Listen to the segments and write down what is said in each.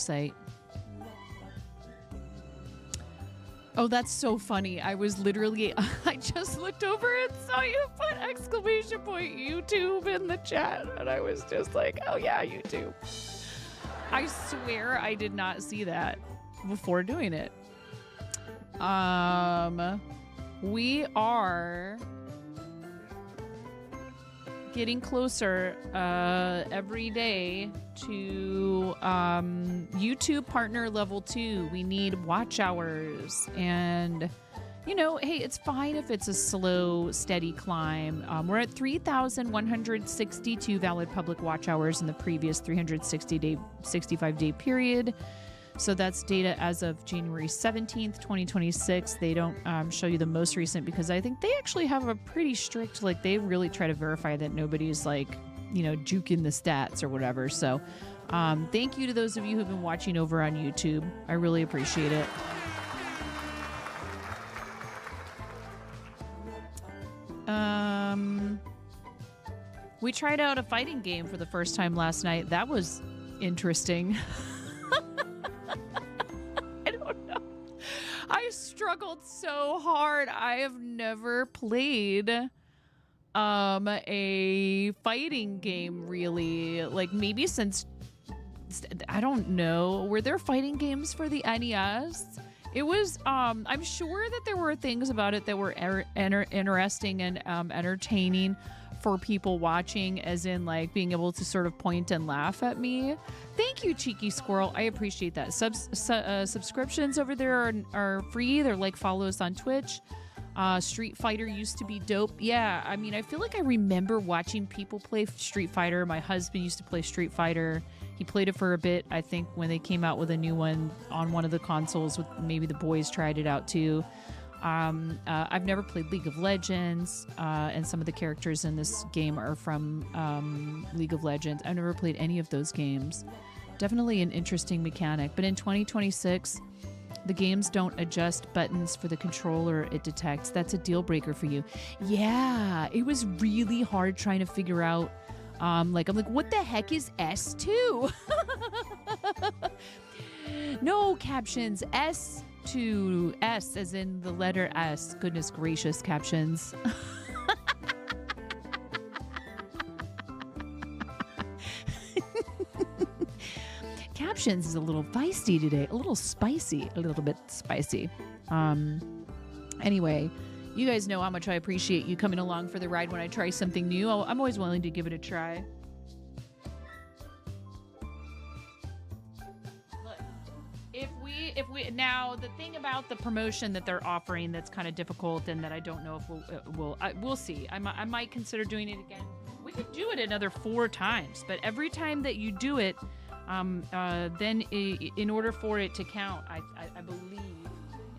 website. Oh, that's so funny. I was literally, I just looked over and saw you put exclamation point YouTube in the chat. And I was just like, oh yeah, YouTube. I swear I did not see that before doing it. We are getting closer every day to YouTube partner level 2. We need watch hours, and you know, hey, it's fine if it's a slow, steady climb. We're at 3,162 valid public watch hours in the previous 65-day period. So that's data as of January 17th, 2026. They don't show you the most recent because I think they actually have a pretty strict, like they really try to verify that nobody's like, you know, juking the stats or whatever. So thank you to those of you who've been watching over on YouTube. I really appreciate it. We tried out a fighting game for the first time last night. That was interesting. I struggled so hard. I have never played a fighting game really, like maybe since, I don't know, were there fighting games for the NES? It was I'm sure that there were things about it that were interesting and entertaining for people watching, as in like being able to sort of point and laugh at me. Thank you, Cheeky Squirrel. I appreciate that. Subscriptions over there are free. They're like follows on Twitch. Street Fighter used to be dope. Yeah, I mean, I feel like I remember watching people play Street Fighter. My husband used to play Street Fighter. He played it for a bit, I think, when they came out with a new one on one of the consoles. With maybe the boys tried it out too. I've never played League of Legends, and some of the characters in this game are from League of Legends. I've never played any of those games. Definitely an interesting mechanic. But in 2026, the games don't adjust buttons for the controller it detects. That's a deal breaker for you. Yeah, it was really hard trying to figure out. I'm like, what the heck is S2? No captions. S to S as in the letter S. Goodness gracious, captions. Captions is a little feisty today, a little spicy, a little bit spicy. Anyway, you guys know how much I appreciate you coming along for the ride when I try something new. I'm always willing to give it a try. Look, if we now the thing about the promotion that they're offering that's kind of difficult and that I don't know if we'll see. I might consider doing it again. We could do it another 4 times, but every time that you do it, then in order for it to count, I believe,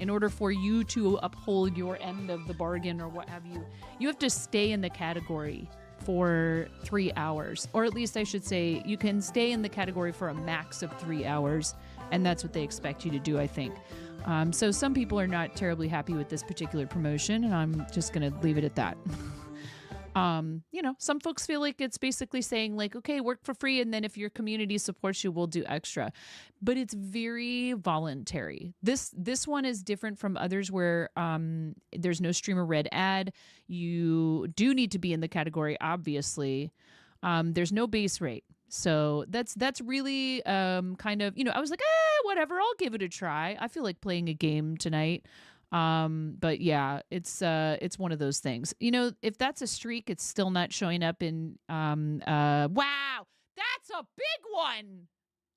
in order for you to uphold your end of the bargain or what have you, you have to stay in the category for 3 hours. Or at least I should say you can stay in the category for a max of 3 hours. And that's what they expect you to do, I think. So some people are not terribly happy with this particular promotion, and I'm just going to leave it at that. You know, some folks feel like it's basically saying like, okay, work for free, and then if your community supports you, we'll do extra. But it's very voluntary. This one is different from others where there's no streamer red ad. You do need to be in the category, obviously. There's no base rate. So that's really kind of, you know, I was like, whatever, I'll give it a try. I feel like playing a game tonight. But yeah, it's one of those things. You know, if that's a streak, it's still not showing up in wow, that's a big one.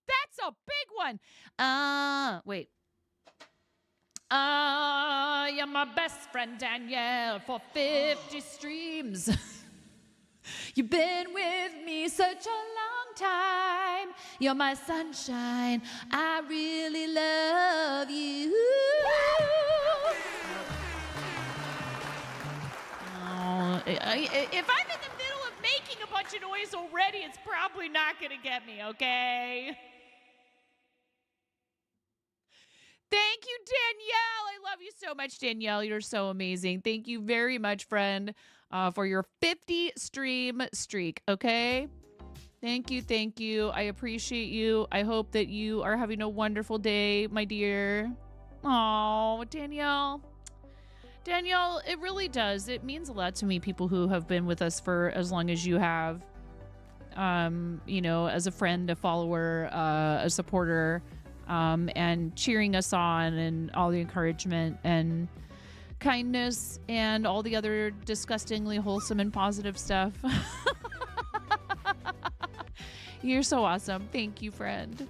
That's a big one. Wait. You're my best friend Danielle for 50 streams. You've been with me such a long time. You're my sunshine. I really love you. If I'm in the middle of making a bunch of noise already, it's probably not going to get me, okay? Thank you, Danielle. I love you so much, Danielle. You're so amazing. Thank you very much, friend, for your 50 stream streak, okay? Thank you. Thank you. I appreciate you. I hope that you are having a wonderful day, my dear. Oh, Danielle. Danielle, it really does. It means a lot to me, people who have been with us for as long as you have. You know, as a friend, a follower, a supporter, and cheering us on, and all the encouragement and kindness and all the other disgustingly wholesome and positive stuff. You're so awesome. Thank you, friend.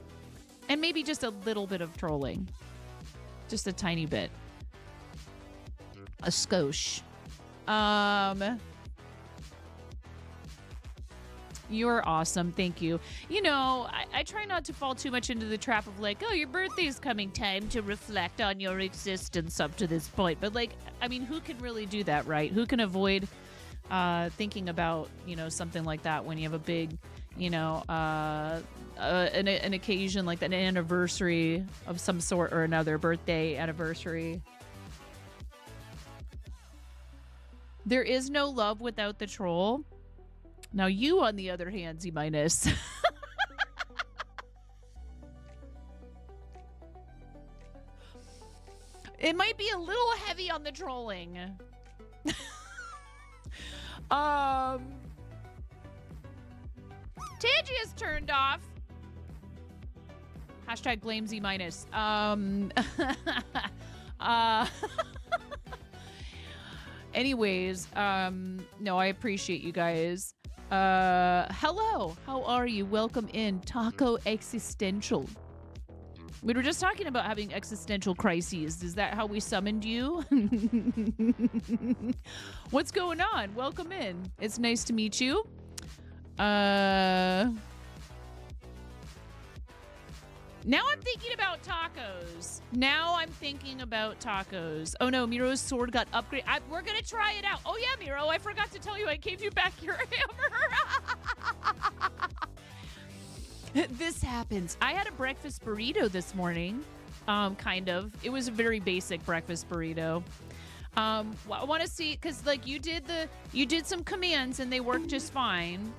And maybe just a little bit of trolling. Just a tiny bit. A skosh. You're awesome. Thank you. You know, I try not to fall too much into the trap of like, oh, your birthday's coming, time to reflect on your existence up to this point. But like, I mean, who can really do that, right? Who can avoid thinking about, you know, something like that when you have a big, you know, an occasion like that, an anniversary of some sort or another, birthday, anniversary. There is no love without the troll. Now you, on the other hand, Z minus. It might be a little heavy on the trolling. Tangia's turned off. Hashtag blame Z minus. Anyways, no, I appreciate you guys. Hello, how are you? Welcome in, Taco Existential. We were just talking about having existential crises. Is that how we summoned you? What's going on? Welcome in. It's nice to meet you. Now I'm thinking about tacos. Oh no, Miro's sword got upgraded. We're gonna try it out. Oh yeah, Miro, I forgot to tell you I gave you back your hammer. This happens. I had a breakfast burrito this morning. Kind of. It was a very basic breakfast burrito. I want to see, because like you did some commands and they worked just fine.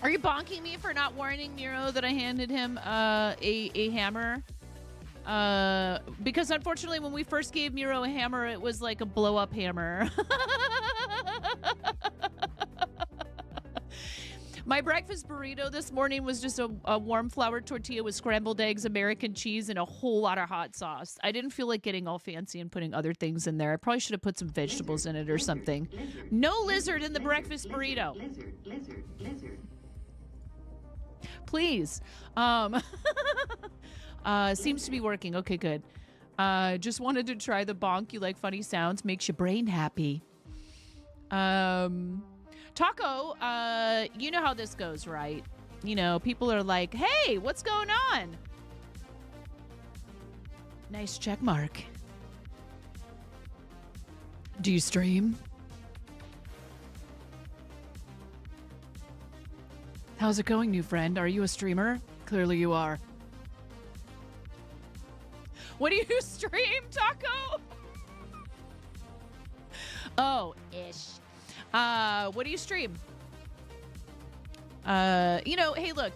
Are you bonking me for not warning Miro that I handed him a hammer? Because unfortunately, when we first gave Miro a hammer, it was like a blow-up hammer. My breakfast burrito this morning was just a warm flour tortilla with scrambled eggs, American cheese, and a whole lot of hot sauce. I didn't feel like getting all fancy and putting other things in there. I probably should have put some vegetables in it or something. No lizard in the breakfast burrito. Lizard. Please. Seems to be working. Okay, good. Just wanted to try the bonk. You like funny sounds. Makes your brain happy. Taco, you know how this goes, right? You know, people are like, hey, what's going on? Nice check mark. Do you stream? How's it going, new friend? Are you a streamer? Clearly you are. What do you stream, Taco? Oh, ish. What do you stream? You know, hey, look.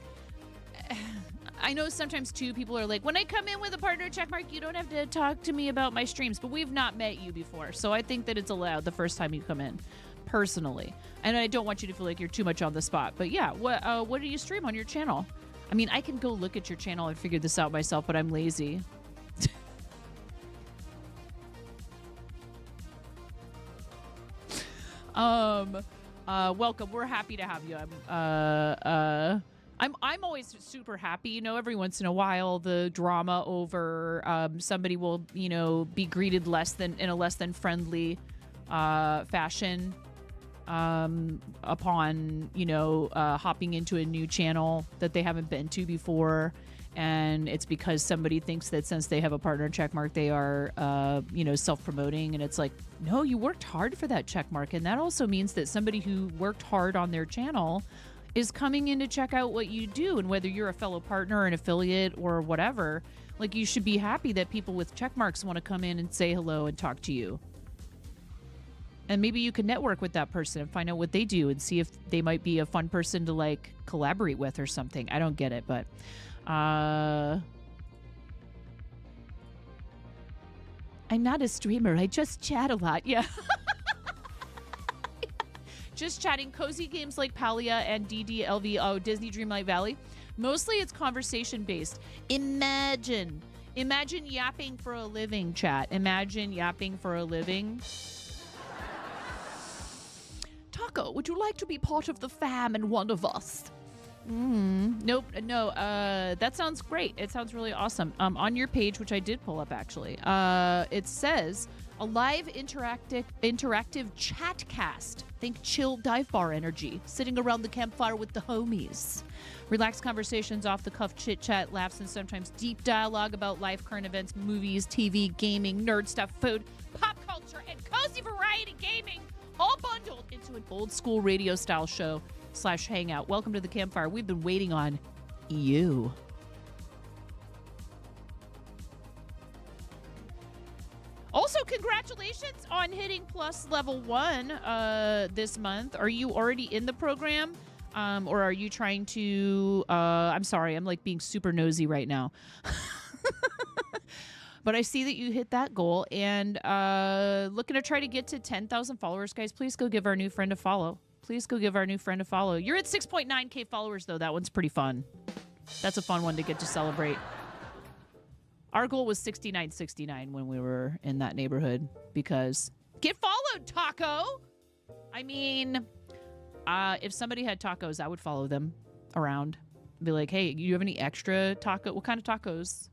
I know sometimes, too, people are like, when I come in with a partner checkmark, you don't have to talk to me about my streams. But we've not met you before, so I think that it's allowed the first time you come in, personally. And I don't want you to feel like you're too much on the spot. But yeah, what do you stream on your channel? I mean, I can go look at your channel and figure this out myself, but I'm lazy. Welcome. We're happy to have you. I'm always super happy. You know, every once in a while, the drama over somebody will, you know, be greeted in a less than friendly fashion upon, you know, hopping into a new channel that they haven't been to before. And it's because somebody thinks that since they have a partner checkmark, they are, you know, self-promoting. And it's like, no, you worked hard for that checkmark. And that also means that somebody who worked hard on their channel is coming in to check out what you do. And whether you're a fellow partner, an affiliate, or whatever, like, you should be happy that people with checkmarks want to come in and say hello and talk to you. And maybe you can network with that person and find out what they do and see if they might be a fun person to like collaborate with or something. I don't get it, but I'm not a streamer. I just chat a lot. Yeah. Just chatting. Cozy games like Palia and DDLV. Oh, Disney Dreamlight Valley. Mostly it's conversation based. Imagine yapping for a living, chat. Imagine yapping for a living. Taco, would you like to be part of the fam and one of us? Nope. No. That sounds great. It sounds really awesome. On your page, which I did pull up actually, it says a live interactive chat cast. Think chill dive bar energy, sitting around the campfire with the homies. Relaxed conversations, off the cuff chit chat, laughs, and sometimes deep dialogue about life, current events, movies, TV, gaming, nerd stuff, food, pop culture, and cozy variety gaming, all bundled into an old school radio style show / hangout. Welcome to the campfire. We've been waiting on you. Also, congratulations on hitting plus level 1 this month. Are you already in the program? Or are you trying to... I'm sorry, I'm like being super nosy right now. But I see that you hit that goal and looking to try to get to 10,000 followers. Guys, please go give our new friend a follow. Please go give our new friend a follow. You're at 6.9K followers, though. That one's pretty fun. That's a fun one to get to celebrate. Our goal was 6969 when we were in that neighborhood because get followed, Taco. I mean, if somebody had tacos, I would follow them around. Be like, hey, you have any extra taco? What kind of tacos?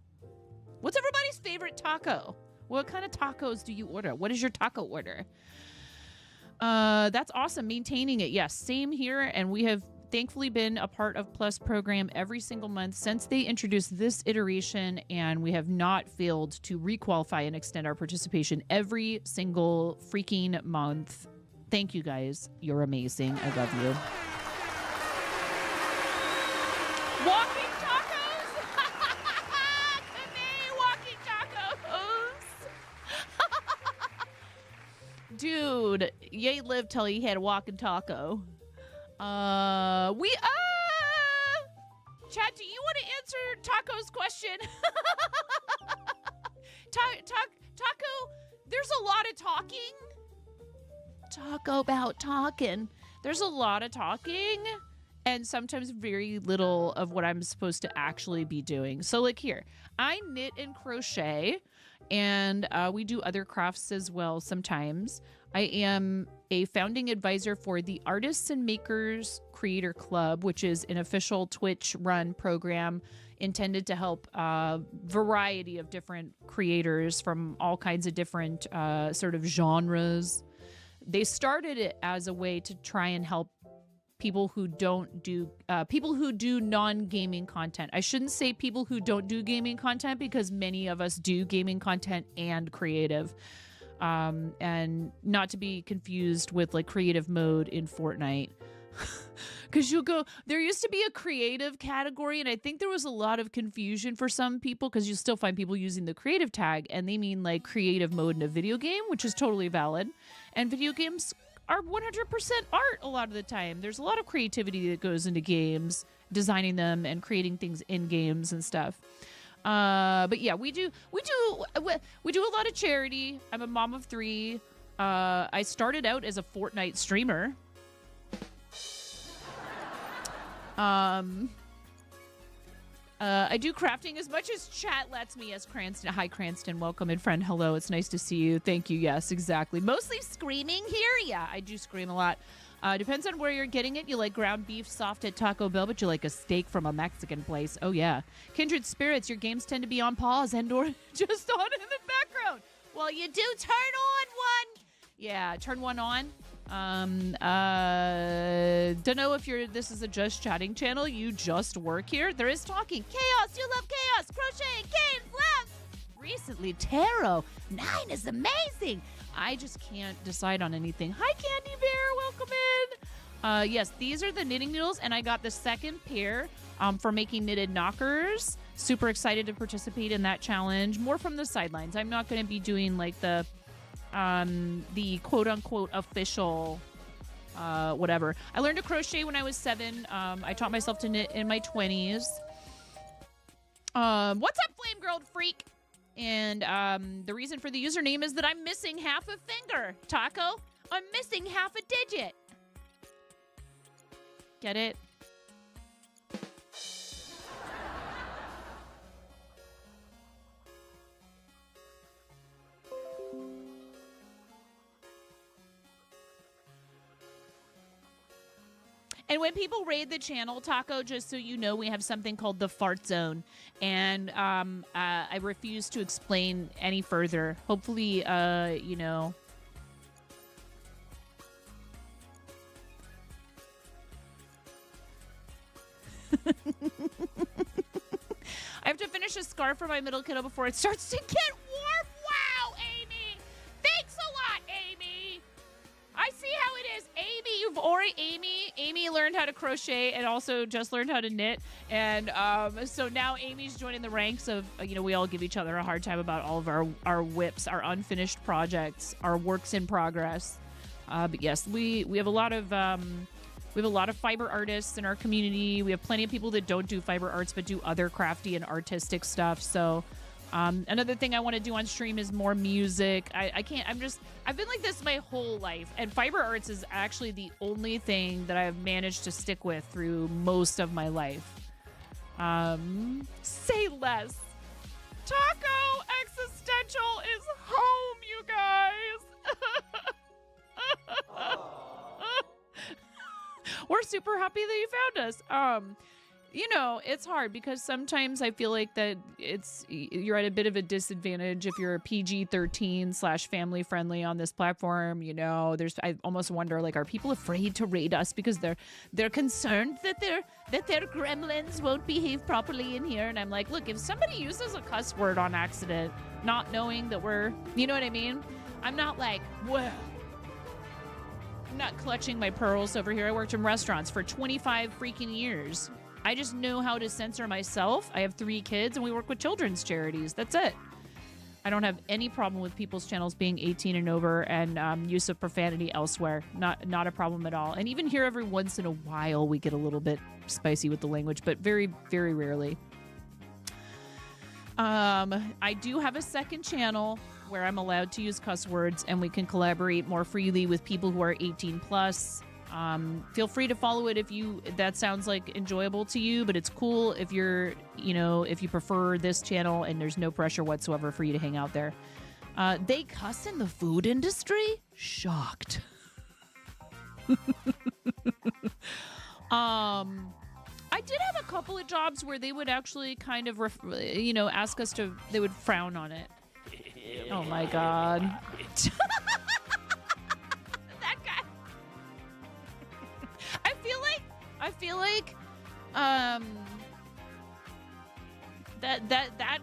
What's everybody's favorite taco? What kind of tacos do you order? What is your taco order? That's awesome. Maintaining it. Yes, same here. And we have thankfully been a part of Plus program every single month since they introduced this iteration, and we have not failed to requalify and extend our participation every single freaking month. Thank you guys. You're amazing. I love you. Walking tacos! To me, walking tacos! Dude, you ain't lived till you had a walking taco. Chad, do you want to answer Taco's question? Taco, there's a lot of talking. Taco about talking. There's a lot of talking and sometimes very little of what I'm supposed to actually be doing. So like here, I knit and crochet and we do other crafts as well sometimes. I am a founding advisor for the Artists and Makers Creator Club, which is an official Twitch-run program intended to help a variety of different creators from all kinds of different sort of genres. They started it as a way to try and help people who don't do people who do non-gaming content. I shouldn't say people who don't do gaming content because many of us do gaming content and creative. And not to be confused with like creative mode in Fortnite. Because you'll go, there used to be a creative category, and I think there was a lot of confusion for some people because you still find people using the creative tag, and they mean like creative mode in a video game, which is totally valid. And video games are 100% art a lot of the time. There's a lot of creativity that goes into games, designing them and creating things in games and stuff. But yeah, we do a lot of charity. I'm a mom of 3. I started out as a Fortnite streamer. I do crafting as much as chat lets me as Cranston. Hi, Cranston. Welcome and friend. Hello. It's nice to see you. Thank you. Yes, exactly. Mostly screaming here. Yeah, I do scream a lot. Depends on where you're getting it. You like ground beef soft at Taco Bell, but you like a steak from a Mexican place. Oh, yeah. Kindred spirits, your games tend to be on pause and or just on in the background. Well, you do turn on one. Yeah, turn one on. Don't know if this is a just chatting channel. You just work here. There is talking. Chaos. You love chaos. Crocheting. Games. Laughs. Recently, tarot. 9 is amazing. I just can't decide on anything. Hi, Candy Bear. Welcome in. Yes, these are the knitting needles, and I got the second pair for making knitted knockers. Super excited to participate in that challenge. More from the sidelines. I'm not going to be doing like the the quote-unquote official whatever. I learned to crochet when I was 7. I taught myself to knit in my 20s. What's up, Flame Girl Freak? And the reason for the username is that I'm missing half a finger, Taco. I'm missing half a digit. Get it? And when people raid the channel, Taco, just so you know, we have something called the fart zone. And I refuse to explain any further. Hopefully, you know. I have to finish a scarf for my middle kiddo before it starts to get warm. Wow, Amy. Thanks a lot, Amy. I see how it is. Amy learned how to crochet and also just learned how to knit. And so now Amy's joining the ranks of, you know, we all give each other a hard time about all of our whips, our unfinished projects, our works in progress. But yes, we have a lot of fiber artists in our community. We have plenty of people that don't do fiber arts but do other crafty and artistic stuff. So another thing I want to do on stream is more music. I've been like this my whole life. And fiber arts is actually the only thing that I've managed to stick with through most of my life. Say less. Taco Existential is home, you guys. We're super happy that you found us. You know, it's hard because sometimes I feel like that you're at a bit of a disadvantage if you're a PG-13 / family friendly on this platform. You know, I almost wonder, like, are people afraid to raid us because they're concerned that their gremlins won't behave properly in here? And I'm like, look, if somebody uses a cuss word on accident, not knowing that you know what I mean? I'm not like, well, I'm not clutching my pearls over here. I worked in restaurants for 25 freaking years. I just know how to censor myself. I have 3 kids and we work with children's charities. That's it. I don't have any problem with people's channels being 18 and over and use of profanity elsewhere. Not a problem at all. And even here every once in a while we get a little bit spicy with the language, but very, very rarely. I do have a second channel where I'm allowed to use cuss words and we can collaborate more freely with people who are 18 plus. Feel free to follow it if that sounds like enjoyable to you, but it's cool if if you prefer this channel and there's no pressure whatsoever for you to hang out there. They cuss in the food industry? Shocked. I did have a couple of jobs where they would actually kind of, ask us to, they would frown on it. Oh my God. That guy. I feel like that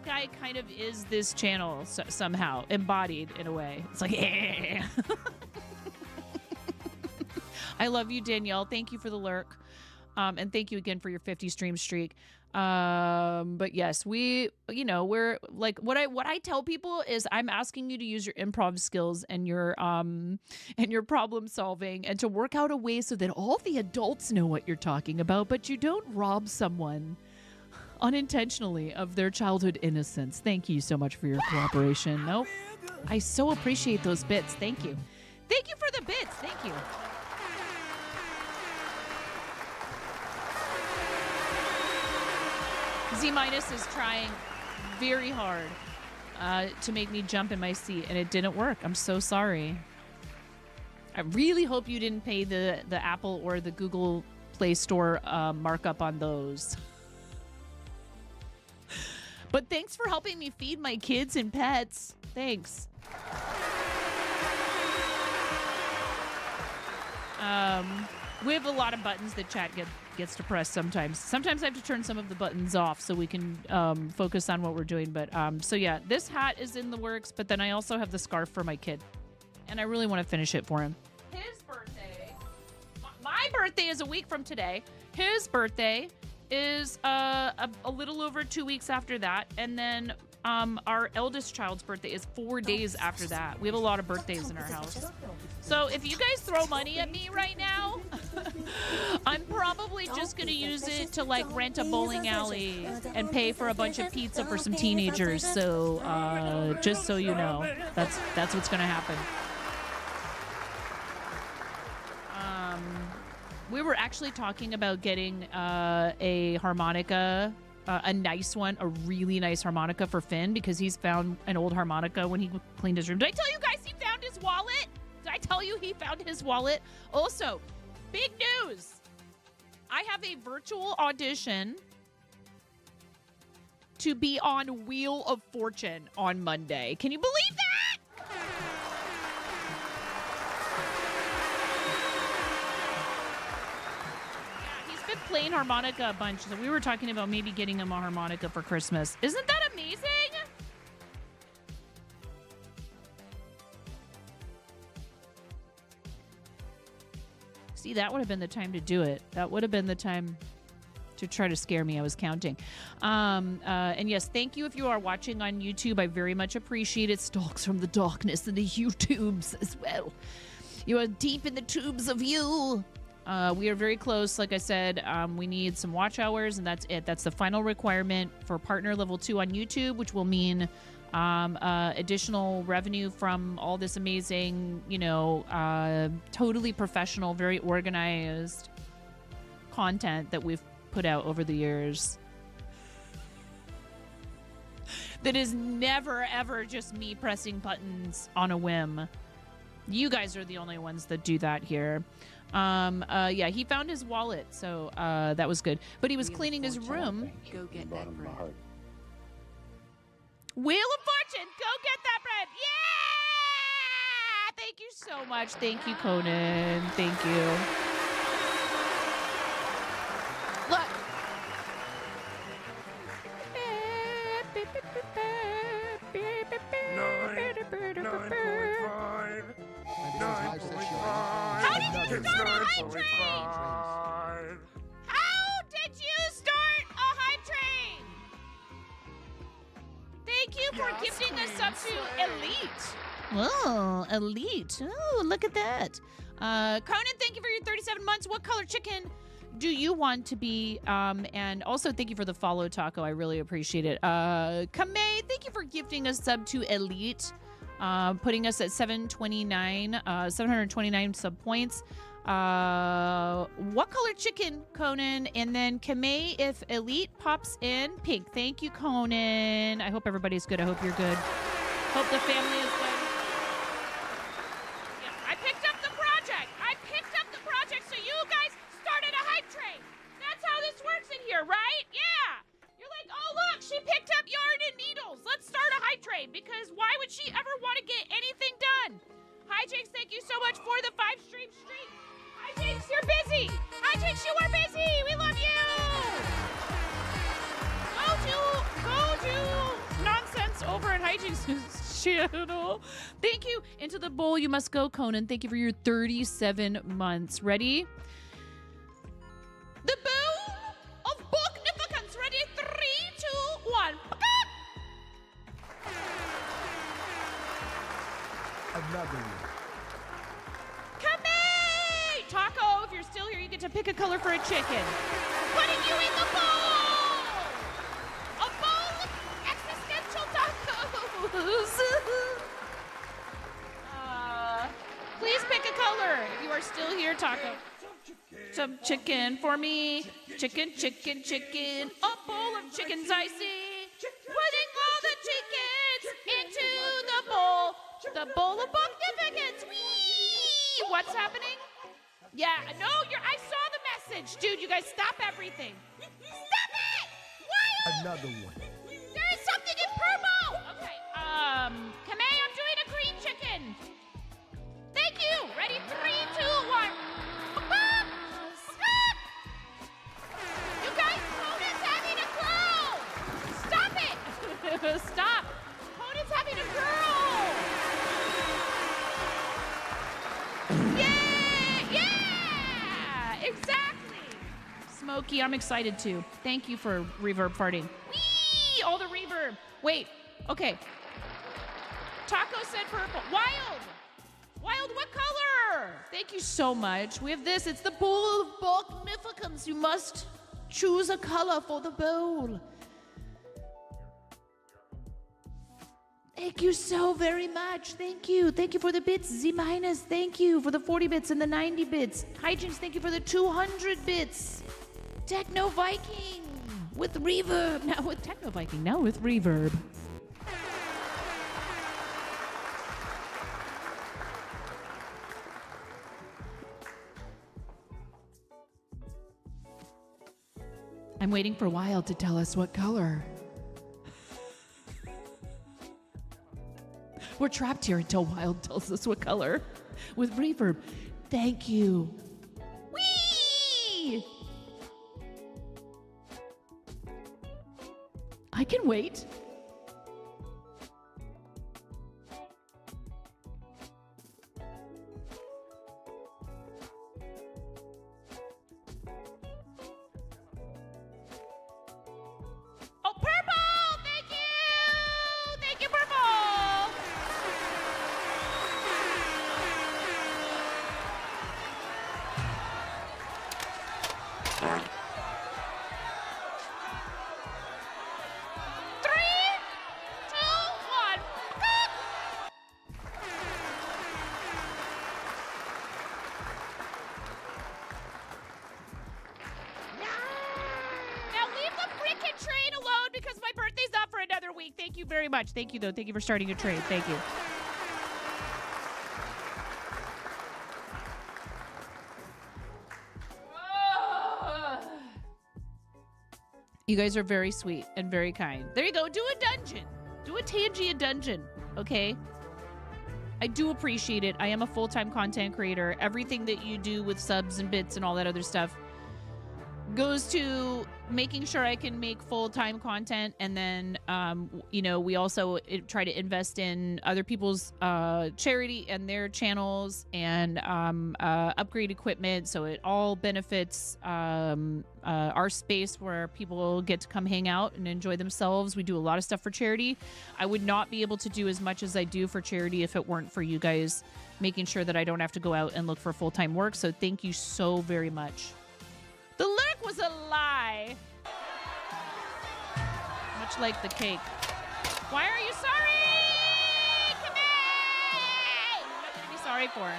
guy kind of is this channel somehow, embodied in a way. It's like, yeah. I love you, Danielle. Thank you for the lurk. And thank you again for your 50 stream streak. But yes, we're like, what I tell people is I'm asking you to use your improv skills and your problem solving and to work out a way so that all the adults know what you're talking about, but you don't rob someone unintentionally of their childhood innocence. Thank you so much for your cooperation. Nope. I so appreciate those bits. Thank you. Thank you for the bits. Thank you. Z- is trying very hard to make me jump in my seat, and it didn't work. I'm so sorry. I really hope you didn't pay the Apple or the Google Play Store markup on those. But thanks for helping me feed my kids and pets. Thanks. We have a lot of buttons that chat gets to press sometimes. Sometimes I have to turn some of the buttons off so we can focus on what we're doing. But so yeah, this hat is in the works, but then I also have the scarf for my kid. And I really want to finish it for him. His birthday. My birthday is a week from today. His birthday is a little over 2 weeks after that, and then our eldest child's birthday is 4 days after that. We have a lot of birthdays in our house. So if you guys throw money at me right now, I'm probably just gonna use it to like rent a bowling alley and pay for a bunch of pizza for some teenagers. So just so you know, that's what's gonna happen. We were actually talking about getting a harmonica, a nice one, a really nice harmonica for Finn, because he's found an old harmonica when he cleaned his room. Did I tell you guys he found his wallet? Did I tell you he found his wallet? Also, big news. I have a virtual audition to be on Wheel of Fortune on Monday. Can you believe that? Playing harmonica a bunch, so we were talking about maybe getting him a harmonica for Christmas. Isn't that amazing? See, that would have been the time to do it. That would have been the time to try to scare me. I was counting. And yes, thank you if you are watching on YouTube. I very much appreciate it. Stalks from the darkness and the YouTubes as well. You are deep in the tubes of you. We are very close. Like I said, we need some watch hours, and that's it. That's the final requirement for partner level 2 on YouTube, which will mean additional revenue from all this amazing, totally professional, very organized content that we've put out over the years. That is never, ever just me pressing buttons on a whim. You guys are the only ones that do that here. Yeah, he found his wallet, so that was good. But he was cleaning his room. Go get that bread. Wheel of Fortune, go get that bread. Yeah! Thank you so much. Thank you, Conan. Thank you. Look. 9.5. How did you start a hype train? How did you start a hype train? Thank you for gifting us up to Elite. Oh, Elite. Oh, look at that. Conan, thank you for your 37 months. What color chicken do you want to be? And also, thank you for the follow, Taco. I really appreciate it. Kamei, thank you for gifting us sub to Elite. Putting us at 729 sub points. What color chicken, Conan? And then Kamei, if Elite pops in, pink. Thank you, Conan. I hope everybody's good. I hope you're good. Hope the family is good. Yeah, I picked up the project. So you guys started a hype train. That's how this works in here, right? Yeah. You're like, oh, look, she picked up yarn and needles. Let's start a hype train, because why would she ever want to get anything done? Hijinks, thank you so much for the 5-stream streak. Hijinks, you're busy. Hijinks, you are busy. We love you. Go to nonsense over at Hijinks' channel. Thank you. Into the bowl you must go, Conan. Thank you for your 37 months. Ready? The bowl of bognificence. Ready? 3, 2, 1. Another one. Kamei! Taco, if you're still here, you get to pick a color for a chicken. Putting you in the bowl! A bowl of existential tacos! Please pick a color if you are still here, Taco. Some chicken for me. Chicken, chicken, chicken. A bowl of chickens I see. Putting all the chickens into the bowl. The bowl of magnificence. Whee! What's happening? Yeah, no, I saw the message. Dude, you guys stop everything. Stop it! Why? Another one. There is something in purple! Okay, Kamei, I'm doing a green chicken. Thank you. Ready? 3, 2, 1. You guys, Conan's having a girl! Stop it! Stop! Conan's having a girl! Yeah! Yeah! Exactly! Smokey. I'm excited too. Thank you for reverb farting. Whee! All the reverb. Wait. Okay. Taco said purple. Wild. Wild, what color? Thank you so much. We have this. It's the bowl of magnificence. You must choose a color for the bowl. Thank you so very much. Thank you. Thank you for the bits. Z minus, thank you for the 40 bits and the 90 bits. Hijinks, thank you for the 200 bits. Techno Viking with reverb. Now with Techno Viking, now with reverb. I'm waiting for Wild to tell us what color. We're trapped here until Wild tells us what color. With reverb. Thank you. Whee! I can wait. Oh, purple! Thank you! Thank you, purple! Thank you very much. Thank you, though. Thank you for starting a trade. Thank you. You guys are very sweet and very kind. There you go. Do a dungeon. Do a Tangia dungeon. Okay? I do appreciate it. I am a full-time content creator. Everything that you do with subs and bits and all that other stuff goes to making sure I can make full-time content, and then you know, we also try to invest in other people's charity and their channels, and upgrade equipment, so it all benefits our space where people get to come hang out and enjoy themselves. We do a lot of stuff for charity. I would not be able to do as much as I do for charity if it weren't for you guys making sure that I don't have to go out and look for full-time work, so thank you so very much. The lyric was a lie. Much like the cake. Why are you sorry? Come on! Nothing to be sorry for.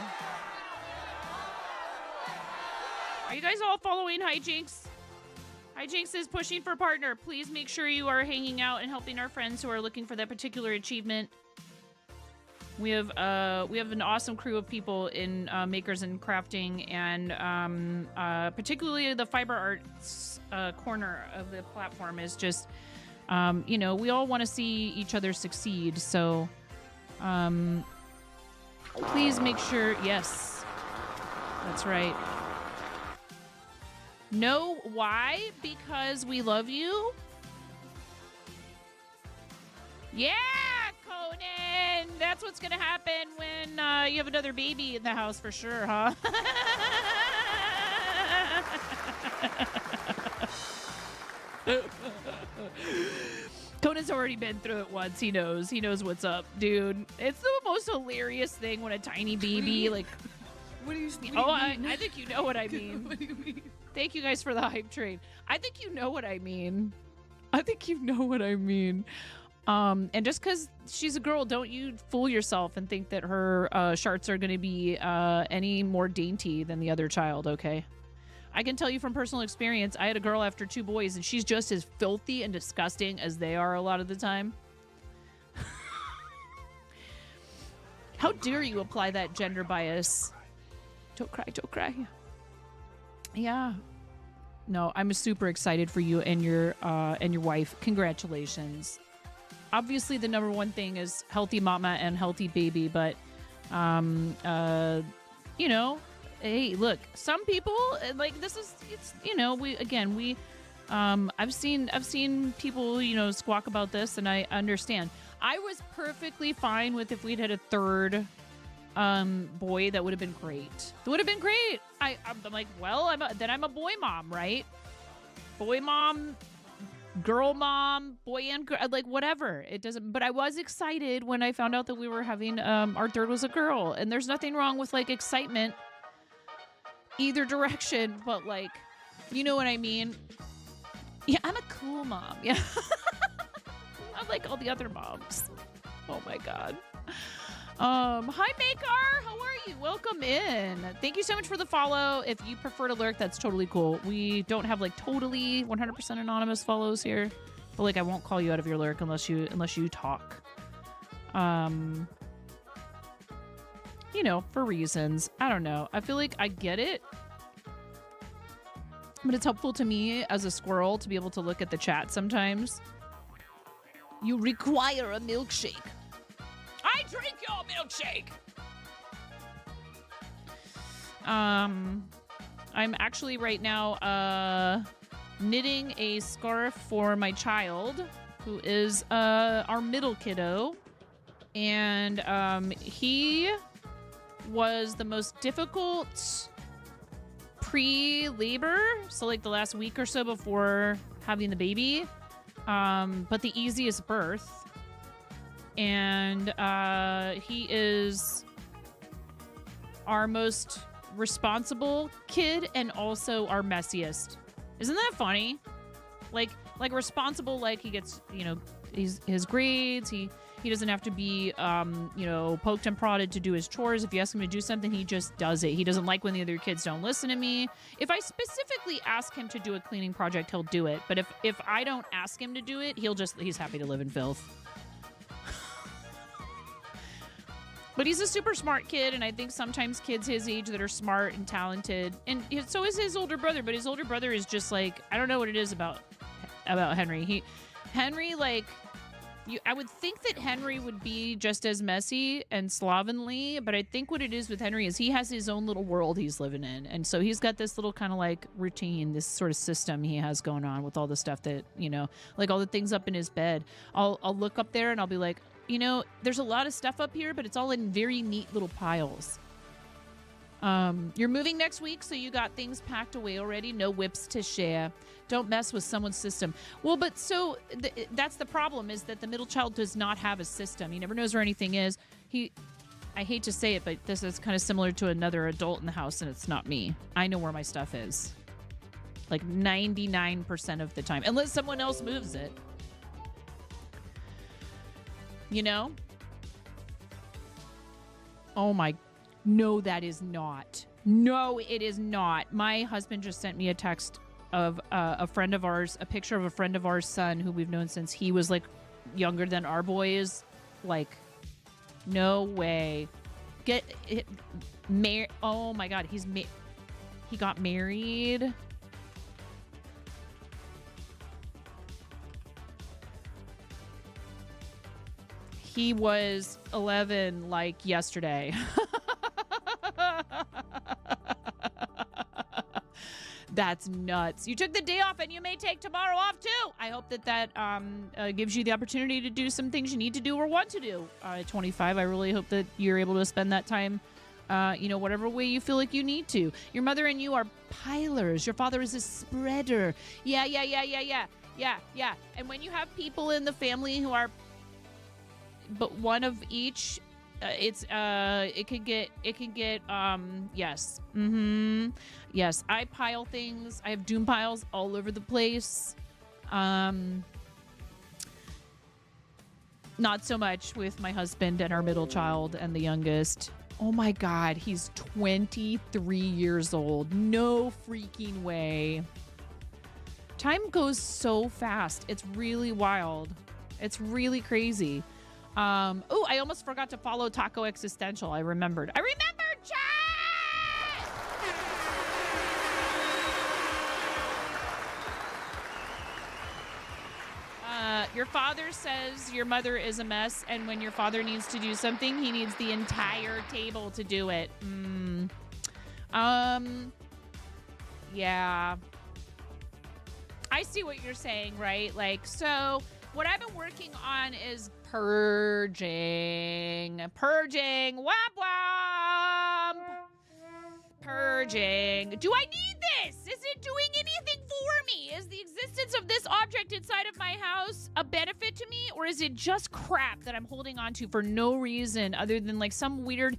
Are you guys all following Hijinks? Hijinks is pushing for partner. Please make sure you are hanging out and helping our friends who are looking for that particular achievement. We have an awesome crew of people in makers and crafting, and particularly the fiber arts corner of the platform is just, you know, we all want to see each other succeed. So please make sure. Yes, that's right. No, why? Because we love you. Yeah, Conan! That's what's gonna happen when you have another baby in the house for sure, huh? Conan's already been through it once. He knows. He knows what's up, dude. It's the most hilarious thing when a tiny baby, like... What do you mean? Oh, I think you know what I mean. What do you mean? Thank you guys for the hype train. I think you know what I mean. I think you know what I mean. And just because she's a girl, don't you fool yourself and think that her sharts are going to be any more dainty than the other child, okay? I can tell you from personal experience, I had a girl after 2 boys, and she's just as filthy and disgusting as they are a lot of the time. How dare you apply that gender bias? Don't cry, don't cry. Yeah. No, I'm super excited for you and your wife. Congratulations. Obviously, the number one thing is healthy mama and healthy baby, but, you know, hey, look, some people, like, this is, it's, you know, I've seen people, you know, squawk about this, and I understand. I was perfectly fine with if we'd had a third boy. That would have been great. That would have been great. I'm like, well, I'm a boy mom, right? boy mom, girl mom, boy and girl, like whatever. It doesn't, but I was excited when I found out that we were having, our third was a girl. And there's nothing wrong with like excitement either direction, but like, you know what I mean? Yeah, I'm a cool mom. Yeah. Not like all the other moms. Oh my God. Hi Makar, how are you? Welcome in. Thank you so much for the follow. If you prefer to lurk, that's totally cool. We don't have like totally 100% anonymous follows here, but like I won't call you out of your lurk unless you talk. You know, for reasons. I don't know. I feel like I get it. But it's helpful to me as a squirrel to be able to look at the chat sometimes. You require a milkshake. I drink your milkshake. I'm actually right now knitting a scarf for my child, who is our middle kiddo, and he was the most difficult pre-labor, so like the last week or so before having the baby, but the easiest birth. And he is our most responsible kid and also our messiest. Isn't that funny? Like responsible, like he gets, you know, his grades. He doesn't have to be, you know, poked and prodded to do his chores. If you ask him to do something, he just does it. He doesn't like when the other kids don't listen to me. If I specifically ask him to do a cleaning project, he'll do it. But if I don't ask him to do it, he's happy to live in filth. But he's a super smart kid, and I think sometimes kids his age that are smart and talented, and so is his older brother, but his older brother is just like, I don't know what it is about Henry. Henry, like, I would think that Henry would be just as messy and slovenly, but I think what it is with Henry is he has his own little world he's living in, and so he's got this little kind of like routine, this sort of system he has going on with all the stuff that, you know, like all the things up in his bed. I'll look up there and I'll be like, you know, there's a lot of stuff up here, but it's all in very neat little piles. You're moving next week, so you got things packed away already. No whips to share. Don't mess with someone's system. Well, but so that's the problem, is that the middle child does not have a system. He never knows where anything is. I hate to say it, but this is kind of similar to another adult in the house, and it's not me. I know where my stuff is. Like 99% of the time, unless someone else moves it. You know? Oh my, no, that is not. No, it is not. My husband just sent me a text of a friend of ours, a picture of a friend of ours' son who we've known since he was like younger than our boy is. Like, no way. Get it, oh my God, he got married. He was 11 like yesterday. That's nuts. You took the day off and you may take tomorrow off too. I hope that gives you the opportunity to do some things you need to do or want to do. At 25, I really hope that you're able to spend that time, you know, whatever way you feel like you need to. Your mother and you are pilers. Your father is a spreader. Yeah. And when you have people in the family who are but one of each, it can get yes. Yes, I pile things. I have doom piles all over the place. Not so much with my husband and our middle child and the youngest. Oh my God, he's 23 years old. No freaking way. Time goes so fast. It's really wild. It's really crazy. Oh, I almost forgot to follow Taco Existential. I remembered, chat! Your father says your mother is a mess, and when your father needs to do something, he needs the entire table to do it. Yeah. I see what you're saying, right? Like, so what I've been working on is purging. Womp womp. Purging. Do I need this? Is it doing anything for me? Is the existence of this object inside of my house a benefit to me, or is it just crap that I'm holding on to for no reason other than like some weird,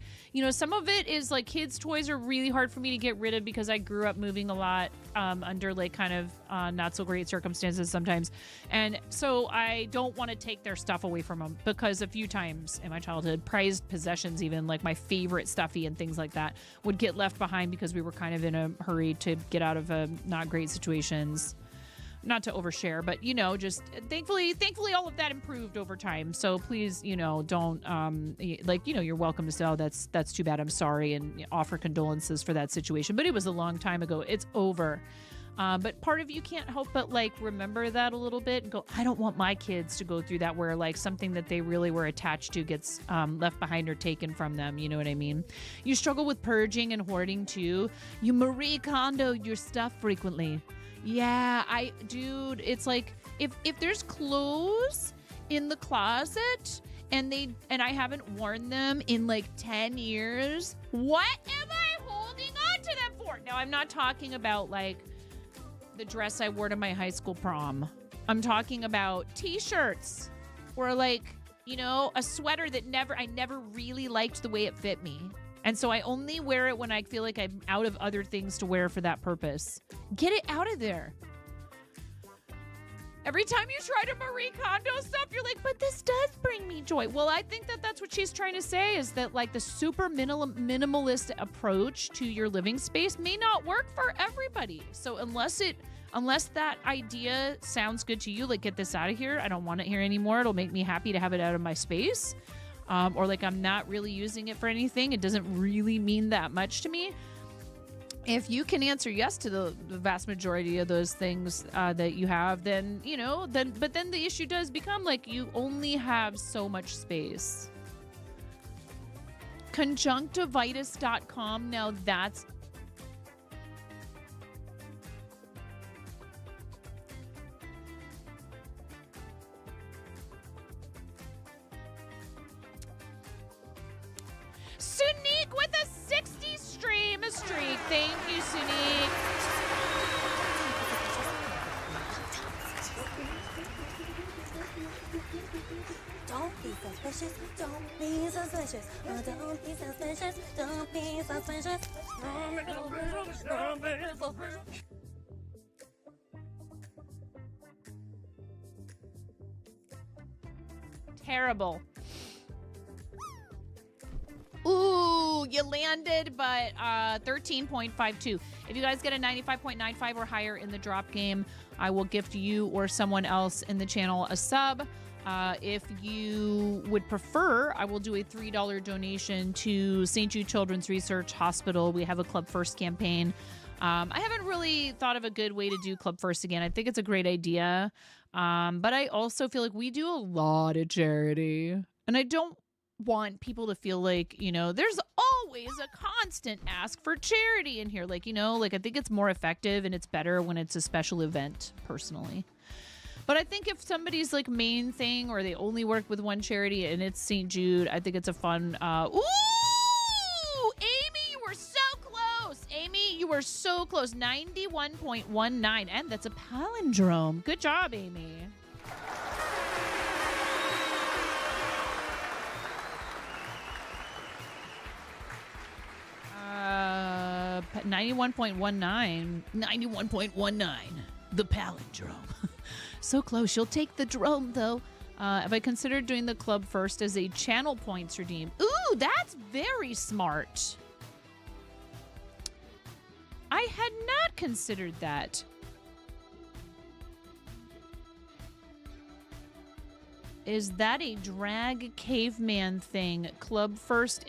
some of it is like kids' toys are really hard for me to get rid of because I grew up moving a lot under like kind of not so great circumstances sometimes. And so I don't want to take their stuff away from them because a few times in my childhood, prized possessions, even like my favorite stuffy and things like that, would get left behind because we were kind of in a hurry to get out of not great situations. Not to overshare, but just thankfully all of that improved over time. So please, don't you're welcome to say, oh, that's too bad, I'm sorry, and offer condolences for that situation. But it was a long time ago. It's over. But part of you can't help but like remember that a little bit and go, I don't want my kids to go through that where like something that they really were attached to gets left behind or taken from them. You know what I mean? You struggle with purging and hoarding too. You Marie Kondo your stuff frequently. Yeah, dude, it's like if there's clothes in the closet and I haven't worn them in like 10 years, what am I holding on to them for? Now, I'm not talking about like the dress I wore to my high school prom. I'm talking about t-shirts or like, a sweater that I never really liked the way it fit me. And so I only wear it when I feel like I'm out of other things to wear for that purpose. Get it out of there. Every time you try to Marie Kondo stuff, you're like, but this does bring me joy. Well, I think that's what she's trying to say is that like the super minimalist approach to your living space may not work for everybody. So unless that idea sounds good to you, like get this out of here. I don't want it here anymore. It'll make me happy to have it out of my space. Or like I'm not really using it for anything. It doesn't really mean that much to me. If you can answer yes to the vast majority of those things that you have, then, but then the issue does become like you only have so much space. Conjunctivitis.com. Now that's Sunique with a 60 stream streak. Thank you, Sunique. Don't be suspicious. Don't be suspicious. Don't be suspicious. Don't be suspicious. Don't be suspicious. Terrible. Ooh, you landed, but 13.52. If you guys get a 95.95 or higher in the drop game, I will gift you or someone else in the channel a sub. If you would prefer, I will do a $3 donation to St. Jude Children's Research Hospital. We have a Club First campaign. I haven't really thought of a good way to do Club First again. I think it's a great idea. But I also feel like we do a lot of charity. And I don't want people to feel like, there's always a constant ask for charity in here. Like, I think it's more effective and it's better when it's a special event, personally. But I think if somebody's like main thing or they only work with one charity and it's St. Jude, I think it's a fun, ooh, Amy, you were so close. Amy, you were so close. 91.19. And that's a palindrome. Good job, Amy. 91.19. The palindrome. So close. You'll take the drone, though. Have I considered doing the Club First as a channel points redeem? Ooh, that's very smart. I had not considered that. Is that a drag caveman thing? Club First?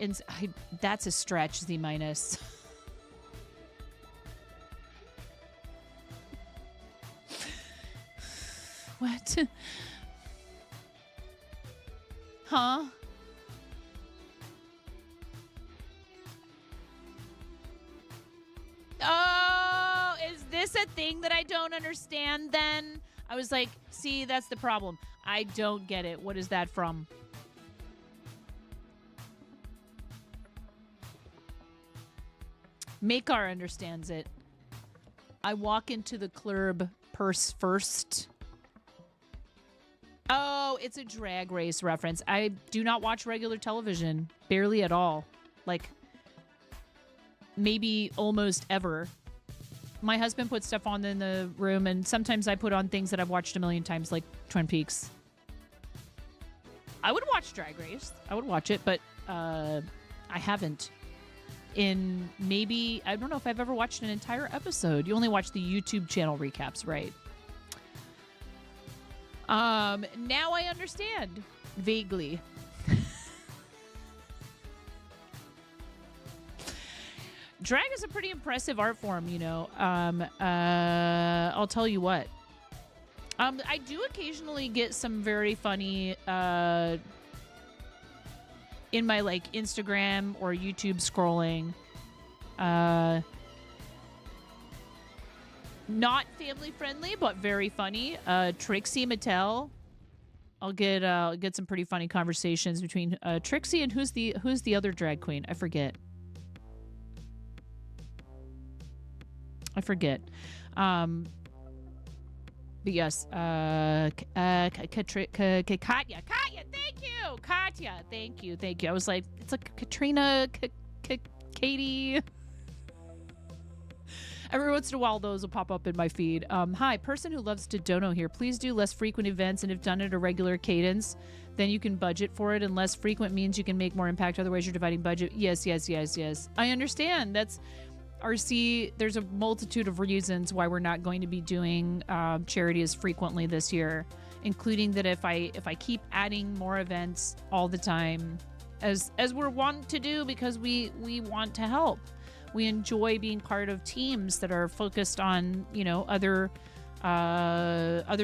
That's a stretch, Z minus. What? Huh? Oh, is this a thing that I don't understand then? I was like, see, that's the problem. I don't get it. What is that from? Makar understands it. I walk into the club purse first. Oh, it's a Drag Race reference. I do not watch regular television. Barely at all. Like, maybe almost ever. My husband puts stuff on in the room, and sometimes I put on things that I've watched a million times, like Twin Peaks. I would watch Drag Race. I would watch it, but I haven't. In maybe, I don't know if I've ever watched an entire episode. You only watch the YouTube channel recaps, right? Now I understand. Vaguely. Drag is a pretty impressive art form, you know. I'll tell you what. I do occasionally get some very funny in my like Instagram or YouTube scrolling. Not family friendly, but very funny. Trixie Mattel. I'll get some pretty funny conversations between Trixie and who's the other drag queen? I forget. But yes, Katya, thank you, Katya, thank you. I was like, it's like Katrina, Katie. Every once in a while, those will pop up in my feed. Hi, person who loves to dono here. Please do less frequent events, and if done at a regular cadence, then you can budget for it. And less frequent means you can make more impact. Otherwise, you're dividing budget. Yes. I understand. That's RC. There's a multitude of reasons why we're not going to be doing charity as frequently this year, including that if I keep adding more events all the time, as we're wont to do, because we want to help. We enjoy being part of teams that are focused on, you know, other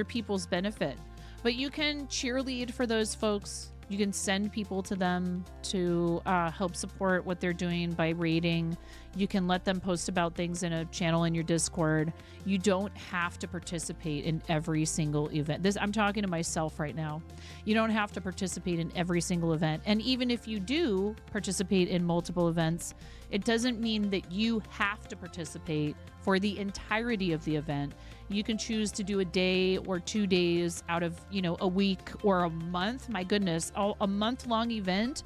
people's benefit. But you can cheerlead for those folks. You can send people to them to help support what they're doing by rating. You can let them post about things in a channel in your Discord. You don't have to participate in every single event. I'm talking to myself right now. You don't have to participate in every single event. And even if you do participate in multiple events, it doesn't mean that you have to participate for the entirety of the event. You can choose to do a day or 2 days out of, you know, a week or a month. My goodness, a month-long event.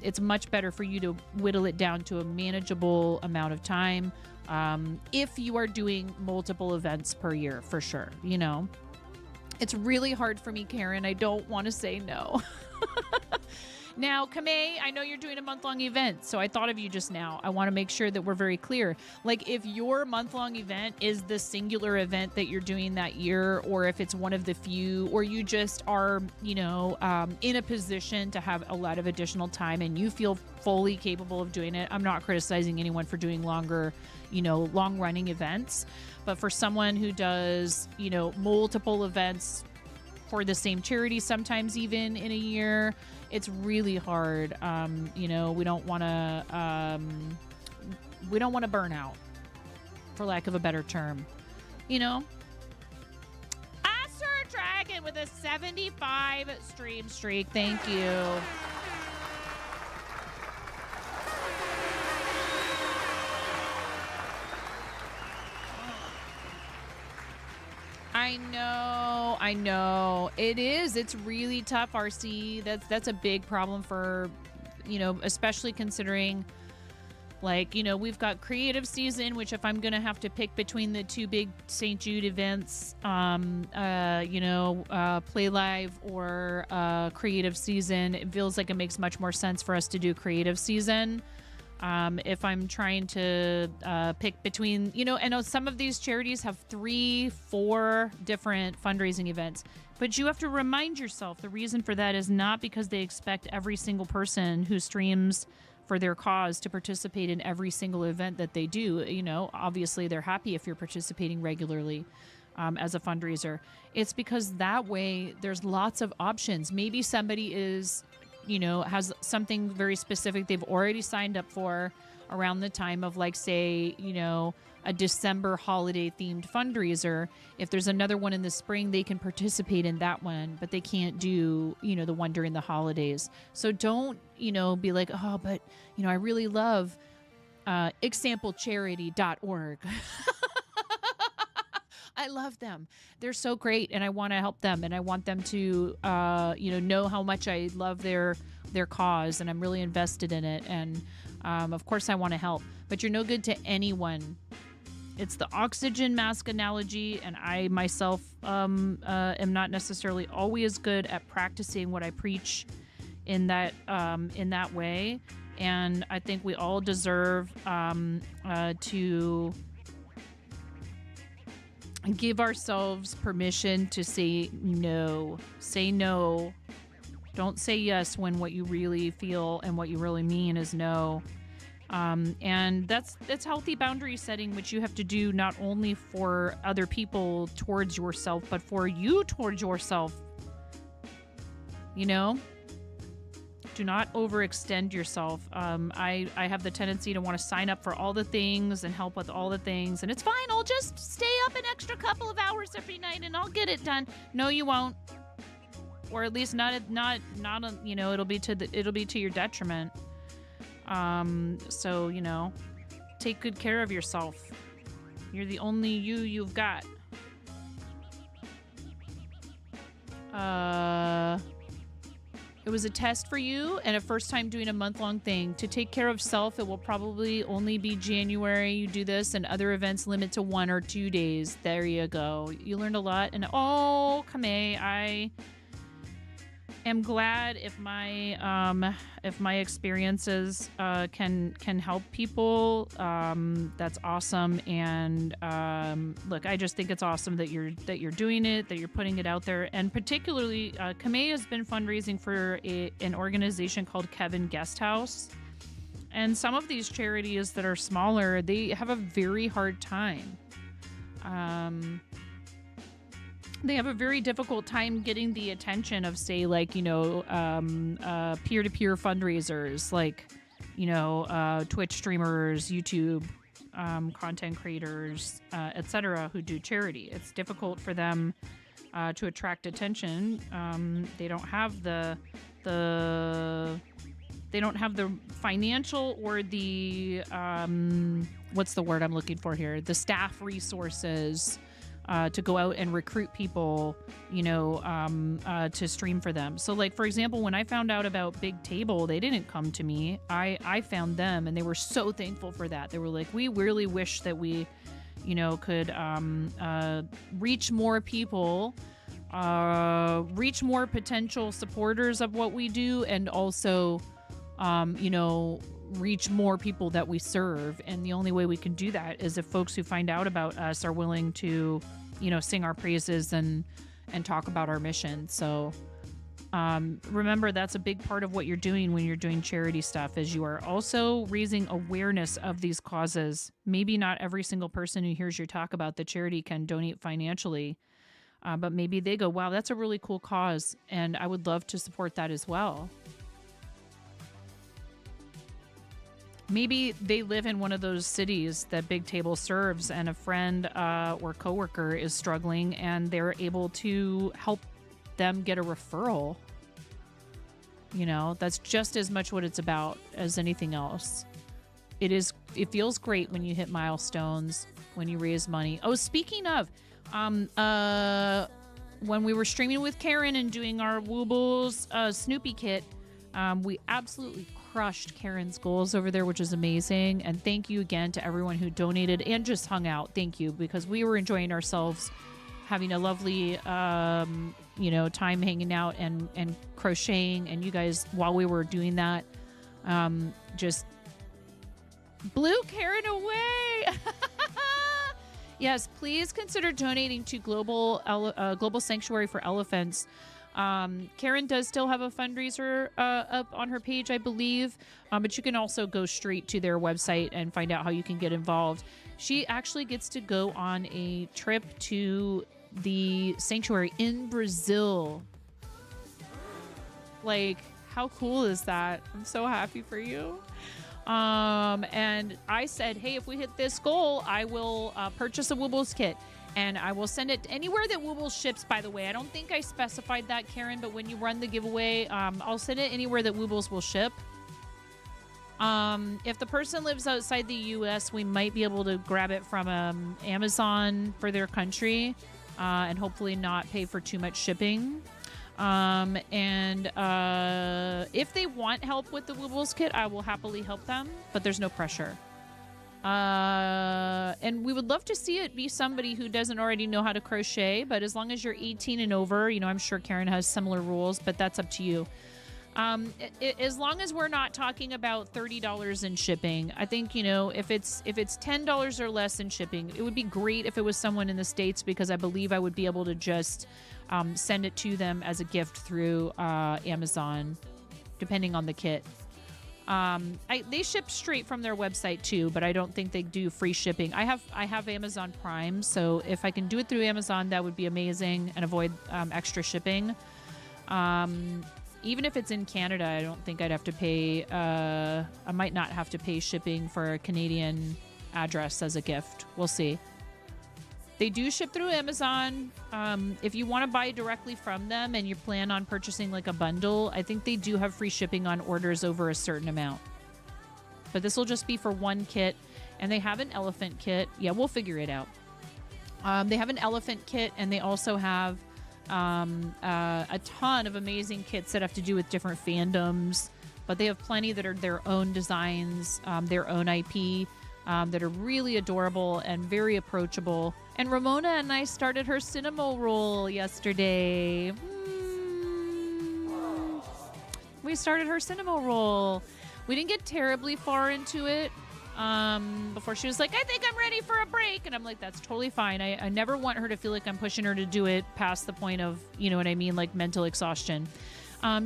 It's much better for you to whittle it down to a manageable amount of time if you are doing multiple events per year, for sure. You know, it's really hard for me, Karen. I don't want to say no. Now, Kamei, I know you're doing a month-long event, so I thought of you just now. I want to make sure that we're very clear. Like, if your month-long event is the singular event that you're doing that year, or if it's one of the few, or you just are, you know, in a position to have a lot of additional time and you feel fully capable of doing it, I'm not criticizing anyone for doing longer, you know, long-running events. But for someone who does, you know, multiple events for the same charity, sometimes even in a year, it's really hard. You know, we don't want to burn out, for lack of a better term. You know, Aster Dragon with a 75 stream streak. Thank you. I know. It is. It's really tough, RC. That's a big problem for, you know, especially considering, like, you know, we've got creative season, which if I'm going to have to pick between the two big St. Jude events, you know, Play Live or creative season, it feels like it makes much more sense for us to do creative season. If I'm trying to pick between, you know, I know some of these charities have 3-4 different fundraising events, but you have to remind yourself the reason for that is not because they expect every single person who streams for their cause to participate in every single event that they do. You know, obviously they're happy if you're participating regularly as a fundraiser. It's because that way there's lots of options. Maybe somebody is, you know, has something very specific they've already signed up for around the time of, like, say, you know, a December holiday themed fundraiser. If there's another one in the spring, they can participate in that one, but they can't do, you know, the one during the holidays. So don't, you know, be like, oh, but, you know, I really love examplecharity.org. I love them. They're so great, and I want to help them, and I want them to, know how much I love their cause, and I'm really invested in it. And of course, I want to help. But you're no good to anyone. It's the oxygen mask analogy, and I myself am not necessarily always good at practicing what I preach in that way. And I think we all deserve to give ourselves permission to say no. Say no. Don't say yes when what you really feel and what you really mean is no. And that's healthy boundary setting, which you have to do not only for other people towards yourself, but for you towards yourself. Do not overextend yourself. I have the tendency to want to sign up for all the things and help with all the things, and it's fine. I'll just stay up an extra couple of hours every night and I'll get it done. No, you won't, or at least not. It'll be to your detriment. So take good care of yourself. You're the only you've got. It was a test for you and a first time doing a month-long thing. To take care of self, it will probably only be January. You do this, and other events limit to 1 or 2 days. There you go. You learned a lot. And Kame, I am glad if my experiences can help people. That's awesome. And look, I just think it's awesome that you're doing it, that you're putting it out there. And particularly, Kame has been fundraising for an organization called Kevin Guesthouse. And some of these charities that are smaller, they have a very hard time. They have a very difficult time getting the attention of, say, like, peer-to-peer fundraisers, like, Twitch streamers, YouTube content creators, etc., who do charity. It's difficult for them to attract attention. They don't have the financial or the what's the word I'm looking for here? The staff resources to go out and recruit people, to stream for them. So, like, for example, when I found out about Big Table, they didn't come to me. I found them, and they were so thankful for that. They were like, we really wish that we, could reach more people, reach more potential supporters of what we do, and also, reach more people that we serve. And the only way we can do that is if folks who find out about us are willing to, sing our praises and talk about our mission. So remember, that's a big part of what you're doing when you're doing charity stuff, is you are also raising awareness of these causes. Maybe not every single person who hears your talk about the charity can donate financially, but maybe they go, wow, that's a really cool cause, and I would love to support that as well. Maybe they live in one of those cities that Big Table serves, and a friend or coworker is struggling, and they're able to help them get a referral. That's just as much what it's about as anything else. It feels great when you hit milestones, when you raise money. Oh, speaking of, when we were streaming with Karen and doing our Woobles Snoopy kit, we absolutely crushed Karen's goals over there, which is amazing. And thank you again to everyone who donated and just hung out. Thank you, because we were enjoying ourselves, having a lovely, time hanging out and crocheting. And you guys, while we were doing that, just blew Karen away. Yes, please consider donating to Global Sanctuary for Elephants. Karen does still have a fundraiser up on her page, I believe, but you can also go straight to their website and find out how you can get involved. She actually gets to go on a trip to the sanctuary in Brazil. Like, how cool is that? I'm so happy for you. And I said, hey, if we hit this goal, I will purchase a Woobles kit. And I will send it anywhere that Woobles ships, by the way. I don't think I specified that, Karen, but when you run the giveaway, I'll send it anywhere that Woobles will ship. If the person lives outside the U.S., we might be able to grab it from Amazon for their country and hopefully not pay for too much shipping. If they want help with the Woobles kit, I will happily help them, but there's no pressure. And we would love to see it be somebody who doesn't already know how to crochet, but as long as you're 18 and over, you know, I'm sure Karen has similar rules, but that's up to you. As long as we're not talking about $30 in shipping, I think, you know, if it's $10 or less in shipping, it would be great if it was someone in the States, because I believe I would be able to just send it to them as a gift through Amazon, depending on the kit. They ship straight from their website too, but I don't think they do free shipping. I have Amazon Prime, so if I can do it through Amazon, that would be amazing and avoid extra shipping. Even if it's in Canada, I don't think I'd have to pay. I might not have to pay shipping for a Canadian address as a gift. We'll see. They do ship through Amazon. If you want to buy directly from them and you plan on purchasing like a bundle, I think they do have free shipping on orders over a certain amount. But this will just be for one kit. And they have an elephant kit. Yeah, we'll figure it out. They have an elephant kit, and they also have a ton of amazing kits that have to do with different fandoms. But they have plenty that are their own designs, their own IP, that are really adorable and very approachable. And Ramona and I started her cinema roll yesterday. We started her cinema roll. We didn't get terribly far into it before she was like, I think I'm ready for a break. And I'm like, that's totally fine. I never want her to feel like I'm pushing her to do it past the point of, you know what I mean, like mental exhaustion.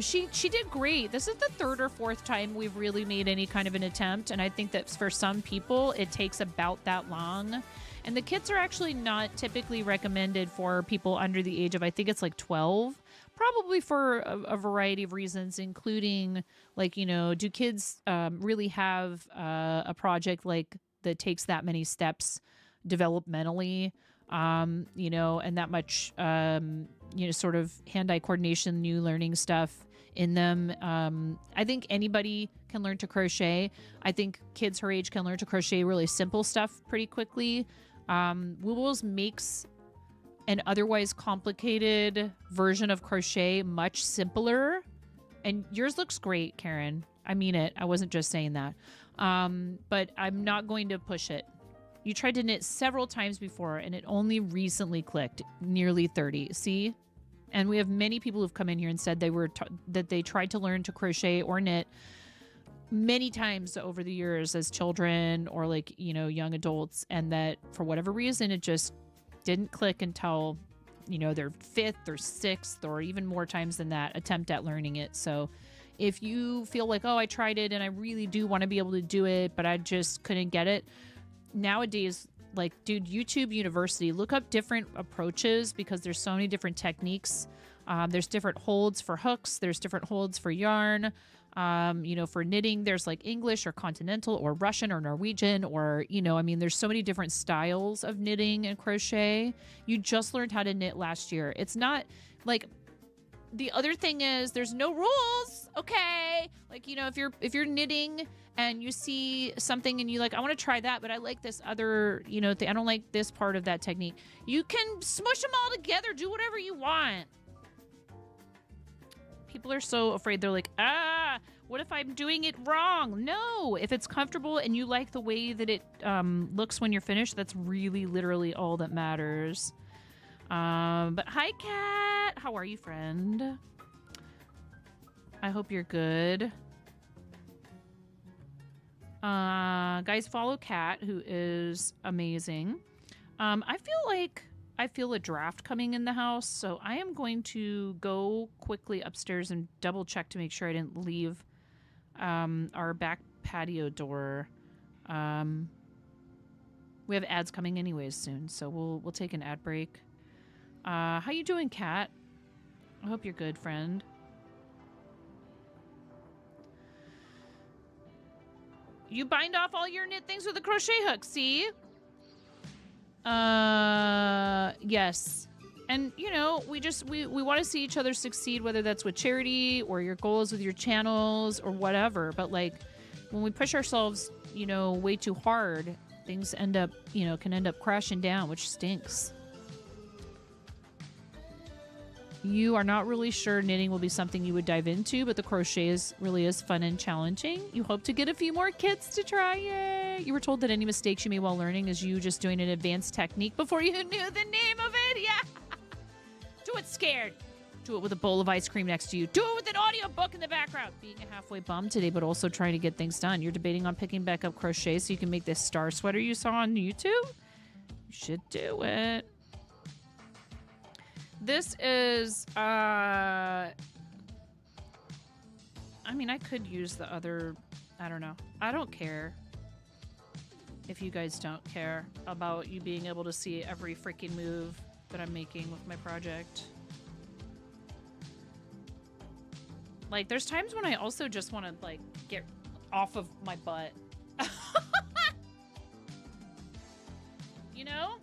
She did great. This is the third or fourth time we've really made any kind of an attempt. And I think that for some people, it takes about that long. And the kits are actually not typically recommended for people under the age of, I think it's like 12, probably for a variety of reasons, including like, you know, do kids really have a project like that takes that many steps developmentally, you know, and that much, you know, sort of hand-eye coordination, new learning stuff in them. I think anybody can learn to crochet. I think kids her age can learn to crochet really simple stuff pretty quickly. Woobles makes an otherwise complicated version of crochet much simpler. And yours looks great, Karen. I mean it. I wasn't just saying that. But I'm not going to push it. You tried to knit several times before, and it only recently clicked. Nearly 30. See? And we have many people who've come in here and said that they tried to learn to crochet or knit many times over the years as children or like, you know, young adults, and that for whatever reason it just didn't click until, you know, their fifth or sixth or even more times than that attempt at learning it. So if you feel like, oh, I tried it and I really do want to be able to do it, but I just couldn't get it, nowadays, like, dude, YouTube University, look up different approaches, because there's so many different techniques. There's different holds for hooks. There's different holds for yarn. You know, for knitting, there's like English or continental or Russian or Norwegian, or, you know, I mean, there's so many different styles of knitting and crochet. You just learned how to knit last year. It's not like, the other thing is there's no rules. Okay. Like, you know, if you're knitting and you see something and you like, I want to try that, but I like this other, you know, I don't like this part of that technique. You can smush them all together. Do whatever you want. People are so afraid. They're like, what if I'm doing it wrong? No, if it's comfortable and you like the way that it looks when you're finished, that's really literally all that matters. But hi, Kat. How are you, friend? I hope you're good. Guys, follow Kat, who is amazing. I feel a draft coming in the house, so I am going to go quickly upstairs and double check to make sure I didn't leave our back patio door. We have ads coming anyways soon, so we'll take an ad break. How you doing, Kat? I hope you're good, friend. You bind off all your knit things with a crochet hook, see? Yes. And, you know, we want to see each other succeed, whether that's with charity or your goals with your channels or whatever. But, like, when we push ourselves, you know, way too hard, things end up, you know, can end up crashing down, which stinks. You are not really sure knitting will be something you would dive into, but the crochet really is fun and challenging. You hope to get a few more kits to try. Yay! You were told that any mistakes you made while learning is you just doing an advanced technique before you knew the name of it. Yeah. Do it scared. Do it with a bowl of ice cream next to you. Do it with an audiobook in the background. Being a halfway bum today, but also trying to get things done. You're debating on picking back up crochet so you can make this star sweater you saw on YouTube? You should do it. This is, I mean, I could use the other, I don't know. I don't care if you guys don't care about you being able to see every freaking move that I'm making with my project. Like, there's times when I also just want to, like, get off of my butt. You know?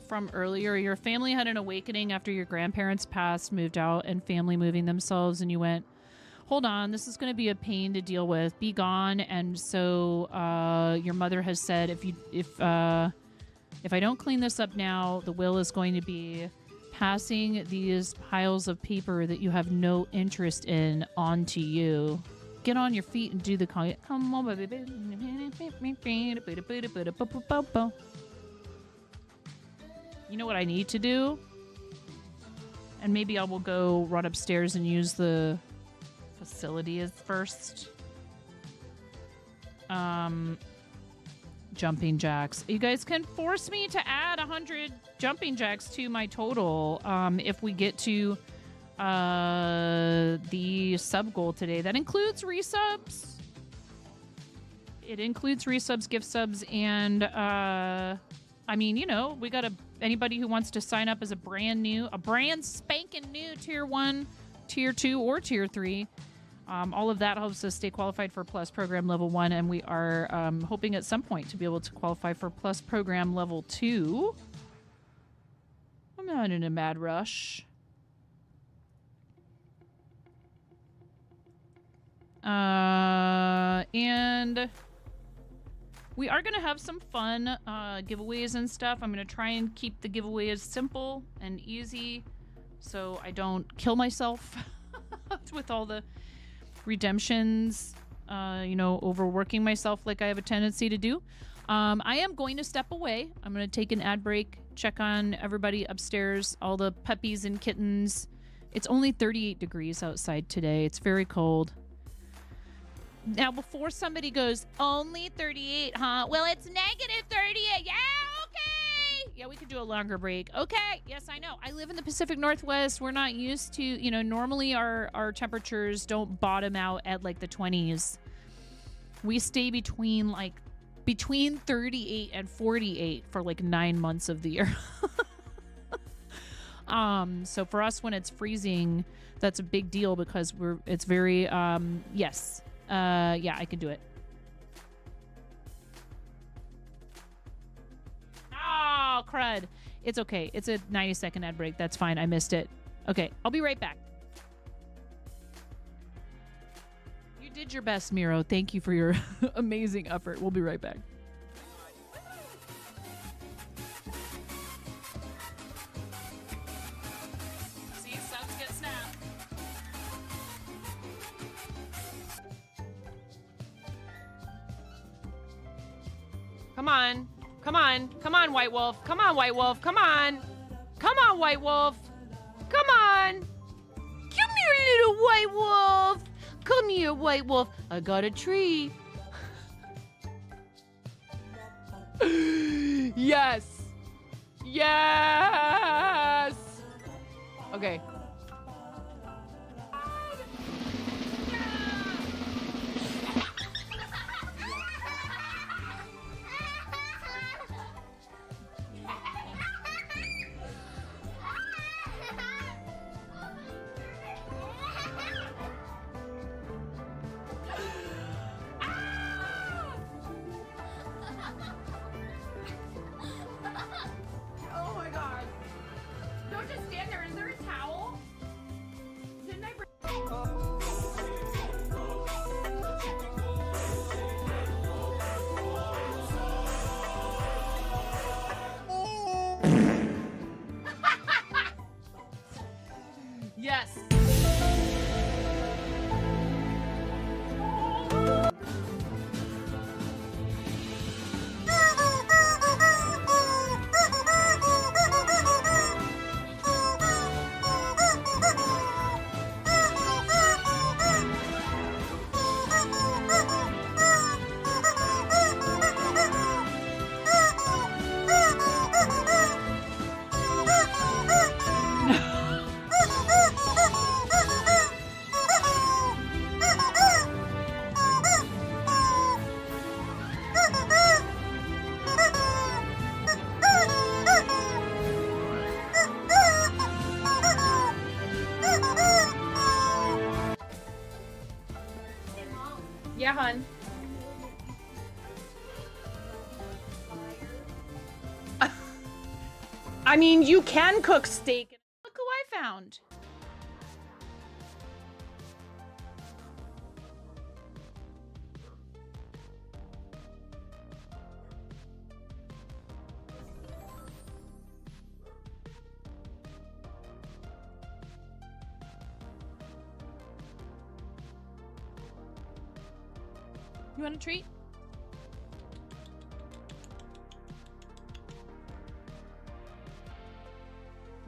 From earlier, your family had an awakening after your grandparents passed, moved out, and family moving themselves, and you went, hold on, this is going to be a pain to deal with. Be gone. And so your mother has said, if I don't clean this up now, the will is going to be passing these piles of paper that you have no interest in onto you. Get on your feet and do the call. Come on, baby. You know what I need to do? And maybe I will go run upstairs and use the facilities first. Jumping jacks. You guys can force me to add 100 jumping jacks to my total if we get to the sub goal today. That includes resubs. It includes resubs, gift subs, and I mean, you know, we got anybody who wants to sign up as a brand spanking new tier 1, tier 2, or tier 3. All of that helps us stay qualified for Plus Program Level 1, and we are hoping at some point to be able to qualify for Plus Program Level 2. I'm not in a mad rush. And we are going to have some fun giveaways and stuff. I'm going to try and keep the giveaways simple and easy so I don't kill myself with all the redemptions, you know, overworking myself like I have a tendency to do. I am going to step away. I'm going to take an ad break, check on everybody upstairs, all the puppies and kittens. It's only 38 degrees outside today. It's very cold. Now, before somebody goes, only 38, huh? Well, it's negative 38. Yeah, okay. Yeah, we could do a longer break. Okay. Yes, I know. I live in the Pacific Northwest. We're not used to, you know, normally our temperatures don't bottom out at like the 20s. We stay between 38 and 48 for like 9 months of the year. So for us, when it's freezing, that's a big deal because it's very, yes. Yeah, I can do it. Oh, crud. It's okay. It's a 90-second ad break. That's fine. I missed it. Okay, I'll be right back. You did your best, Miro. Thank you for your amazing effort. We'll be right back. See, subs get snapped. Come on. Come on. Come on, White Wolf. Come on, White Wolf. Come on. Come on, White Wolf. Come on. Come here, little White Wolf. Come here, White Wolf. I got a tree. Yes. Yes. Okay. Oh my God. Don't just stand Yeah, hun. I mean, you can cook steak. Look who I found. You want a treat?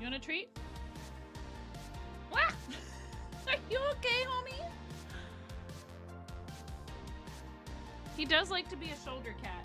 You want a treat? Wah! Are you okay, homie? He does like to be a shoulder cat.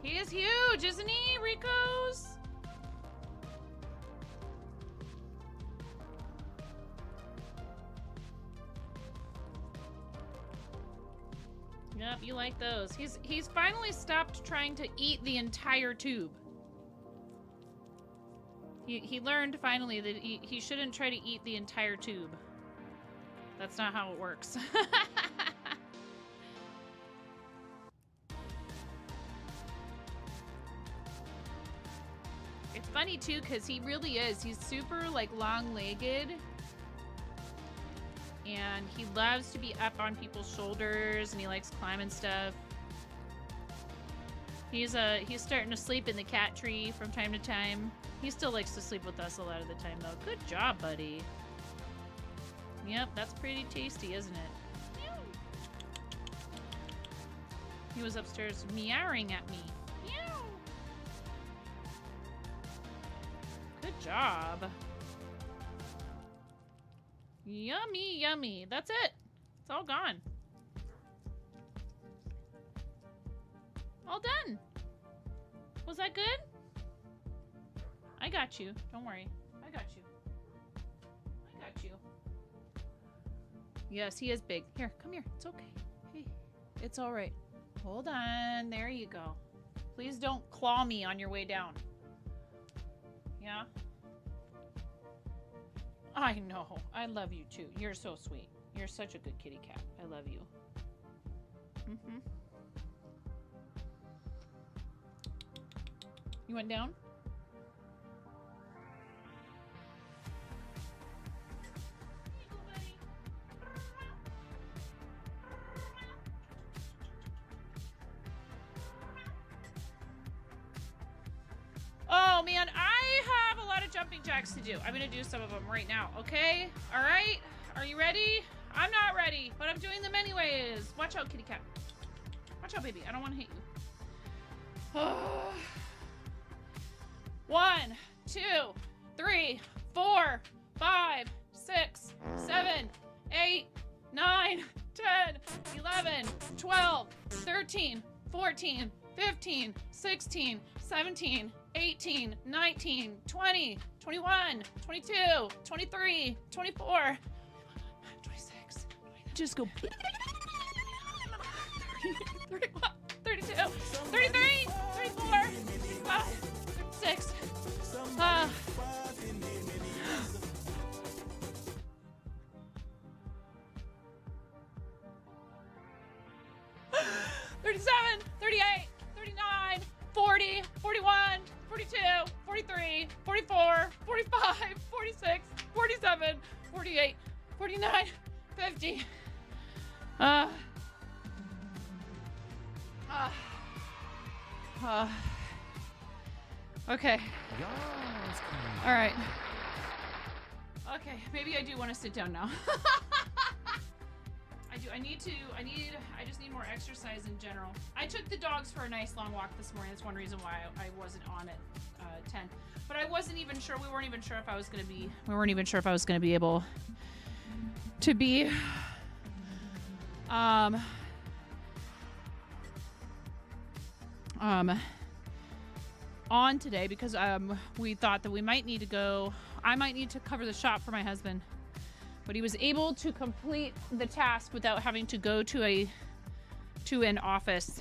He is huge, isn't he, Rico's? Yep, you like those. He's finally stopped trying to eat the entire tube. He learned finally that he shouldn't try to eat the entire tube. That's not how it works. It's funny too, because he really is. He's super like long-legged. And he loves to be up on people's shoulders and he likes climbing stuff. He's starting to sleep in the cat tree from time to time. He still likes to sleep with us a lot of the time though. Good job, buddy. Yep, that's pretty tasty, isn't it? He was upstairs meowing at me. Meow. Good job. Yummy, yummy. That's it. It's all gone. All done. Was that good? I got you. Don't worry. I got you. I got you. Yes, he is big. Here, come here. It's okay. Hey, it's all right. Hold on. There you go. Please don't claw me on your way down. Yeah? I know. I love you too. You're so sweet. You're such a good kitty cat. I love you. Mm-hmm. You went down? Oh man, I have a lot of jumping jacks to do. I'm gonna do some of them right now, okay? All right, are you ready? I'm not ready, but I'm doing them anyways. Watch out, kitty cat. Watch out, baby, I don't wanna hit you. 1, 2, 3, 4, 5, 6, 7, 8, 9, 10, 11, 12, 13, 14, 15, 16, 17, 18, 19, 20, 21, 22, 23, 24, 26. Just go. 31, 32, 33, 34, 35, 36. 37, 38, 39, 40, 41, 42, 43, 44, 45, 46, 47, 48, 49, 50. Okay. All right. Okay, maybe I do want to sit down now. I just need more exercise in general. I took the dogs for a nice long walk this morning. That's one reason why I wasn't on at 10. But I wasn't even sure, we weren't even sure if I was going to be able to be on today because we thought that we might need to go. I might need to cover the shop for my husband, but he was able to complete the task without having to go to an office.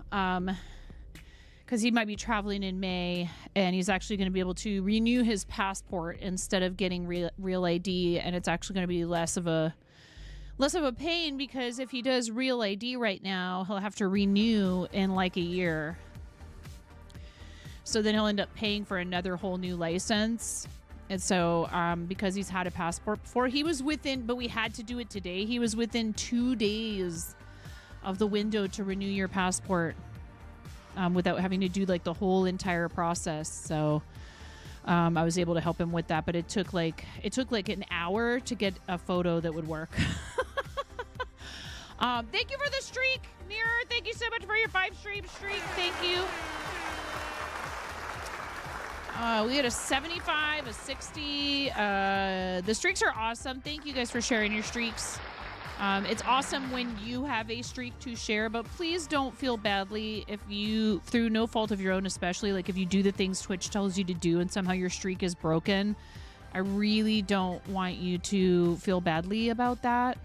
Because he might be traveling in May, and he's actually going to be able to renew his passport instead of getting real ID, and it's actually going to be less of a pain, because if he does real ID right now, he'll have to renew in like a year. So then he'll end up paying for another whole new license. And so because he's had a passport before, he was within, but we had to do it today. He was within 2 days of the window to renew your passport. Without having to do like the whole entire process. So I was able to help him with that, but it took like an hour to get a photo that would work. Thank you for the streak, Mirror. Thank you so much for your 5-stream streak. Thank you. We had a 75, a 60. The streaks are awesome. Thank you guys for sharing your streaks. It's awesome when you have a streak to share, but please don't feel badly if you, through no fault of your own, especially like if you do the things Twitch tells you to do and somehow your streak is broken. I really don't want you to feel badly about that,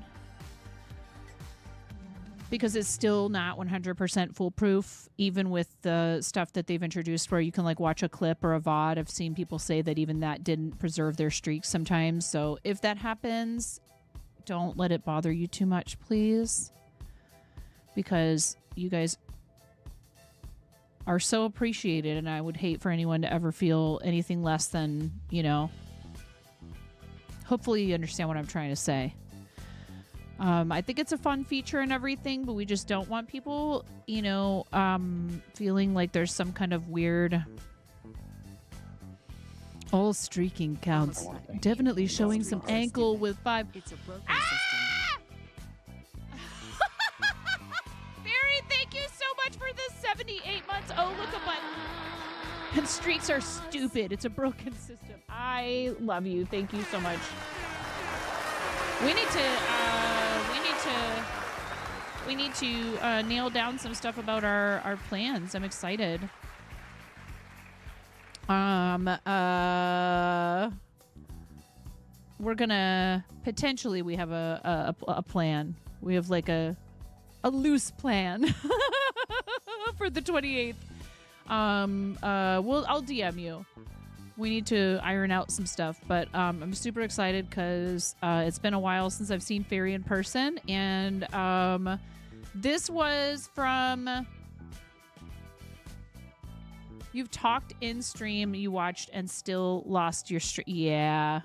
because it's still not 100% foolproof, even with the stuff that they've introduced where you can like watch a clip or a VOD. I've seen people say that even that didn't preserve their streaks sometimes. So if that happens, don't let it bother you too much, please, because you guys are so appreciated, and I would hate for anyone to ever feel anything less than, you know. Hopefully you understand what I'm trying to say. I think it's a fun feature and everything, but we just don't want people, you know, feeling like there's some kind of weird... All streaking counts. Definitely showing some ankle with 5. It's a broken system. Barry, thank you so much for the 78 months. Oh, look a button. And streaks are stupid. It's a broken system. I love you. Thank you so much. We need to nail down some stuff about our plans. I'm excited. We're gonna potentially, we have a plan. We have like a loose plan for the 28th. I'll DM you. We need to iron out some stuff, but I'm super excited because it's been a while since I've seen Fairy in person, and this was from... You've talked in stream, you watched, and still lost your stream. Yeah.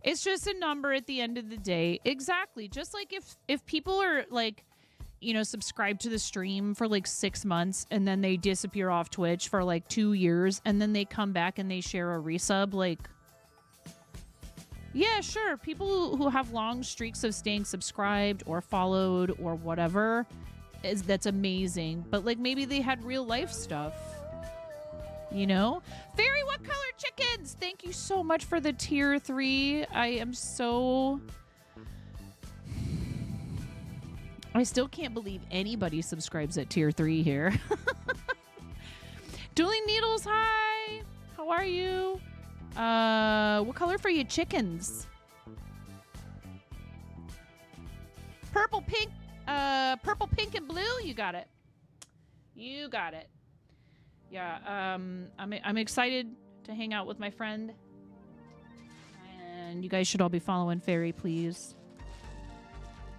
It's just a number at the end of the day. Exactly. Just like if people are like, you know, subscribed to the stream for like 6 months and then they disappear off Twitch for like 2 years and then they come back and they share a resub, like, yeah, sure. People who have long streaks of staying subscribed or followed or whatever, that's amazing. But like maybe they had real life stuff. You know? Fairy, what color chickens? Thank you so much for the tier 3. I am so... I still can't believe anybody subscribes at tier 3 here. Dueling Needles, hi! How are you? What color for you chickens? Purple, pink, and blue? You got it. You got it. Yeah, I'm excited to hang out with my friend. And you guys should all be following Fairy, please.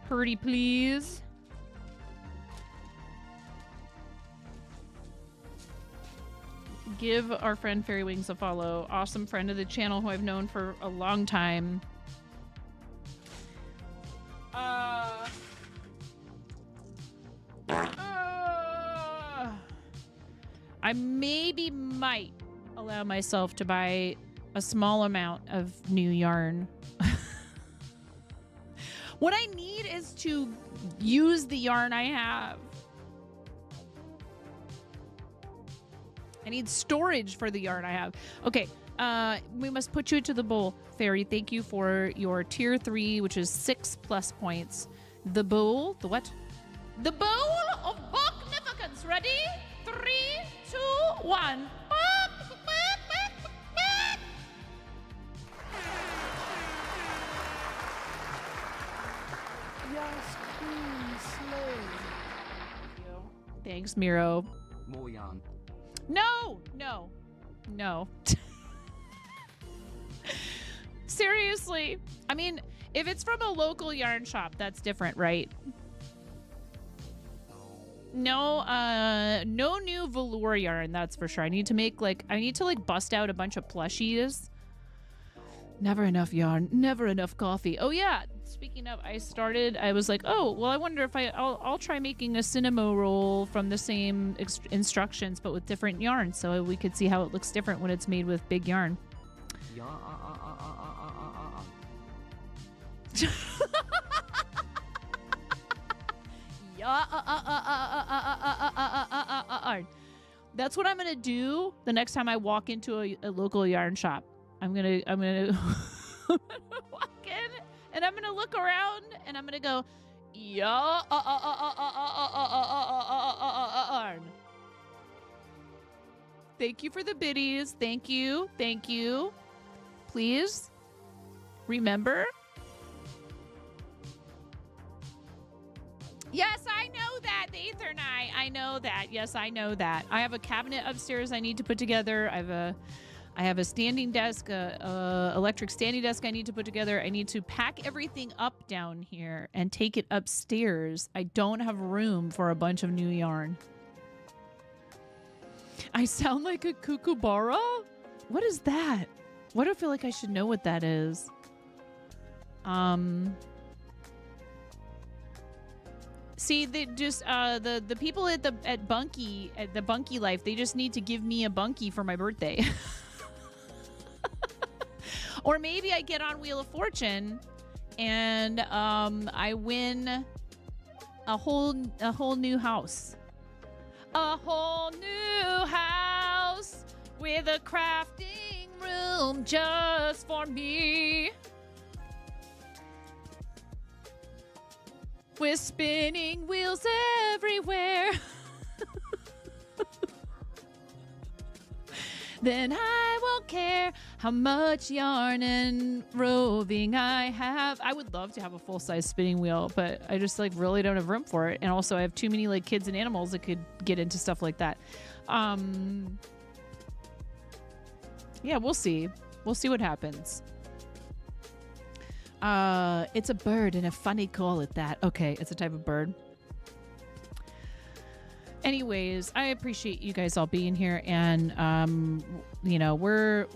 Purdy, please. Give our friend Fairy Wings a follow. Awesome friend of the channel who I've known for a long time. I maybe might allow myself to buy a small amount of new yarn. What I need is to use the yarn I have. I need storage for the yarn I have. Okay, we must put you to the bowl. Fairy, thank you for your tier 3, which is 6+ points. The bowl, the what? The bowl of Bognificence. Ready? 3, 2, one. Yes, queen, slay. Thanks, Miro. More yarn. No. Seriously. I mean, if it's from a local yarn shop, that's different, right? No, no new velour yarn, that's for sure. I need to bust out a bunch of plushies. Never enough yarn, never enough coffee. Oh yeah, speaking of, I was like, oh, well, I wonder if I'll try making a cinema roll from the same instructions, but with different yarn, so we could see how it looks different when it's made with big yarn. Yeah. That's what I'm gonna do the next time I walk into a local yarn shop. I'm gonna walk in and I'm gonna look around and I'm gonna go yarn. Thank you for the biddies. Thank you. Please remember. Yes, I know that, the Aetherni. I know that. Yes, I know that. I have a cabinet upstairs I need to put together. I have a standing desk, electric standing desk I need to put together. I need to pack everything up down here and take it upstairs. I don't have room for a bunch of new yarn. I sound like a kookaburra? What is that? Why do I feel like I should know what that is? See, they just the people at the Bunky Life, they just need to give me a Bunky for my birthday. Or maybe I get on Wheel of Fortune and I win a whole new house. A whole new house with a crafting room just for me. With spinning wheels everywhere. Then I won't care how much yarn and roving I have. I would love to have a full-size spinning wheel, but I just really don't have room for it. And also I have too many kids and animals that could get into stuff like that. Yeah, we'll see. We'll see what happens. It's a bird and a funny call at that. Okay, it's a type of bird. Anyways, I appreciate you guys all being here, and we're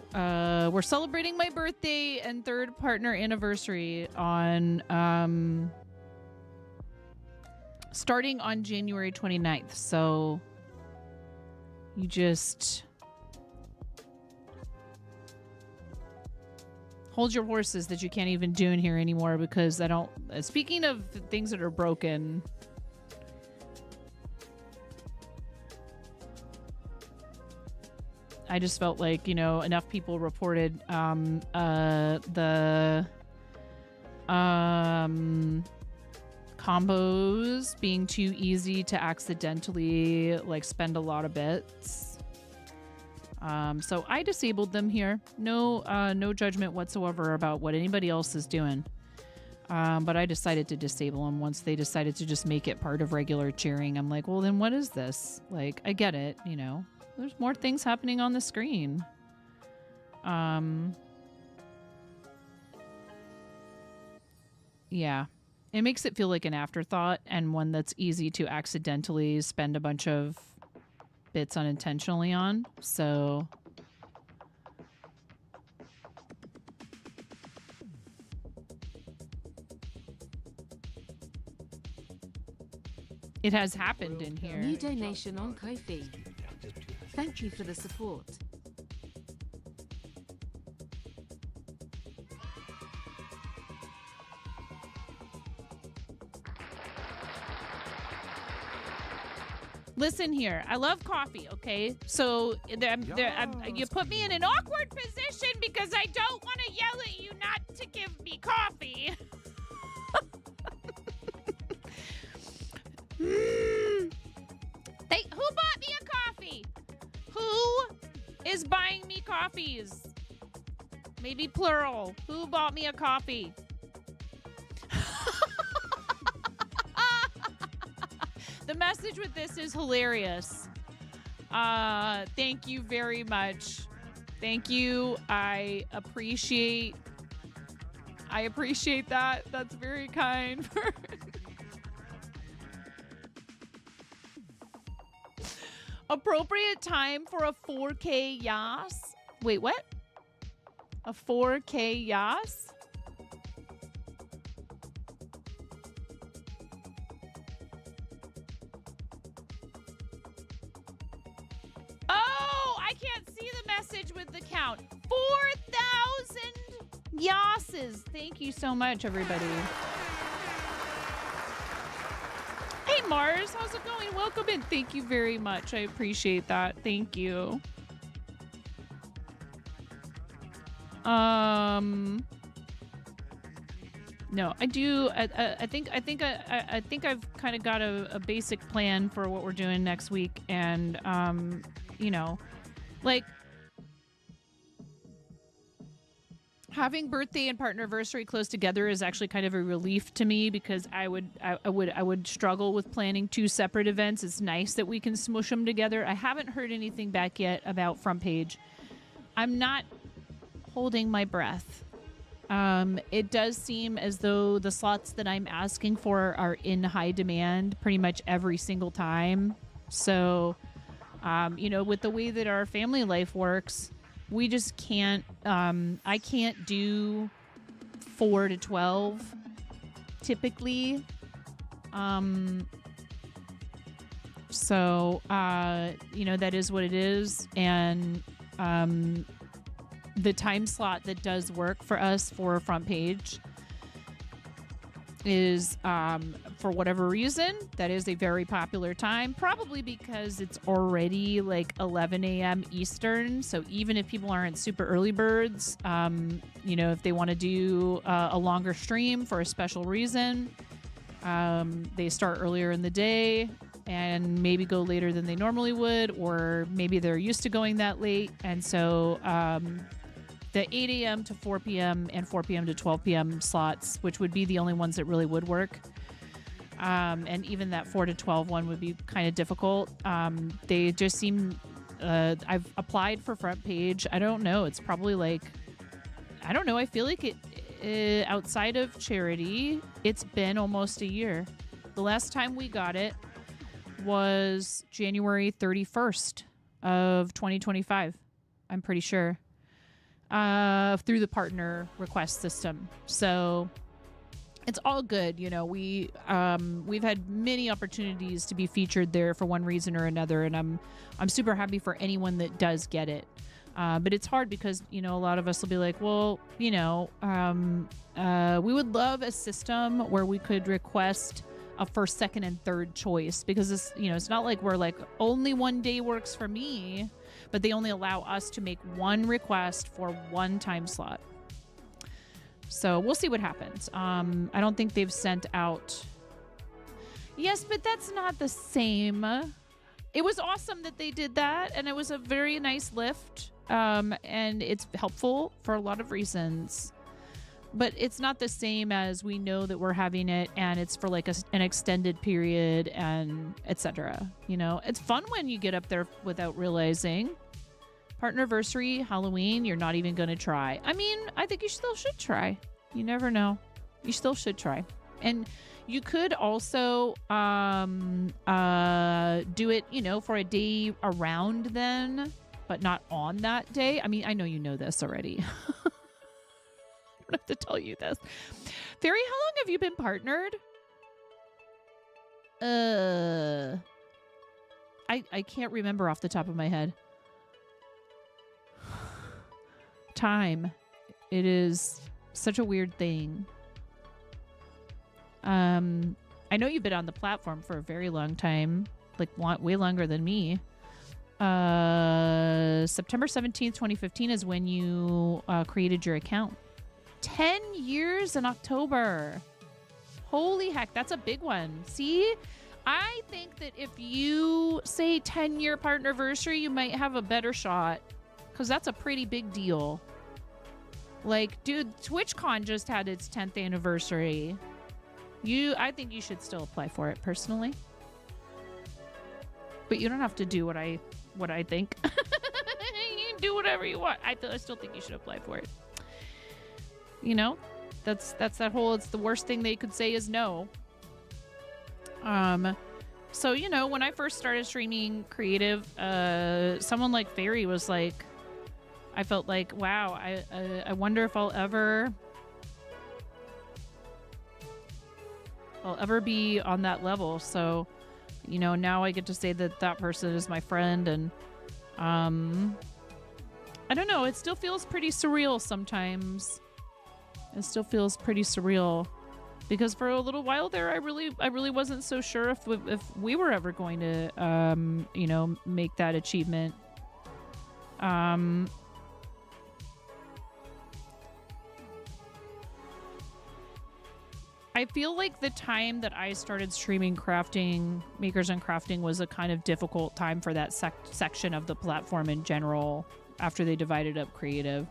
celebrating my birthday and third partner anniversary on starting on January 29th. So you just hold your horses that you can't even do in here anymore, because I don't. Speaking of things that are broken, I just felt like, enough people reported the combos being too easy to accidentally spend a lot of bits. So I disabled them here. No judgment whatsoever about what anybody else is doing. But I decided to disable them once they decided to just make it part of regular cheering. I'm like, well, then what is this? I get it, There's more things happening on the screen. Yeah. It makes it feel like an afterthought, and one that's easy to accidentally spend a bunch of bits unintentionally on. So it has happened in here. New donation on Ko-fi. Thank you for the support. Listen here, I love coffee, okay? So you put me in an awkward position because I don't want to yell at you not to give me coffee. Who bought me a coffee? Who coffees? Maybe plural. Who bought me a coffee? The message with this is hilarious. Thank you very much. Thank you. I appreciate that. That's very kind. Appropriate time for a 4K yas. Wait, what? A 4K yas? Oh, I can't see the message with the count. 4,000 yasses. Thank you so much, everybody. Hey, Mars. How's it going? Welcome in. Thank you very much. I appreciate that. Thank you. No, I do. I think I've kind of got a basic plan for what we're doing next week, and you know, like having birthday and partnerversary close together is actually kind of a relief to me, because I would struggle with planning two separate events. It's nice that we can smush them together. I haven't heard anything back yet about front page. I'm not holding my breath. It does seem as though the slots that I'm asking for are in high demand pretty much every single time. So, you know, with the way that our family life works, we just can't, I can't do 4 to 12 typically. So, you know, that is what it is. And, the time slot that does work for us for front page is, for whatever reason, that is a very popular time, probably because it's already like 11 a.m. Eastern. So even if people aren't super early birds, you know, if they want to do a longer stream for a special reason, they start earlier in the day and maybe go later than they normally would, or maybe they're used to going that late. And so, the 8 a.m. to 4 p.m. and 4 p.m. to 12 p.m. slots, which would be the only ones that really would work. And even that 4 to 12 one would be kind of difficult. They just seem, I've applied for front page. I don't know. It's probably like, I don't know. I feel like it, outside of charity, it's been almost a year. The last time we got it was January 31st of 2025. I'm pretty sure. Through the partner request system. So it's all good. You know, we've had many opportunities to be featured there for one reason or another. And I'm super happy for anyone that does get it. But it's hard because, you know, a lot of us will be like, well, you know, we would love a system where we could request a first, second, and third choice, because it's, you know, it's not like we're like only one day works for me, but they only allow us to make one request for one time slot. So we'll see what happens. I don't think they've sent out. Yes, but that's not the same. It was awesome that they did that, and it was a very nice lift. And it's helpful for a lot of reasons. But it's not the same as we know that we're having it, and it's for like an extended period, and etc. You know, it's fun when you get up there without realizing. Partnerversary, Halloween, you're not even going to try. I mean, I think you still should try. You never know. You still should try. And you could also do it, you know, for a day around then, but not on that day. I mean, I know you know this already. I don't have to tell you this. Fairy, how long have you been partnered? I can't remember off the top of my head. Time. It is such a weird thing. I know you've been on the platform for a very long time, like way longer than me. September 17th, 2015 is when you created your account. 10 years in October. Holy heck, that's a big one. See, I think that if you say 10-year partnerversary, you might have a better shot. because that's a pretty big deal. Like, dude, TwitchCon just had its 10th anniversary. I think you should still apply for it, personally. But you don't have to do what I think. You can do whatever you want. I still think you should apply for it. You know, that's that whole, it's the worst thing they could say is no. So, you know, when I first started streaming creative, someone like Fairy was like, I felt like, wow, I wonder if I'll ever be on that level. So, you know, now I get to say that that person is my friend, and I don't know, it still feels pretty surreal sometimes. It still feels pretty surreal because for a little while there, I really wasn't so sure if we were ever going to, you know, make that achievement. I feel like the time that I started streaming crafting, Makers and Crafting, was a kind of difficult time for that section of the platform in general after they divided up creative.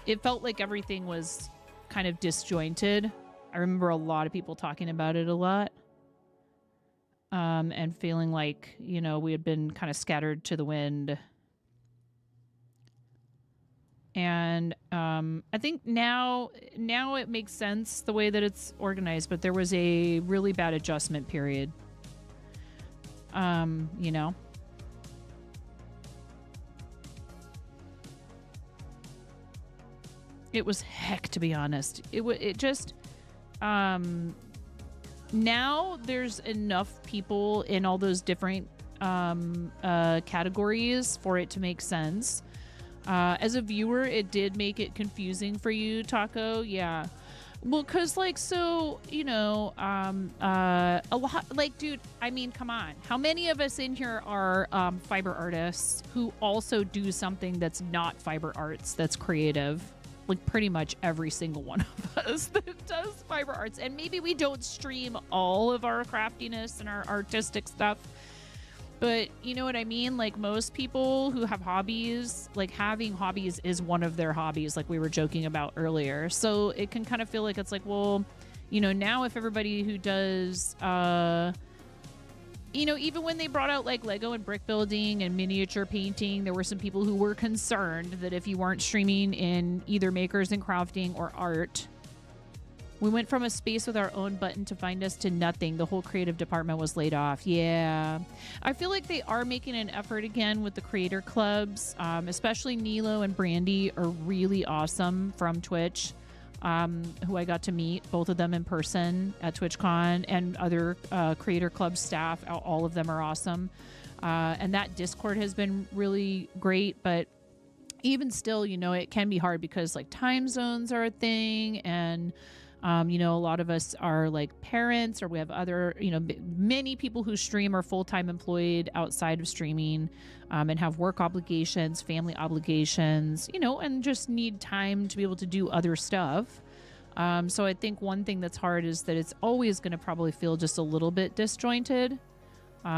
It felt like everything was kind of disjointed. I remember a lot of people talking about it a lot. And feeling like, you know, we had been kind of scattered to the wind. And I think now it makes sense the way that it's organized, but there was a really bad adjustment period. You know. It was heck, to be honest. It just now there's enough people in all those different categories for it to make sense. As a viewer, it did make it confusing for you, Taco. Yeah. Well, because, like, so, you know, a lot, like, dude, I mean, come on. How many of us in here are fiber artists who also do something that's not fiber arts, that's creative? Like, pretty much every single one of us that does fiber arts. And maybe we don't stream all of our craftiness and our artistic stuff. But you know what I mean? Like, most people who have hobbies, like, having hobbies is one of their hobbies, like we were joking about earlier. So it can kind of feel like it's like, well, you know, now if everybody who does, you know, even when they brought out like Lego and brick building and miniature painting, there were some people who were concerned that if you weren't streaming in either Makers and Crafting or art, we went from a space with our own button to find us to nothing. The whole creative department was laid off. Yeah. I feel like they are making an effort again with the creator clubs, especially Nilo and Brandy are really awesome from Twitch, who I got to meet, both of them in person at TwitchCon, and other creator club staff. All of them are awesome. And that Discord has been really great, but even still, you know, it can be hard because like time zones are a thing, and you know, a lot of us are like parents, or we have other, you know, many people who stream are full-time employed outside of streaming, and have work obligations, family obligations, you know, and just need time to be able to do other stuff. So I think one thing that's hard is that it's always going to probably feel just a little bit disjointed.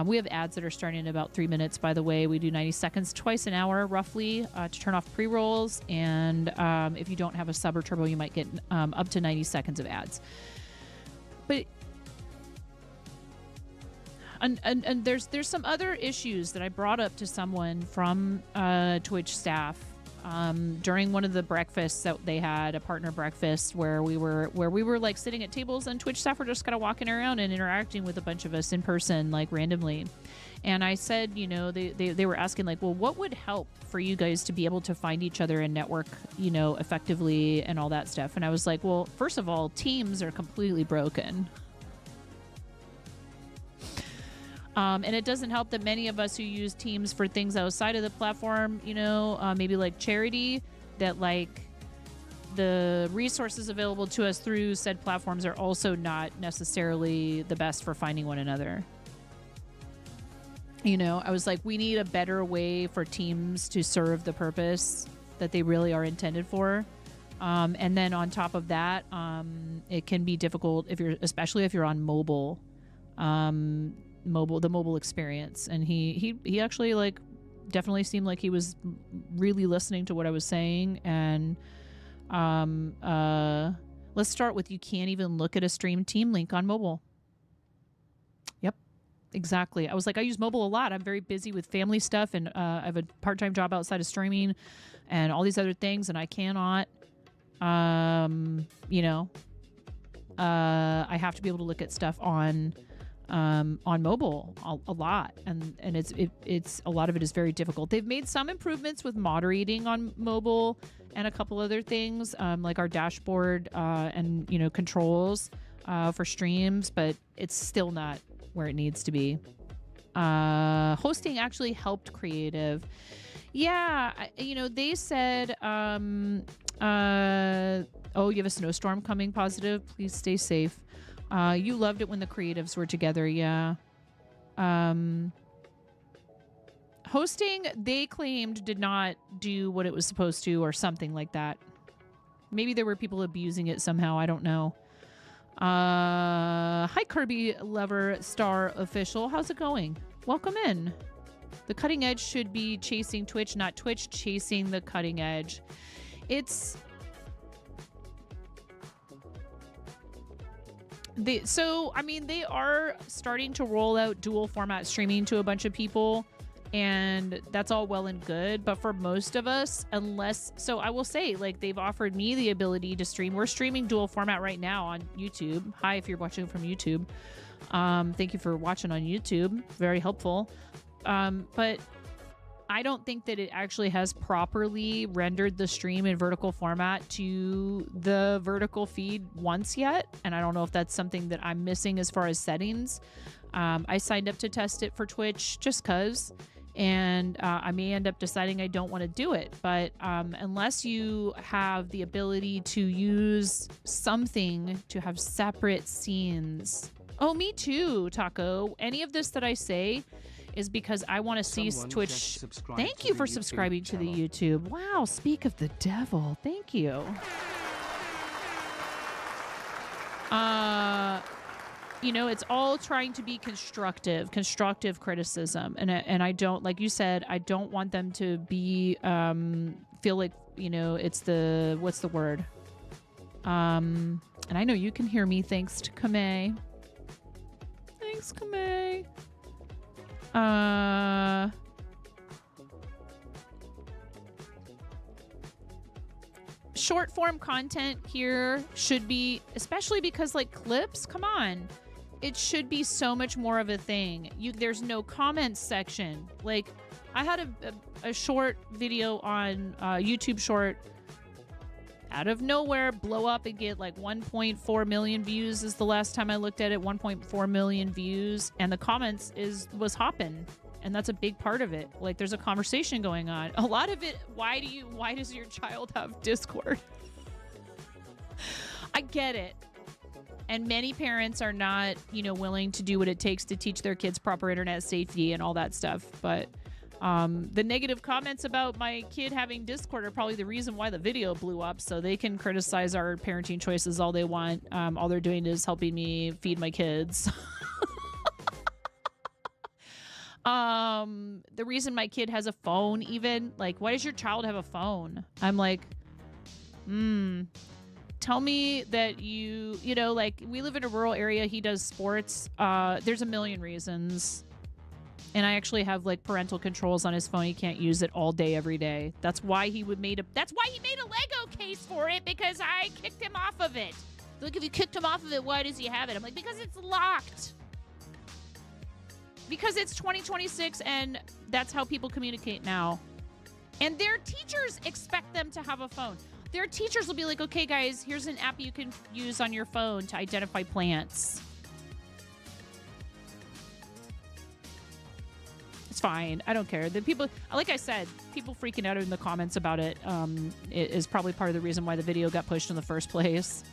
We have ads that are starting in about 3 minutes, by the way. We do 90 seconds twice an hour, roughly, to turn off pre-rolls. And if you don't have a sub or turbo, you might get up to 90 seconds of ads. But and there's some other issues that I brought up to someone from Twitch staff during one of the breakfasts that they had, a partner breakfast where we were like sitting at tables, and Twitch staff were just kind of walking around and interacting with a bunch of us in person, like randomly. And I said, you know, they were asking like, well, what would help for you guys to be able to find each other and network, you know, effectively and all that stuff? And I was like, well, first of all, teams are completely broken. And it doesn't help that many of us who use Teams for things outside of the platform, you know, maybe like charity, that like the resources available to us through said platforms are also not necessarily the best for finding one another. You know, I was like, we need a better way for Teams to serve the purpose that they really are intended for. And then on top of that, it can be difficult especially if you're on mobile. The mobile experience, and he actually like definitely seemed like he was really listening to what I was saying. And let's start with, you can't even look at a stream team link on mobile. Yep, exactly. I was like, I use mobile a lot. I'm very busy with family stuff, and I have a part-time job outside of streaming and all these other things, and I cannot, you know, I have to be able to look at stuff on mobile a lot, and it's a lot of it is very difficult. They've made some improvements with moderating on mobile and a couple other things, like our dashboard and, you know, controls for streams, but it's still not where it needs to be. Hosting actually helped creative. Yeah, you know, they said, oh, you have a snowstorm coming, positive. Please stay safe. You loved it when the creatives were together. Yeah. Hosting, they claimed, did not do what it was supposed to, or something like that. Maybe there were people abusing it somehow. I don't know. Hi, Kirby Lover Star Official. How's it going? Welcome in. The cutting edge should be chasing Twitch, not Twitch chasing the cutting edge. It's... So, I mean, they are starting to roll out dual format streaming to a bunch of people, and that's all well and good. But for most of us, unless... So I will say, like, they've offered me the ability to stream. We're streaming dual format right now on YouTube. Hi, if you're watching from YouTube. Thank you for watching on YouTube. Very helpful. But I don't think that it actually has properly rendered the stream in vertical format to the vertical feed once yet. And I don't know if that's something that I'm missing as far as settings. I signed up to test it for Twitch just because, and I may end up deciding I don't want to do it. But unless you have the ability to use something to have separate scenes. Oh, me too, Taco. Any of this that I say is because I want to see Twitch. Thank you for subscribing to the YouTube. Wow, speak of the devil. Thank you. You know, it's all trying to be constructive criticism. And I don't, like you said, I don't want them to be, feel like, you know, it's the, what's the word? And I know you can hear me thanks to Kame. Thanks, Kame. Short form content here should be, especially because, like, clips, come on, it should be so much more of a thing. There's no comments section. Like, I had a short video on YouTube Short out of nowhere blow up and get like 1.4 million views is the last time I looked at it. 1.4 million views, and the comments was hopping, and that's a big part of it. Like, there's a conversation going on. A lot of it, why does your child have Discord? I get it. And many parents are not, you know, willing to do what it takes to teach their kids proper internet safety and all that stuff. But the negative comments about my kid having Discord are probably the reason why the video blew up. So they can criticize our parenting choices all they want. All they're doing is helping me feed my kids. The reason my kid has a phone, even, like, why does your child have a phone? I'm like, tell me that you know, like, we live in a rural area. He does sports. There's a million reasons. And I actually have, like, parental controls on his phone. He can't use it all day, every day. That's why he made a Lego case for it, because I kicked him off of it. Look, if you kicked him off of it, why does he have it? I'm like, because it's locked. Because it's 2026, and that's how people communicate now. And their teachers expect them to have a phone. Their teachers will be like, okay, guys, here's an app you can use on your phone to identify plants. It's fine. I don't care. The people, like I said, people freaking out in the comments about it, it is probably part of the reason why the video got pushed in the first place.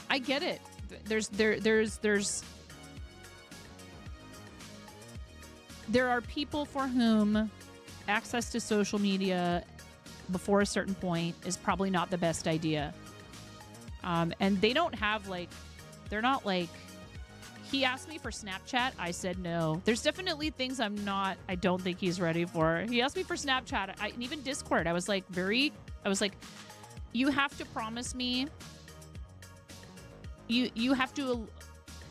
I get it. There are people for whom access to social media before a certain point is probably not the best idea. And they don't have, like, they're not, like, He asked me for Snapchat. I said no. There's definitely things I don't think he's ready for. He asked me for Snapchat. And even Discord. I was like, you have to promise me. You have to.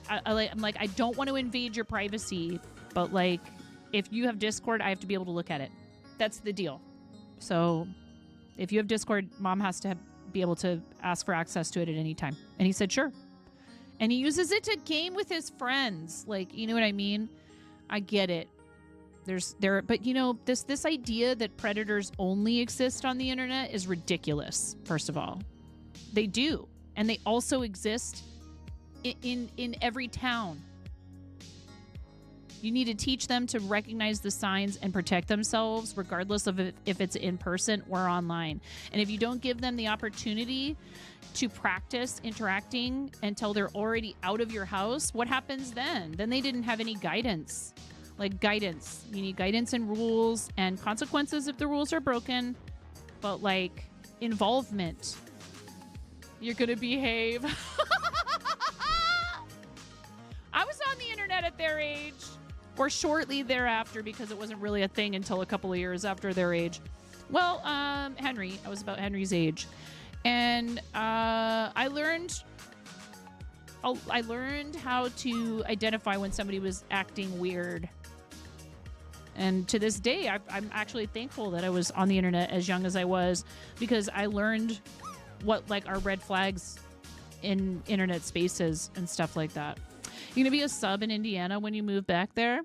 I'm like, I don't want to invade your privacy, but like, if you have Discord, I have to be able to look at it. That's the deal. So if you have Discord, mom has to be able to ask for access to it at any time. And he said, sure. And he uses it to game with his friends. Like, you know what I mean? I get it. But you know, this idea that predators only exist on the internet is ridiculous, first of all. They do. And they also exist in every town. You need to teach them to recognize the signs and protect themselves, regardless of if it's in person or online. And if you don't give them the opportunity to practice interacting until they're already out of your house, what happens then? Then they didn't have any guidance. Like guidance. You need guidance and rules and consequences if the rules are broken. But like involvement. You're going to behave. I was on the internet at their age. Or shortly thereafter, because it wasn't really a thing until a couple of years after their age. Well, Henry. I was about Henry's age. And I learned how to identify when somebody was acting weird. And to this day, I'm actually thankful that I was on the internet as young as I was, because I learned what like are red flags in internet spaces and stuff like that. You're gonna be a sub in Indiana when you move back there.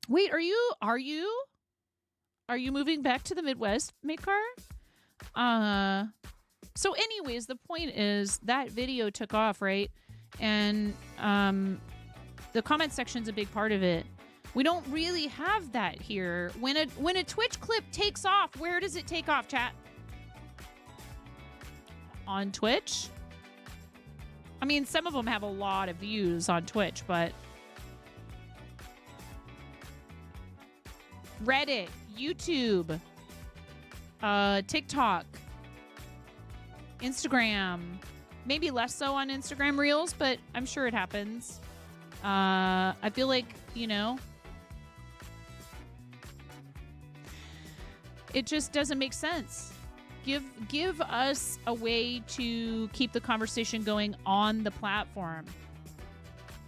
Wait, are you moving back to the Midwest, Makar? So anyways, the point is that video took off, right? And the comment section's a big part of it. We don't really have that here. When a Twitch clip takes off, where does it take off, chat? On Twitch? I mean, some of them have a lot of views on Twitch, but Reddit, YouTube, TikTok, Instagram, maybe less so on Instagram Reels, but I'm sure it happens. I feel like, you know, it just doesn't make sense. Give us a way to keep the conversation going on the platform.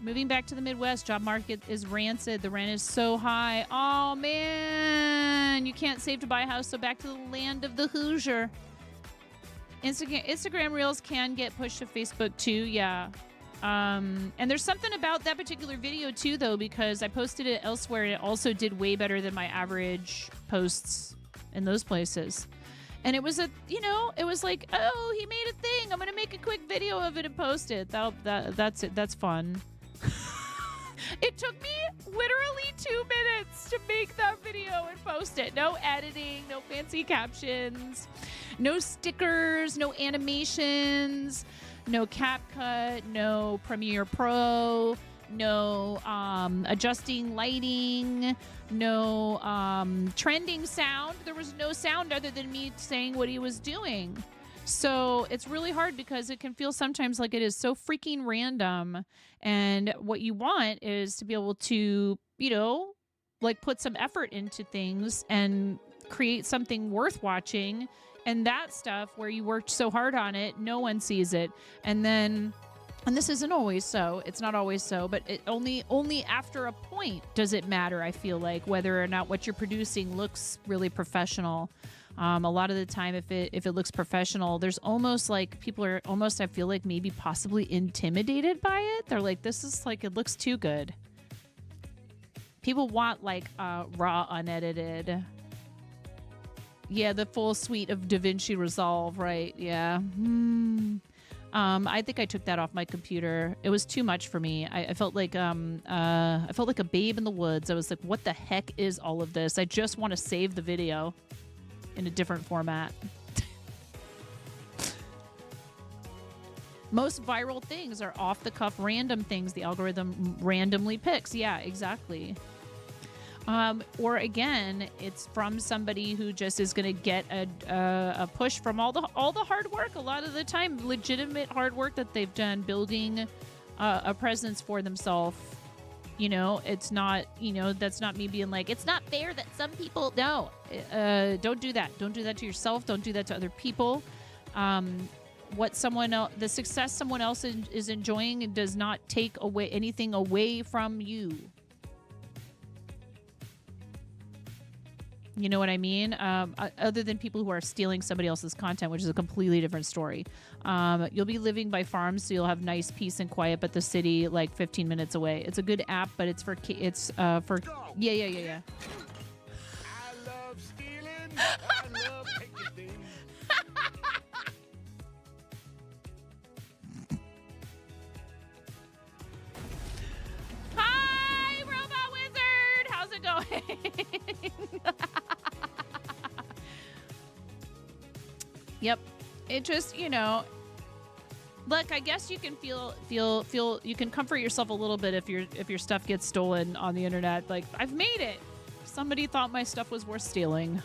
Moving back to the Midwest, job market is rancid. The rent is so high. Oh, man. You can't save to buy a house, so back to the land of the Hoosier. Instagram Reels can get pushed to Facebook, too. Yeah. And there's something about that particular video, too, though, because I posted it elsewhere, and it also did way better than my average posts in those places. And it was it was like, oh, he made a thing. I'm going to make a quick video of it and post it. That's it. That's fun. It took me literally 2 minutes to make that video and post it. No editing, no fancy captions, no stickers, no animations, no CapCut, no Premiere Pro, no adjusting lighting, no trending sound. There was no sound other than me saying what he was doing. So it's really hard because it can feel sometimes like it is so freaking random. And what you want is to be able to, you know, like put some effort into things and create something worth watching. And that stuff where you worked so hard on it, no one sees it. And this isn't always so. It's not always so, but it only after a point does it matter, I feel like, whether or not what you're producing looks really professional. A lot of the time, if it looks professional, there's almost like people are almost, I feel like, maybe possibly intimidated by it. They're like, this is like, it looks too good. People want like raw, unedited. Yeah, the full suite of DaVinci Resolve, right? Yeah. I think I took that off my computer. It was too much for me. I felt like I felt like a babe in the woods. I was like, what the heck is all of this? I just want to save the video in a different format. Most viral things are off-the-cuff random things the algorithm randomly picks. Yeah, exactly. Or again, it's from somebody who just is going to get a push from all the hard work. A lot of the time, legitimate hard work that they've done building a presence for themselves. You know, it's not, you know, that's not me being like, it's not fair that some people, no, don't do that. Don't do that to yourself. Don't do that to other people. What someone else, the success someone else is enjoying does not take away anything away from you. You know what I mean? Other than people who are stealing somebody else's content, which is a completely different story. You'll be living by farms, so you'll have nice peace and quiet, but the city like 15 minutes away. It's a good app, but it's for yeah. I love stealing. I love taking things. Hi, Robot Wizard. How's it going? Yep. It just, you know, look, I guess you can feel you can comfort yourself a little bit if your stuff gets stolen on the internet. Like, I've made it. Somebody thought my stuff was worth stealing.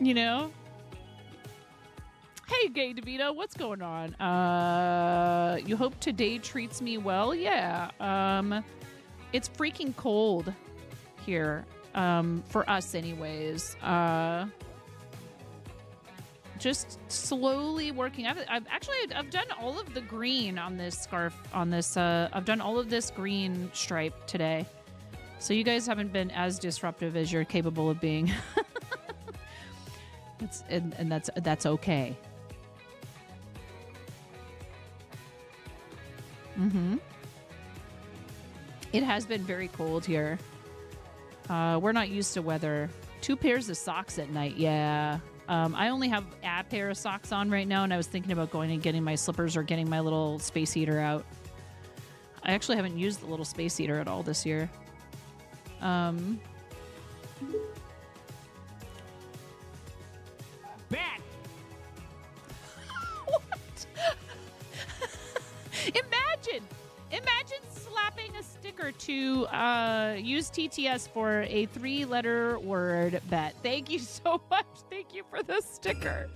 You know? Hey, Gay DeVito, what's going on? You hope today treats me well? Yeah. It's freaking cold here. For us anyways. Just slowly working. I've done all of the green on this scarf, on this, I've done all of this green stripe today. So you guys haven't been as disruptive as you're capable of being. And that's okay. It has been very cold here. We're not used to weather. 2 pairs of socks at night. Yeah. I only have a pair of socks on right now, and I was thinking about going and getting my slippers or getting my little space heater out. I actually haven't used the little space heater at all this year. Bat. What? Imagine slapping a sticker to use TTS for a 3-letter word bet. Thank you so much. Thank you for the sticker.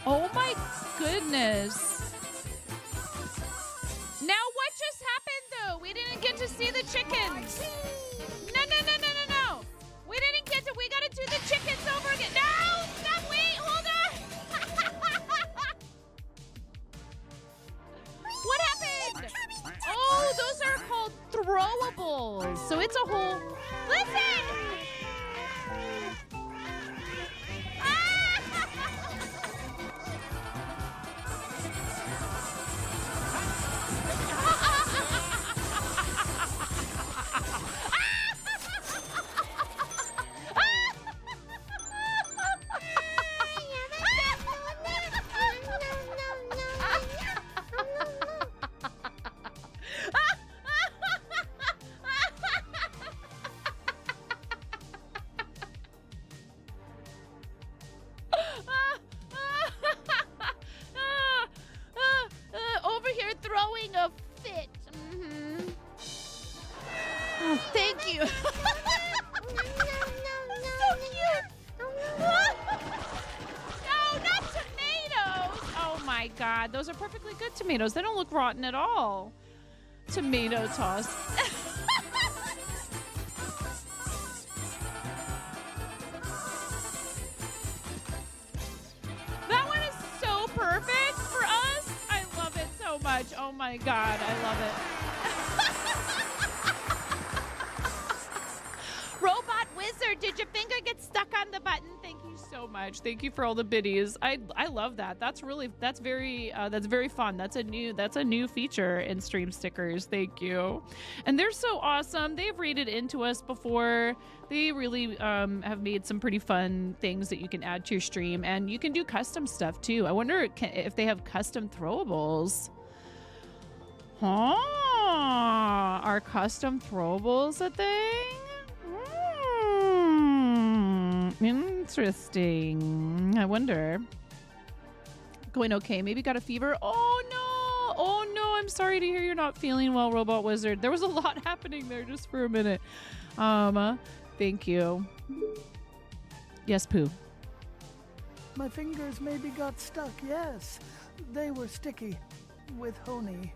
Oh my goodness. Now what just happened though? We didn't get to see the chickens. No. We didn't get to, we gotta do the chickens over again. No, stop, wait, hold on. What happened? Oh, those are called throwables. So it's a whole, listen. Over here throwing a fit. Oh, thank you. So cute. No, not tomatoes. Oh my God, those are perfectly good tomatoes. They don't look rotten at all. Tomato toss. That one is so perfect for us. I love it so much. Oh my God, I love it. Robot Wizard, did your finger get stuck on the button? Thank you so much. Thank you for all the biddies. I love that. That's very fun. That's a new feature in stream stickers. Thank you. And they're so awesome. They've rated into us before. They really have made some pretty fun things that you can add to your stream, and you can do custom stuff too. I wonder if they have custom throwables. Huh? Are custom throwables a thing? Interesting. I wonder. Going okay. Maybe got a fever. Oh no. no, I'm sorry to hear you're not feeling well, Robot Wizard. There was a lot happening there just for a minute. Thank you. Yes, Pooh. My fingers maybe got stuck, yes. They were sticky with honey.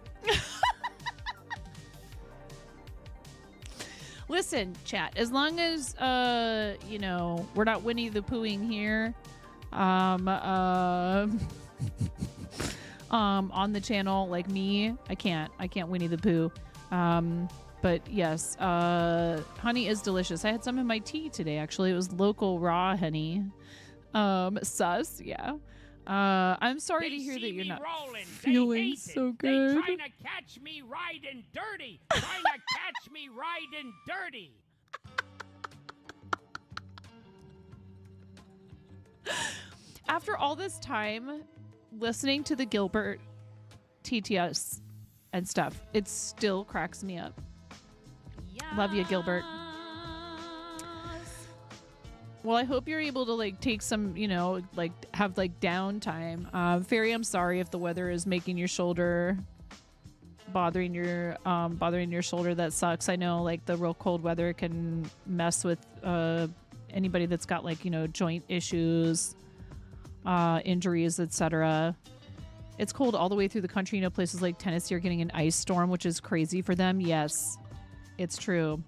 Listen, chat, as long as, you know, we're not Winnie the Poohing here, on the channel, like me, I can't Winnie the Pooh. But yes, honey is delicious. I had some in my tea today, actually. It was local raw honey. Sus, yeah. I'm sorry to hear that you're not feeling so good. They trying to catch me riding dirty. Trying to catch me riding dirty. After all this time listening to the Gilbert TTS and stuff, it still cracks me up. Love you, Gilbert. Well, I hope you're able to like take some, you know, like have like downtime. Fairy, I'm sorry if the weather is making your shoulder bothering your shoulder. That sucks. I know like the real cold weather can mess with anybody that's got like, you know, joint issues, injuries, etc. It's cold all the way through the country. You know, places like Tennessee are getting an ice storm, which is crazy for them. Yes, it's true.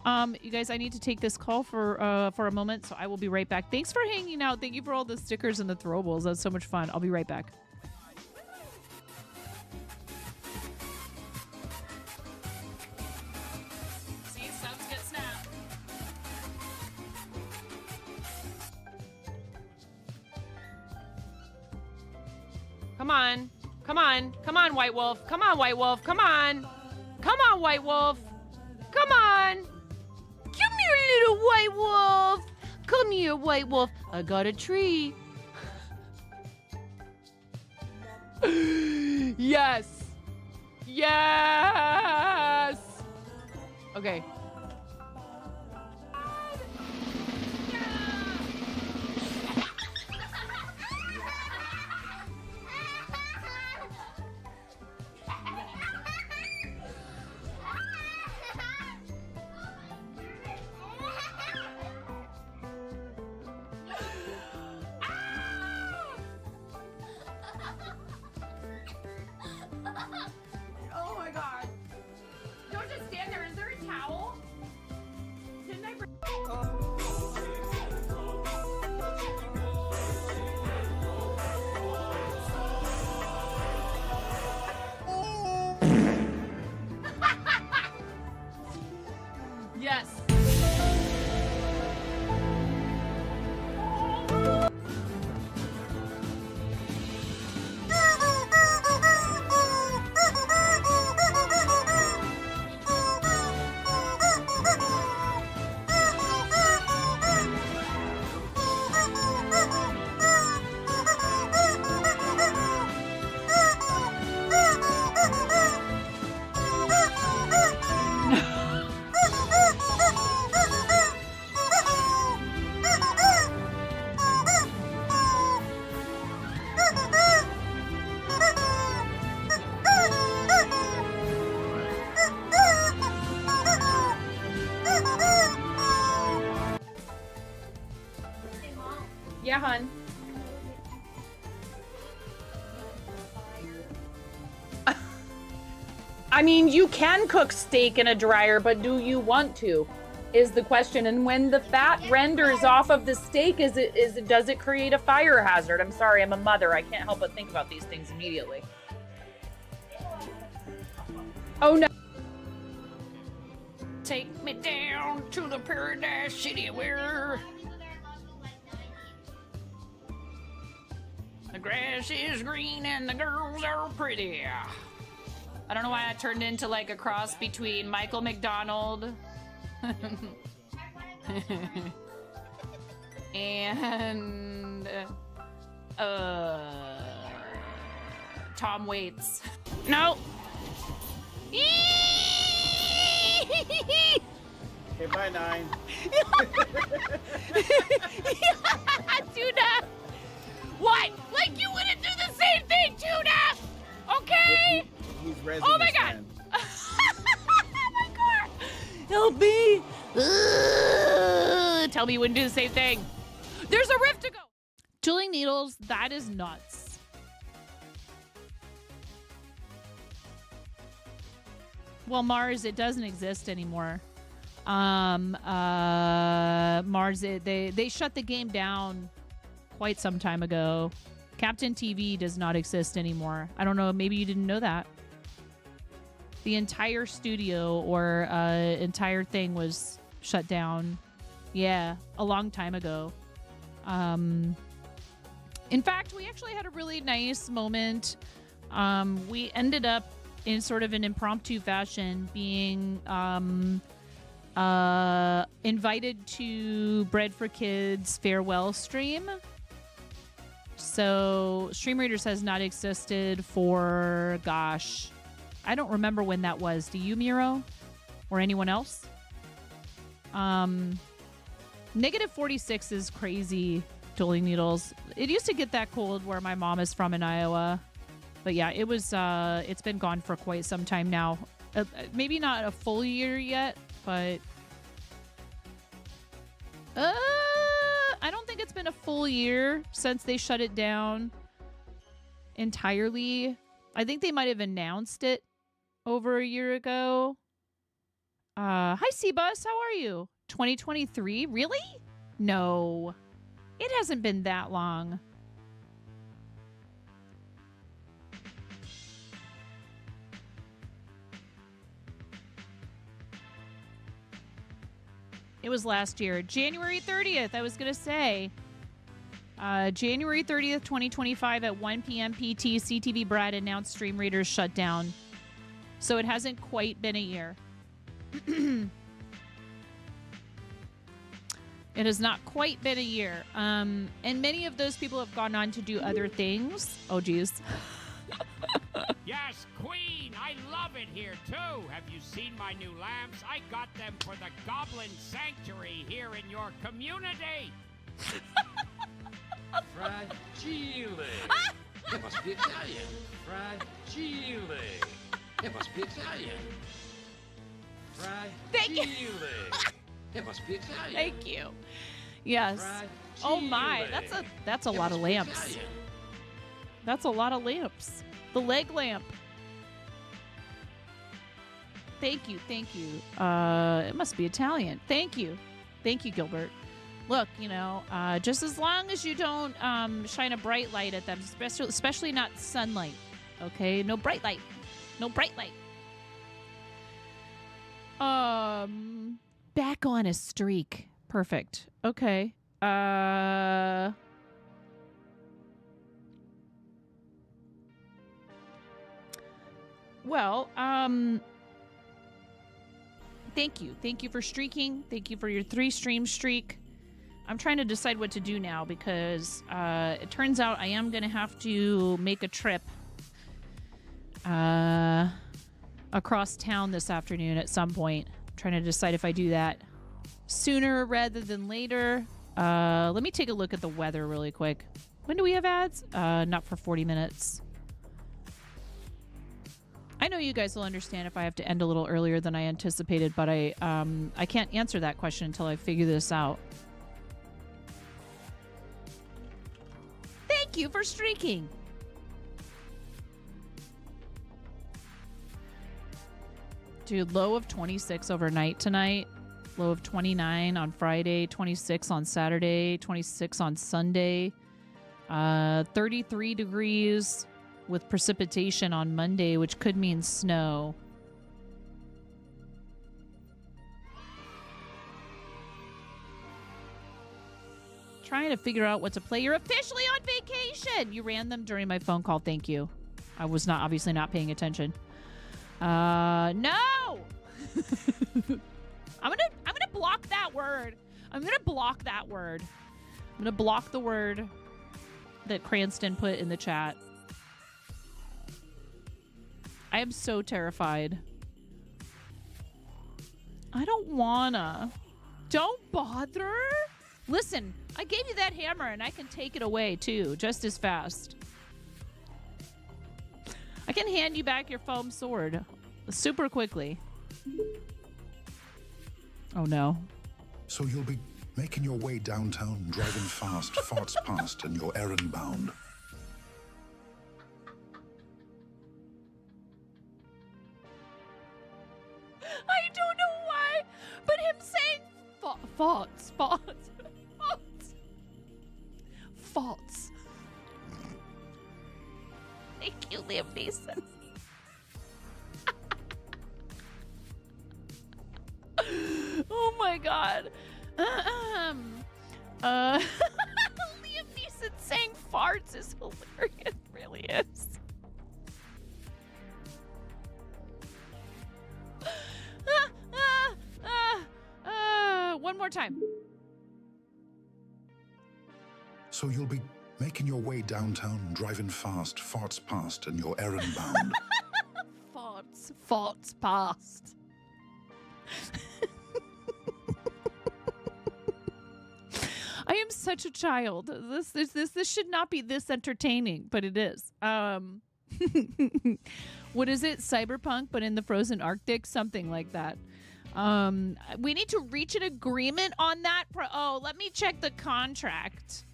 You guys, I need to take this call for a moment, so I will be right back. Thanks for hanging out. Thank you for all the stickers and the throwables. That's so much fun. I'll be right back. See, subs get snapped. Come on. Come on. Come on, White Wolf. Come on, White Wolf. Come on. Come on, White Wolf. Come on. Come here, little White Wolf. Come here, White Wolf. I got a tree. Yes. Yes. Okay. Oh my god. Don't just stand there. Is there a towel? Didn't I bring... Yes. Yeah, hon. I mean, you can cook steak in a dryer, but do you want to? Is the question. And when the fat renders off of the steak, does it create a fire hazard? I'm sorry, I'm a mother. I can't help but think about these things immediately. Oh no. Take me down to the paradise city where the grass is green and the girls are pretty. I don't know why I turned into like a cross between Michael McDonald and Tom Waits. No. Okay, bye, 9. Tuna! What? Like you wouldn't do the same thing, Tuna! Okay? tell me you wouldn't do the same thing. There's a rift to go. Dueling needles, that is nuts. Well, Mars, it doesn't exist anymore. Mars, they shut the game down quite some time ago. Captain TV does not exist anymore. I don't know, maybe you didn't know that. The entire studio or entire thing was shut down. Yeah, a long time ago. In fact, we actually had a really nice moment. We ended up in sort of an impromptu fashion being invited to Bread for Kids farewell stream. So Stream Readers has not existed for, gosh, I don't remember when that was. Do you, Miro? Or anyone else? -46 is crazy, Dueling Needles. It used to get that cold where my mom is from in Iowa. But yeah, it was, it's been gone for quite some time now. Maybe not a full year yet, but I don't think it's been a full year since they shut it down entirely. I think they might have announced it over a year ago. Hi, C-Bus. How are you? 2023? Really? No. It hasn't been that long. It was last year. January 30th, I was going to say. January 30th, 2025 at 1 p.m. PT, CTV Brad announced Stream Readers shut down. So it hasn't quite been a year. It has not quite been a year. And many of those people have gone on to do other things. Oh, geez. Yes, Queen, I love it here, too. Have you seen my new lamps? I got them for the Goblin Sanctuary here in your community. Fragile. It must be Italian. Fragile. It must be Italian. Thank you. Fragile. It must be Italian. Thank you. Yes. Oh my, that's a lot of lamps. That's a lot of lamps. The leg lamp. Thank you, thank you. It must be Italian. Thank you. Thank you, Gilbert. Look, you know, just as long as you don't shine a bright light at them, especially not sunlight. Okay? No bright light. No bright light. Back on a streak. Perfect. Okay. Well, thank you. Thank you for streaking. Thank you for your 3-stream streak. I'm trying to decide what to do now because it turns out I am going to have to make a trip across town this afternoon at some point. I'm trying to decide if I do that sooner rather than later. Let me take a look at the weather really quick. When do we have ads? Not for 40 minutes. I know you guys will understand if I have to end a little earlier than I anticipated, but I can't answer that question until I figure this out. Thank you for streaking. Dude, low of 26 overnight tonight. Low of 29 on Friday, 26 on Saturday, 26 on Sunday. 33 degrees with precipitation on Monday, which could mean snow. Trying to figure out what to play. You're officially on vacation. You ran them during my phone call. Thank you. I was obviously not paying attention. No. I'm gonna block that word. I'm gonna block that word. I'm gonna block the word that Cranston put in the chat. I am so terrified. I don't wanna. Don't bother. Listen, I gave you that hammer and I can take it away too, just as fast. I can hand you back your foam sword super quickly. Oh no. So you'll be making your way downtown, driving fast, farts past, and you're errand bound. I don't know why, but him saying faults. Thank you, Liam Neeson. Oh my god. Liam Neeson saying farts is hilarious. It really is. One more time. So you'll be making your way downtown, driving fast, farts past, and you're errand bound. Farts past. I am such a child. This should not be this entertaining, but it is. What is it? Cyberpunk, but in the frozen Arctic? Something like that. We need to reach an agreement on that. Let me check the contract.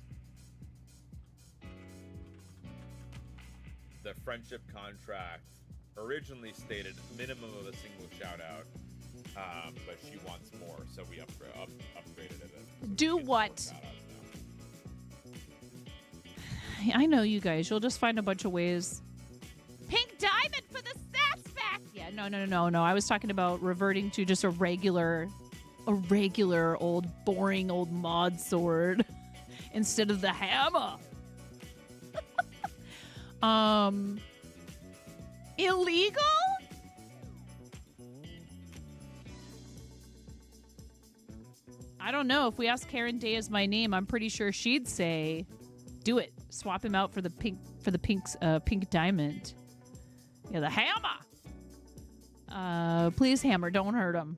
The friendship contract originally stated minimum of a single shout out, but she wants more, so we upgraded it. So do what? I know you guys. You'll just find a bunch of ways. Pink diamond for the sass back. Yeah, no. I was talking about reverting to just a regular old boring old mod sword instead of the hammer. Illegal? I don't know. If we ask Karen Day is my name, I'm pretty sure she'd say, "Do it. Swap him out for the pink diamond." Yeah, the hammer. Please, hammer, don't hurt him.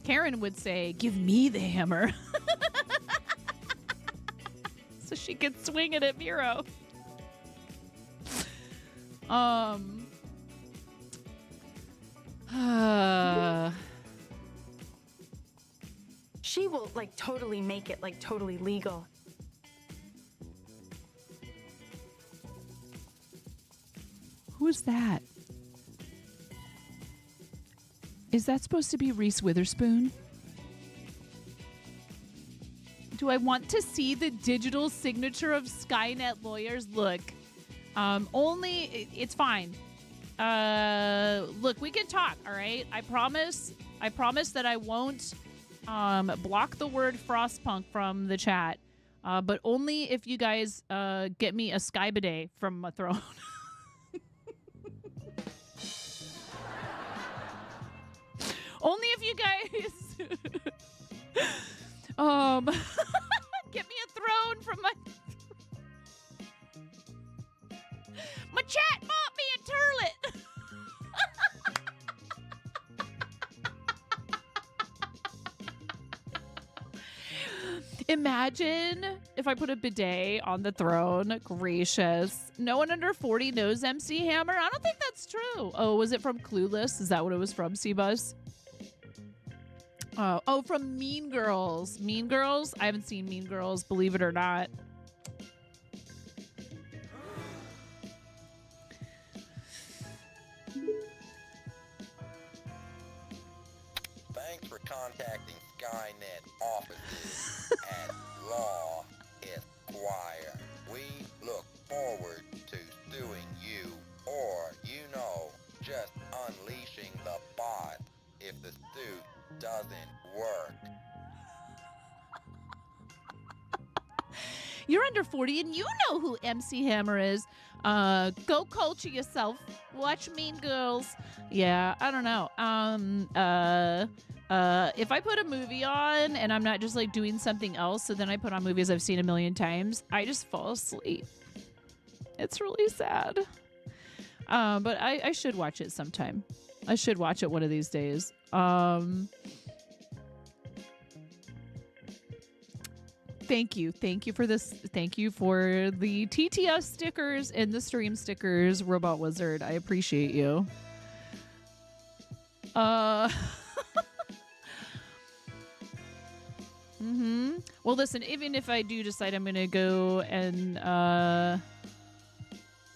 Karen would say, "Give me the hammer," so she could swing it at Miro. She will like totally make it like totally legal. Who's that? Is that supposed to be Reese Witherspoon? Do I want to see the digital signature of Skynet lawyers? Look, it's fine. Look, we can talk, all right? I promise that I won't block the word Frostpunk from the chat, but only if you guys get me a sky bidet from my throne. Only if you guys get me a throne from my chat bought me a turlet. Imagine if I put a bidet on the throne. Gracious. No one under 40 knows MC Hammer? I don't think that's true. Oh, was it from Clueless? Is that what it was from, C-Buzz? Oh, from Mean Girls. Mean Girls? I haven't seen Mean Girls, believe it or not. Thanks for contacting Skynet offices at Law Esquire. We look forward to suing you or, just unleashing the bot if the suit doesn't work. You're under 40 and you know who MC Hammer is. Go culture yourself. Watch Mean Girls. Yeah, I don't know. If I put a movie on and I'm not just like doing something else, so then I put on movies I've seen a million times, I just fall asleep. It's really sad. But I should watch it sometime. I should watch it one of these days. Thank you for this. Thank you for the TTS stickers and the stream stickers, Robot Wizard. I appreciate you. Well, listen, even if I do decide I'm going to go and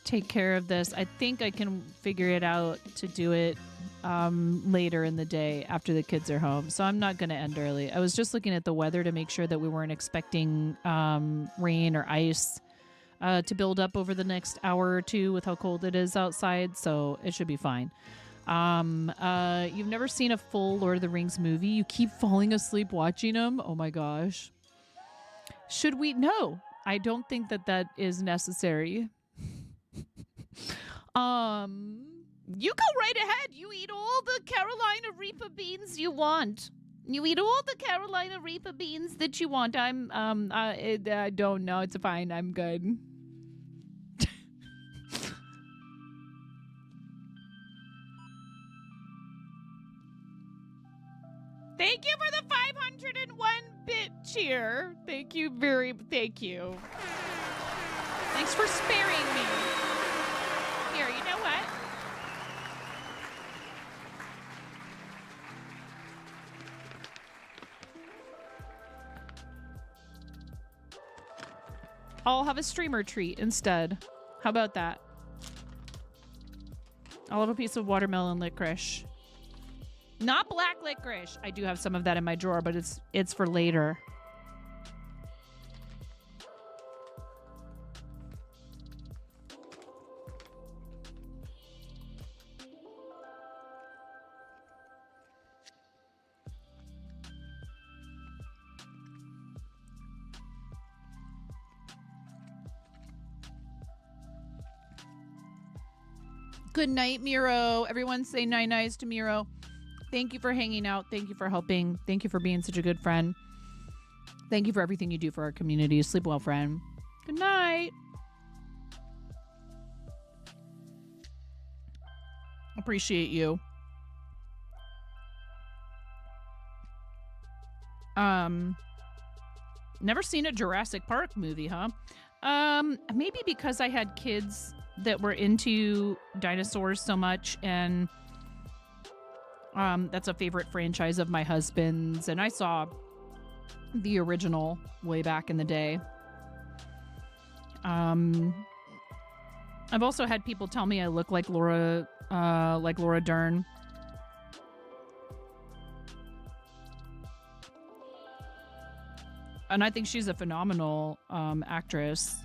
take care of this, I think I can figure it out to do it later in the day after the kids are home. So I'm not going to end early. I was just looking at the weather to make sure that we weren't expecting rain or ice to build up over the next hour or two with how cold it is outside. So it should be fine. You've never seen a full Lord of the Rings movie? You keep falling asleep watching them? Oh my gosh. Should we? No, I don't think that is necessary. You go right ahead. You eat all the Carolina Reaper beans you want. You eat all the Carolina Reaper beans that you want. I don't know. It's fine. I'm good. Thank you for the 501 bit cheer. Thank you. Thanks for sparing me. Here, you know what? I'll have a streamer treat instead. How about that? I'll have a piece of watermelon licorice. Not black licorice. I do have some of that in my drawer, but it's for later. Good night, Miro. Everyone say nice to Miro. Thank you for hanging out. Thank you for helping. Thank you for being such a good friend. Thank you for everything you do for our community. Sleep well, friend. Good night. Appreciate you. Never seen a Jurassic Park movie, huh? Maybe because I had kids that were into dinosaurs so much, and that's a favorite franchise of my husband's, and I saw the original way back in the day. I've also had people tell me I look like Laura Dern. And I think she's a phenomenal actress.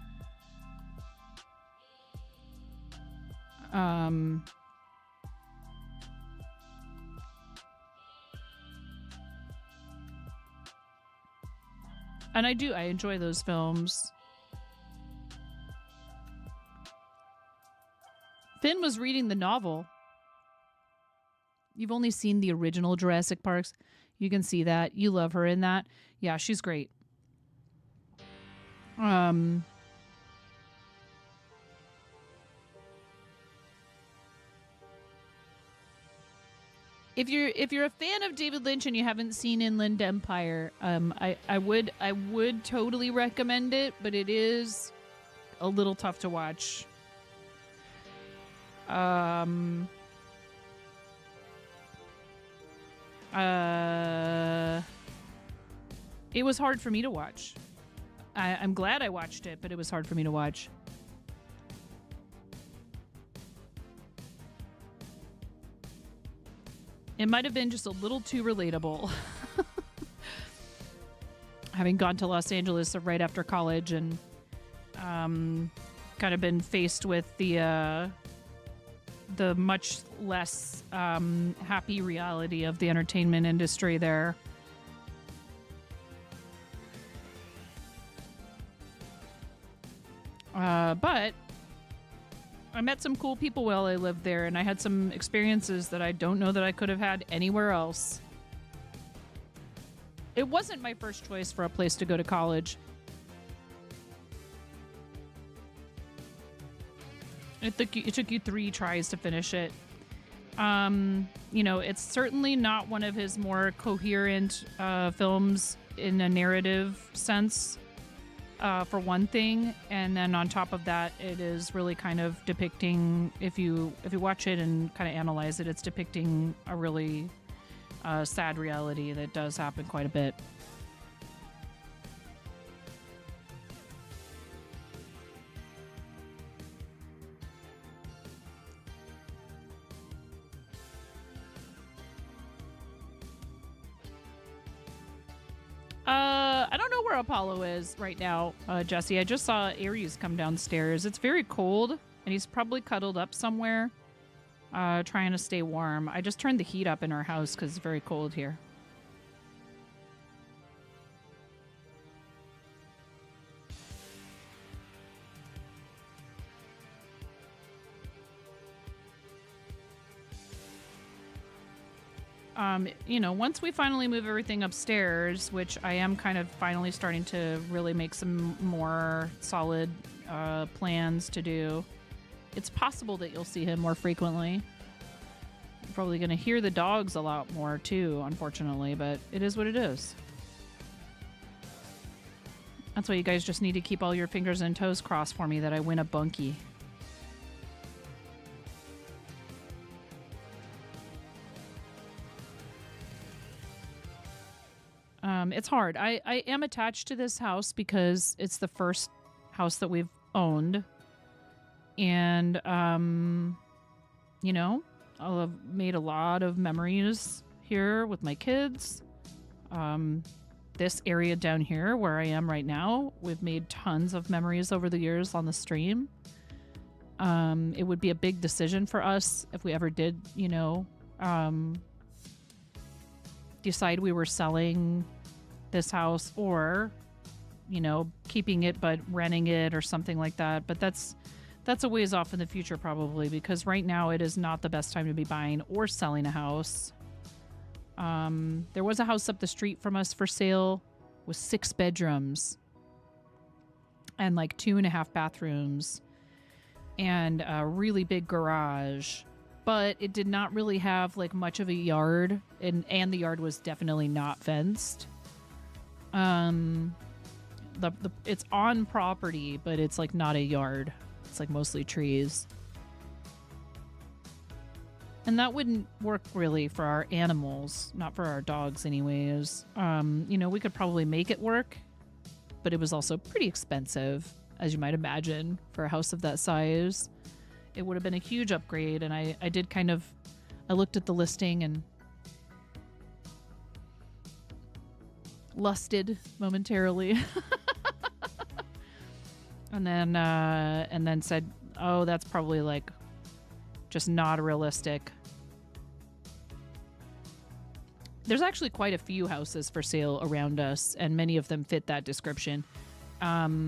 And I enjoy those films. Finn was reading the novel. You've only seen the original Jurassic Parks. You can see that. You love her in that. Yeah, she's great. If you're a fan of David Lynch and you haven't seen Inland Empire, I would totally recommend it, but it is a little tough to watch. It was hard for me to watch. I'm glad I watched it, but it was hard for me to watch. It might have been just a little too relatable. Having gone to Los Angeles right after college and kind of been faced with the much less happy reality of the entertainment industry there. But I met some cool people while I lived there, and I had some experiences that I don't know that I could have had anywhere else. It wasn't my first choice for a place to go to college. It took you 3 tries to finish it. It's certainly not one of his more coherent films in a narrative sense. For one thing, and then on top of that, it is really kind of depicting, if you watch it and kind of analyze it, it's depicting a really sad reality that does happen quite a bit. Apollo is right now, Jesse. I just saw Aries come downstairs. It's very cold, and he's probably cuddled up somewhere, trying to stay warm. I just turned the heat up in our house because it's very cold here. Once we finally move everything upstairs, which I am kind of finally starting to really make some more solid plans to do, it's possible that you'll see him more frequently. You're probably going to hear the dogs a lot more too, unfortunately, but it is what it is. That's why you guys just need to keep all your fingers and toes crossed for me that I win a bunkie. It's hard. I am attached to this house because it's the first house that we've owned. And, I've made a lot of memories here with my kids. This area down here where I am right now, we've made tons of memories over the years on the stream. It would be a big decision for us if we ever did, decide we were selling this house or, keeping it but renting it or something like that. But that's a ways off in the future probably, because right now it is not the best time to be buying or selling a house. There was a house up the street from us for sale with 6 bedrooms and like 2.5 bathrooms and a really big garage, but it did not really have like much of a yard, and the yard was definitely not fenced. It's on property, but it's like not a yard. It's like mostly trees. And that wouldn't work really for our animals, not for our dogs anyways. We could probably make it work, but it was also pretty expensive, as you might imagine, for a house of that size. It would have been a huge upgrade, and I looked at the listing and lusted momentarily. and then said, oh, that's probably like just not realistic. There's actually quite a few houses for sale around us, and many of them fit that description. But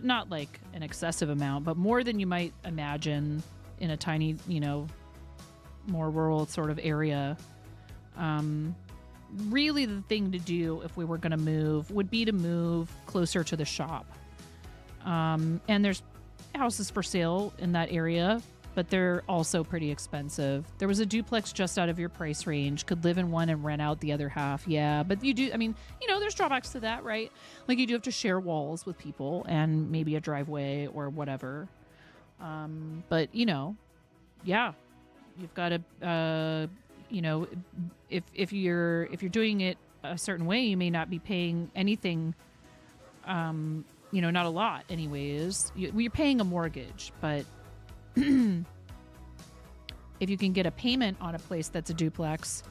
not like an excessive amount, but more than you might imagine in a tiny, more rural sort of area. Really the thing to do if we were going to move would be to move closer to the shop. And there's houses for sale in that area, but they're also pretty expensive. There was a duplex just out of your price range, could live in one and rent out the other half. Yeah, but you do, there's drawbacks to that, right? Like you do have to share walls with people and maybe a driveway or whatever. But yeah, you've got to, if you're doing it a certain way, you may not be paying anything, not a lot anyways. You're paying a mortgage, but if you can get a payment on a place that's a duplex,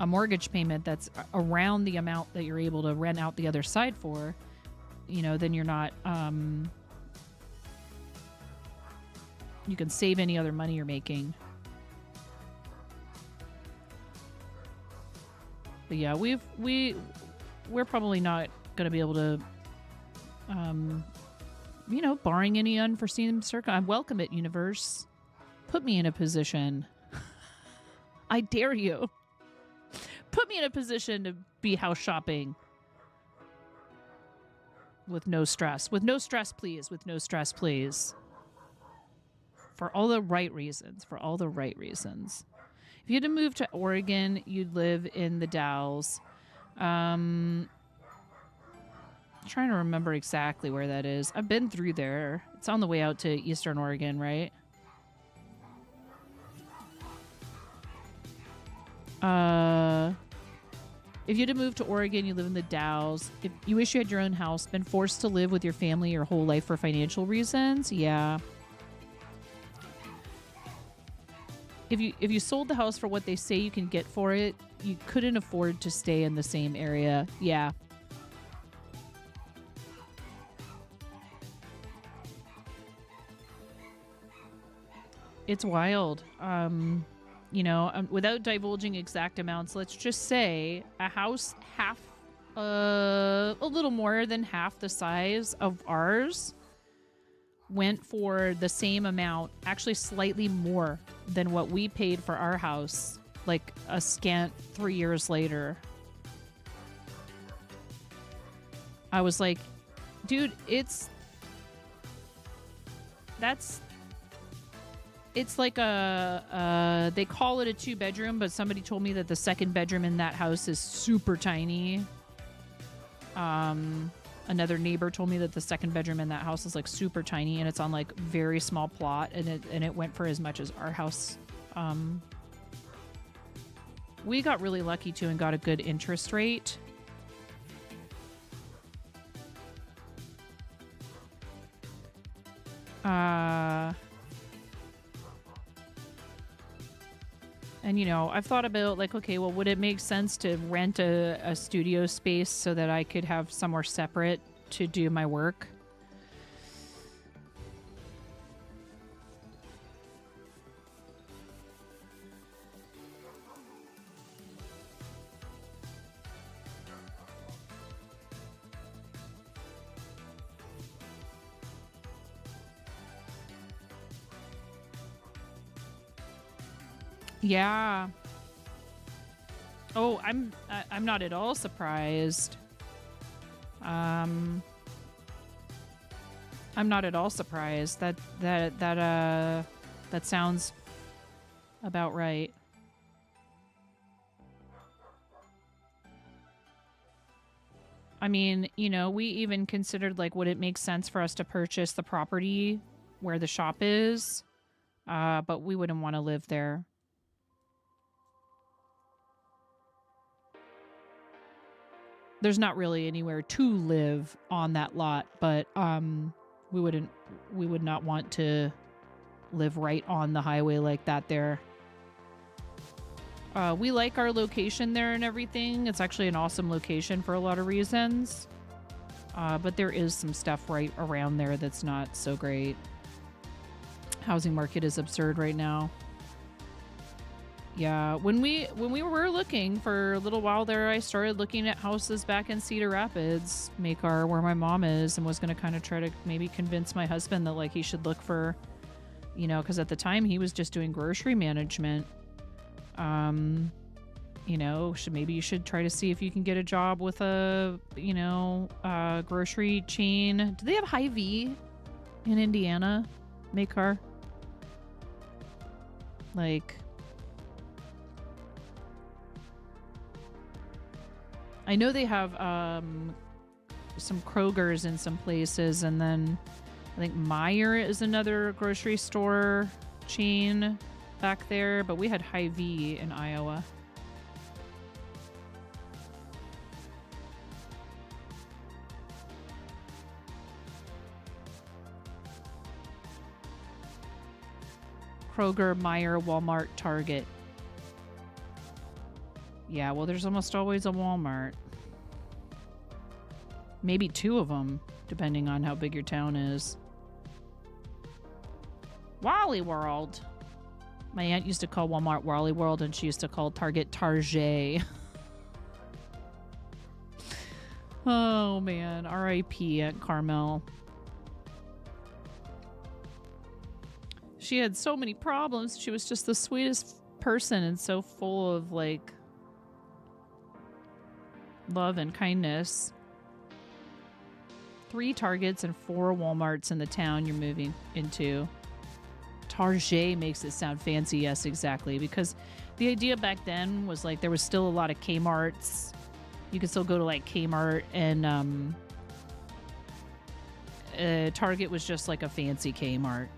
a mortgage payment that's around the amount that you're able to rent out the other side for, then you're not, you can save any other money you're making. But yeah, we're probably not going to be able to, barring any unforeseen circumstance. I welcome it, universe. Put me in a position. I dare you. Put me in a position to be house shopping. With no stress. With no stress, please. With no stress, please. For all the right reasons. For all the right reasons. If you had to move to Oregon, you'd live in the Dalles. I'm trying to remember exactly where that is. I've been through there. It's on the way out to Eastern Oregon, right? If you had to move to Oregon, you live in the Dalles. If you wish you had your own house, been forced to live with your family your whole life for financial reasons, yeah. If you sold the house for what they say you can get for it, you couldn't afford to stay in the same area. Yeah. It's wild. Without divulging exact amounts, let's just say a house a little more than half the size of ours went for the same amount, actually slightly more than what we paid for our house, like a scant 3 years later. I was like, dude, it's like they call it a 2-bedroom, but somebody told me that the second bedroom in that house is super tiny. Another neighbor told me that the second bedroom in that house is like super tiny and it's on like very small plot, and it went for as much as our house. We got really lucky too and got a good interest rate. And, I've thought about, like, okay, well, would it make sense to rent a studio space so that I could have somewhere separate to do my work? Yeah. Oh, I'm not at all surprised. I'm not at all surprised. That sounds about right. I mean, we even considered, like, would it make sense for us to purchase the property where the shop is? But we wouldn't want to live there. There's not really anywhere to live on that lot, but we would not want to live right on the highway like that there. We like our location there and everything. It's actually an awesome location for a lot of reasons. But there is some stuff right around there that's not so great. Housing market is absurd right now. Yeah, when we were looking for a little while there, I started looking at houses back in Cedar Rapids, Maycar, where my mom is, and was going to kind of try to maybe convince my husband that, like, he should look for, because at the time he was just doing grocery management. Maybe you should try to see if you can get a job with a grocery chain. Do they have Hy-Vee in Indiana, Maycar? Like, I know they have some Kroger's in some places, and then I think Meijer is another grocery store chain back there, but we had Hy-Vee in Iowa. Kroger, Meijer, Walmart, Target. Yeah, well, there's almost always a Walmart. Maybe 2 of them, depending on how big your town is. Wally World. My aunt used to call Walmart Wally World, and she used to call Target Target. Oh, man. R.I.P. Aunt Carmel. She had so many problems. She was just the sweetest person and so full of, like, love and kindness. 3 Targets and 4 Walmarts in the town you're moving into. Target makes it sound fancy. Yes, exactly. Because the idea back then was, like, there was still a lot of Kmarts. You could still go to, like, Kmart, and Target was just like a fancy Kmart.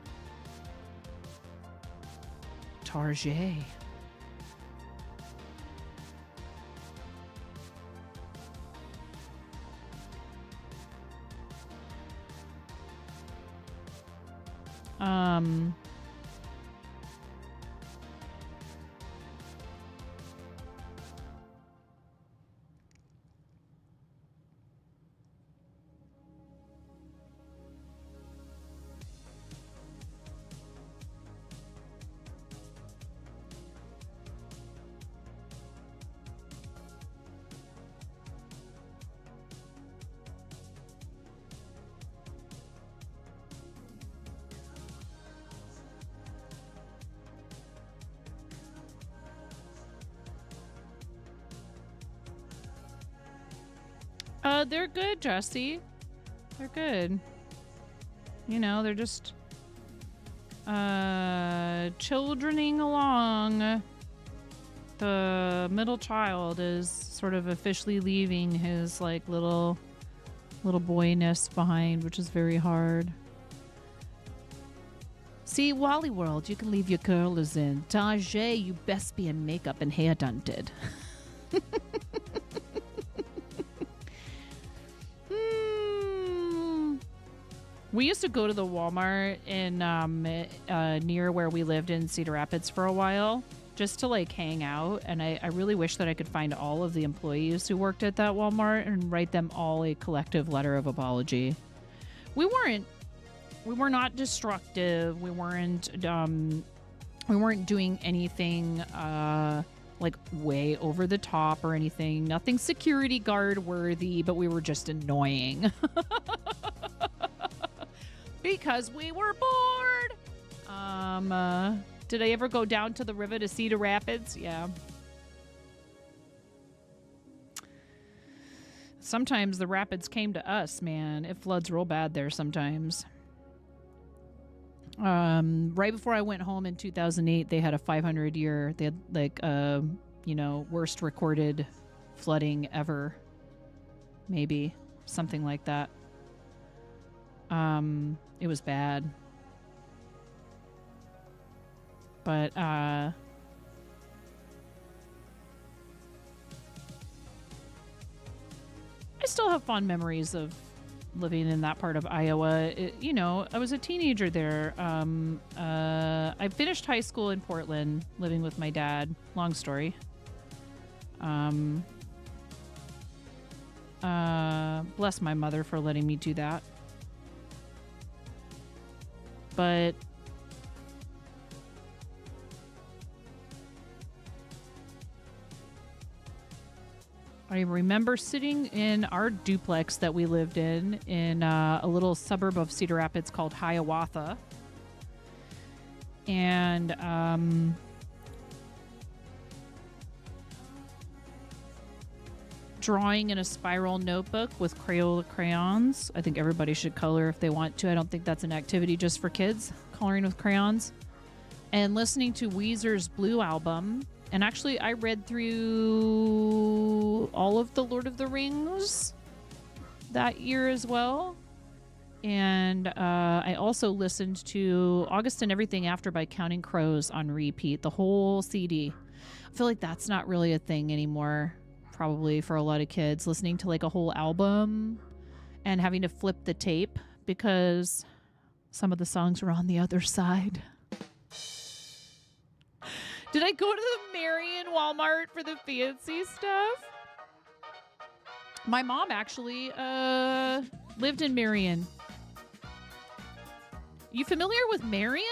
Target. They're good, Jesse. They're good. You know, they're just childrening along. The middle child is sort of officially leaving his like little boy nest behind, which is very hard. See, Wally World, you can leave your curlers in. Tajay, you best be in makeup and hair done did. We used to go to the Walmart in near where we lived in Cedar Rapids for a while, just to like hang out. And I really wish that I could find all of the employees who worked at that Walmart and write them all a collective letter of apology. We were not destructive. We weren't doing anything like way over the top or anything. Nothing security guard worthy, but we were just annoying. Because we were bored. Did I ever go down to the river to Cedar Rapids? Yeah. Sometimes the rapids came to us, man. It floods real bad there sometimes. Right before I went home in 2008, they had a 500-year. They had like worst recorded flooding ever. Maybe something like that. It was bad. But I still have fond memories of living in that part of Iowa. I was a teenager there. I finished high school in Portland, living with my dad. Long story. Bless my mother for letting me do that. But I remember sitting in our duplex that we lived in a little suburb of Cedar Rapids called Hiawatha. And drawing in a spiral notebook with Crayola crayons. I think everybody should color if they want to. I don't think that's an activity just for kids, coloring with crayons. And listening to Weezer's Blue album. And actually, I read through all of the Lord of the Rings that year as well. And I also listened to August and Everything After by Counting Crows on repeat, the whole CD. I feel like that's not really a thing anymore, probably for a lot of kids, listening to like a whole album and having to flip the tape because some of the songs were on the other side. Did I go to the Marion Walmart for the fancy stuff? My mom actually lived in Marion. You familiar with Marion?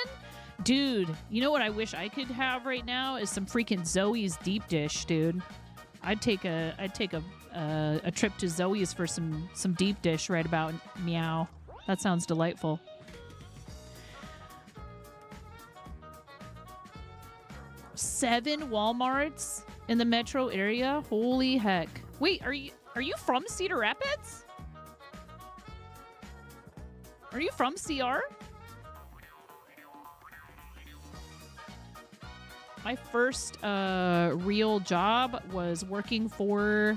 Dude, you know what I wish I could have right now is some freaking Zoe's deep dish, dude. I'd take a trip to Zoe's for some deep dish right about meow. That sounds delightful. Seven Walmarts in the metro area? Holy heck. Wait, are you from Cedar Rapids? Are you from CR? My first real job was working for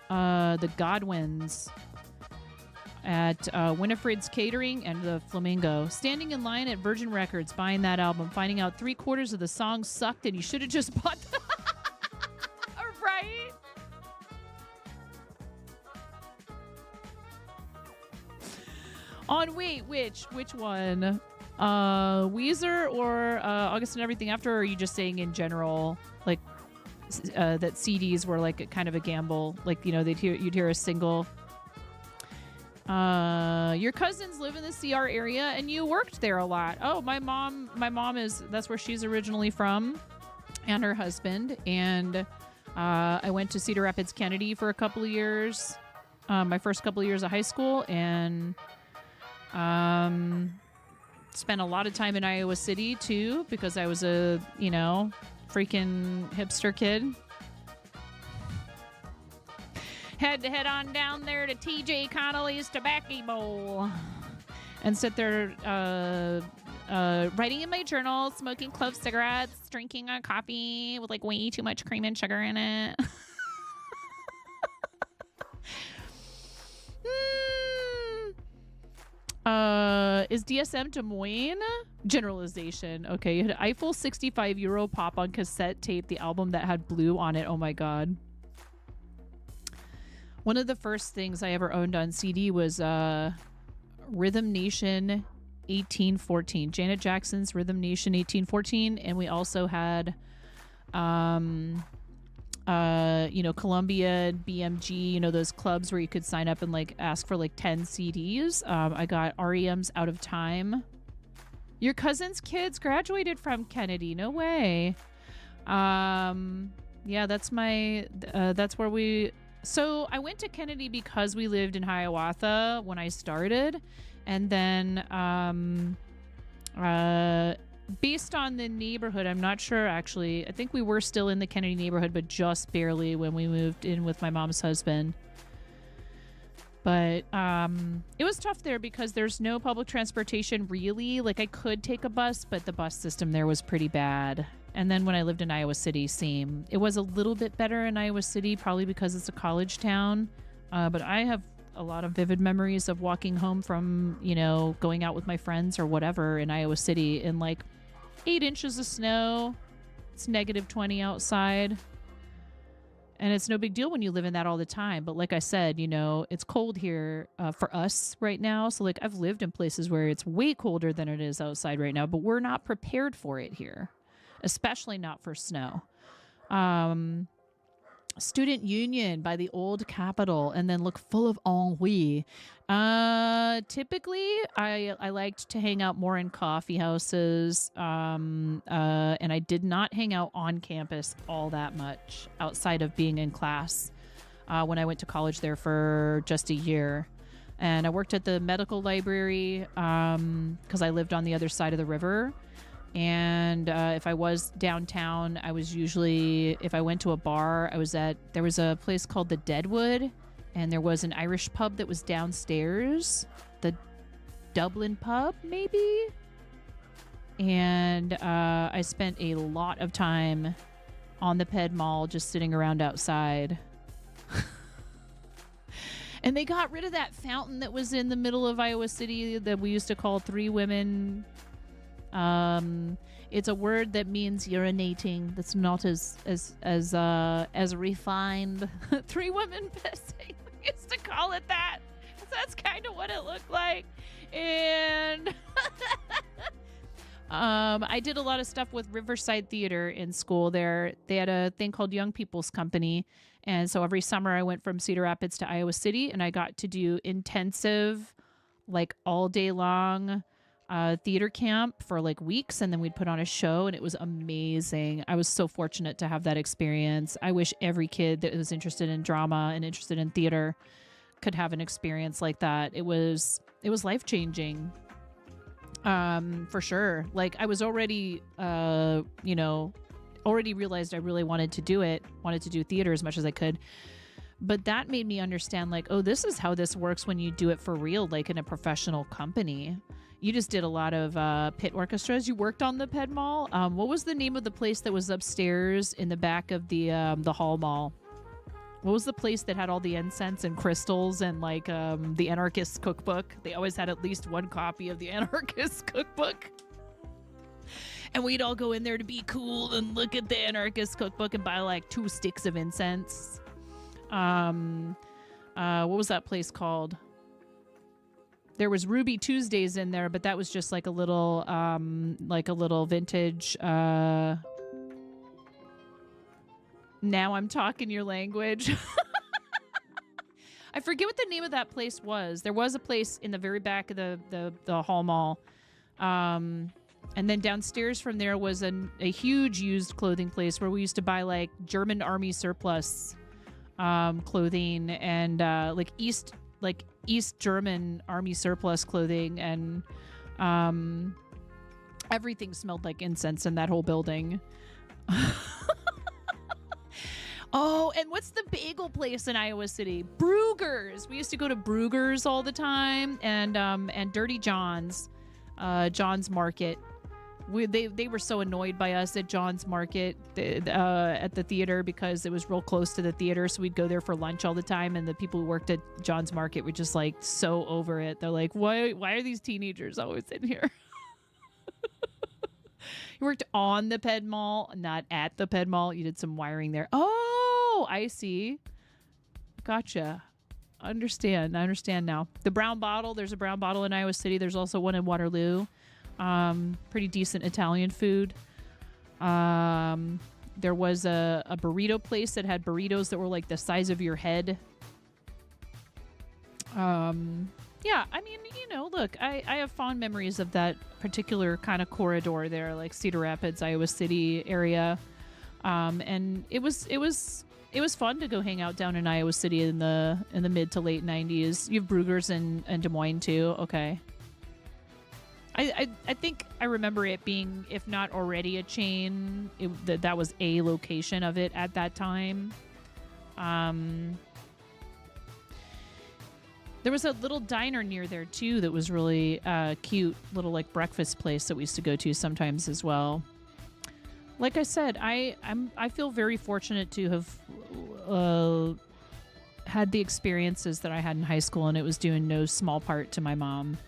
the Godwins at Winifred's Catering and the Flamingo. Standing in line at Virgin Records, buying that album, finding out 3/4 of the songs sucked and you should have just bought them. Right? On wait, which one? Weezer or August and Everything After, or are you just saying in general, like that CDs were like kind of a gamble, like, you know, you'd hear a single? Your cousins live in the CR area and you worked there a lot. Oh, my mom that's where she's originally from, and her husband. And I went to Cedar Rapids Kennedy for a couple of years, my first couple of years of high school, and spent a lot of time in Iowa City too, because I was a, freaking hipster kid. head on down there to TJ Connolly's Tobacco Bowl and sit there writing in my journal, smoking clove cigarettes, drinking a coffee with like way too much cream and sugar in it. Is DSM Des Moines? Generalization. Okay, you had Eiffel 65 Euro Pop on cassette tape, the album that had Blue on it. Oh my god. One of the first things I ever owned on CD was Rhythm Nation 1814. Janet Jackson's Rhythm Nation 1814. And we also had Columbia, BMG, those clubs where you could sign up and like ask for like 10 CDs. I got REM's Out of Time. Your cousin's kids graduated from Kennedy. No way. Yeah, that's where we... So I went to Kennedy because we lived in Hiawatha when I started. And then, based on the neighborhood, I'm not sure actually. I think we were still in the Kennedy neighborhood, but just barely when we moved in with my mom's husband. But it was tough there because there's no public transportation really. Like I could take a bus, but the bus system there was pretty bad. And then when I lived in Iowa City, same. It was a little bit better in Iowa City, probably because it's a college town. But I have a lot of vivid memories of walking home from, going out with my friends or whatever in Iowa City in like 8 inches of snow. It's negative 20 outside. And it's no big deal when you live in that all the time. But like I said, it's cold here for us right now. So like I've lived in places where it's way colder than it is outside right now, but we're not prepared for it here, especially not for snow. Student Union by the old Capitol, and then look full of ennui. Typically, I liked to hang out more in coffee houses, and I did not hang out on campus all that much outside of being in class when I went to college there for just a year. And I worked at the medical library because I lived on the other side of the river. And if I was downtown, I was usually, if I went to a bar, there was a place called the Deadwood, and there was an Irish pub that was downstairs, the Dublin pub, maybe? And I spent a lot of time on the Ped Mall just sitting around outside. And they got rid of that fountain that was in the middle of Iowa City that we used to call Three Women. It's a word that means urinating. That's not as refined. Three women pissing. We used to call it that. That's kind of what it looked like. And I did a lot of stuff with Riverside Theater in school there. They had a thing called Young People's Company. And so every summer I went from Cedar Rapids to Iowa City, and I got to do intensive, like all day long theater camp for like weeks, and then we'd put on a show, and it was amazing. I was so fortunate to have that experience. I wish every kid that was interested in drama and interested in theater could have an experience like that. It was life-changing. For sure. Like I was already realized I really wanted to do theater as much as I could. But that made me understand, like, oh, this is how this works when you do it for real, like in a professional company. You just did a lot of pit orchestras. You worked on the Ped Mall. What was the name of the place that was upstairs in the back of the Hall Mall? What was the place that had all the incense and crystals and like the Anarchist Cookbook? They always had at least one copy of the Anarchist Cookbook. And we'd all go in there to be cool and look at the Anarchist Cookbook and buy like 2 sticks of incense. What was that place called? There was Ruby Tuesdays in there, but that was just like a little vintage. Now I'm talking your language. I forget what the name of that place was. There was a place in the very back of the Hall Mall. And then downstairs from there was a huge used clothing place where we used to buy like German army surplus clothing and East German army surplus clothing, and everything smelled like incense in that whole building. Oh, and what's the bagel place in Iowa City? Bruegger's. We used to go to Bruegger's all the time, and Dirty John's, John's Market. They were so annoyed by us at John's Market at the theater because it was real close to the theater, so we'd go there for lunch all the time, and the people who worked at John's Market were just like so over it. They're like, why are these teenagers always in here? You worked on the Ped Mall, not at the Ped Mall. You did some wiring there. Oh, I see. Gotcha. I understand now. The Brown Bottle. There's a Brown Bottle in Iowa City. There's also one in Waterloo. Pretty decent Italian food. There was a burrito place that had burritos that were like the size of your head. Yeah, I mean, look, I have fond memories of that particular kind of corridor there, like Cedar Rapids, Iowa City area. And it was fun to go hang out down in Iowa City in the mid to late 90s. You have Bruegger's in Des Moines too. Okay. I think I remember it being, if not already a chain, that was a location of it at that time. There was a little diner near there too that was really cute, little like breakfast place that we used to go to sometimes as well. Like I said, I feel very fortunate to have had the experiences that I had in high school, and it was due in no small part to my mom.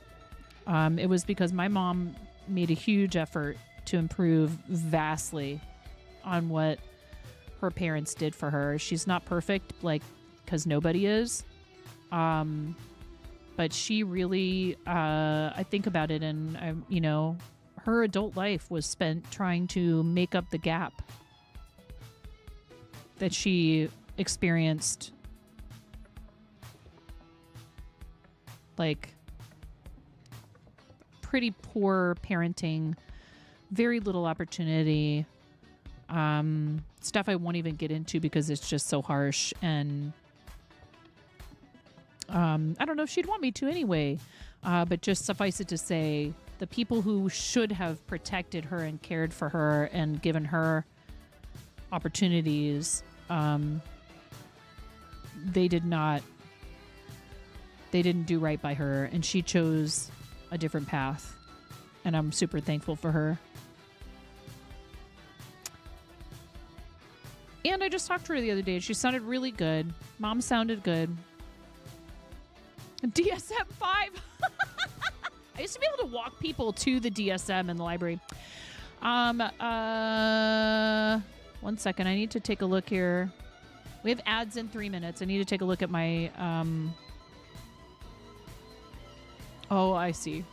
It was because my mom made a huge effort to improve vastly on what her parents did for her. She's not perfect, like, because nobody is. But she really, I think about it, and, her adult life was spent trying to make up the gap that she experienced, like, pretty poor parenting, very little opportunity, stuff I won't even get into because it's just so harsh, and I don't know if she'd want me to anyway, but just suffice it to say, the people who should have protected her and cared for her and given her opportunities, they didn't do right by her, and she chose a different path, and I'm super thankful for her. And I just talked to her the other day. She sounded really good. Mom sounded good. DSM-5. I used to be able to walk people to the DSM in the library. 1 second. I need to take a look here. We have ads in 3 minutes. I need to take a look at my... Oh, I see.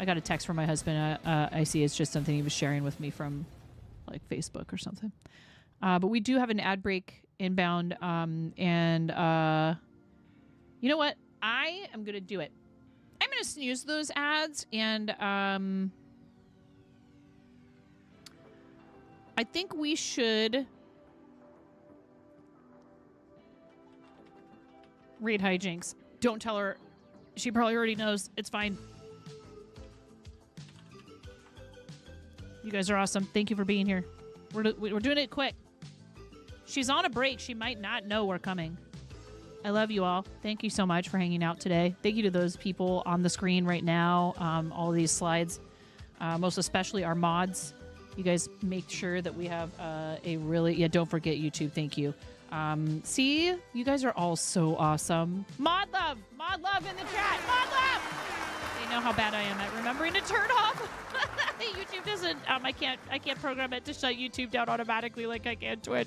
I got a text from my husband. I see it's just something he was sharing with me from like Facebook or something. But we do have an ad break inbound. And you know what? I am going to do it. I'm going to snooze those ads, and I think we should read hijinks. Don't tell her. She probably already knows. It's fine. You guys are awesome. Thank you for being here. We're doing it quick. She's on a break. She might not know we're coming. I love you all. Thank you so much for hanging out today. Thank you to those people on the screen right now. All of these slides, most especially our mods. You guys make sure that we have a really... Yeah, don't forget YouTube. Thank you. See? You guys are all so awesome. Mod love! Mod love in the chat! Mod love! They know how bad I am at remembering to turn off. YouTube doesn't... I can't program it to shut YouTube down automatically like I can Twitch.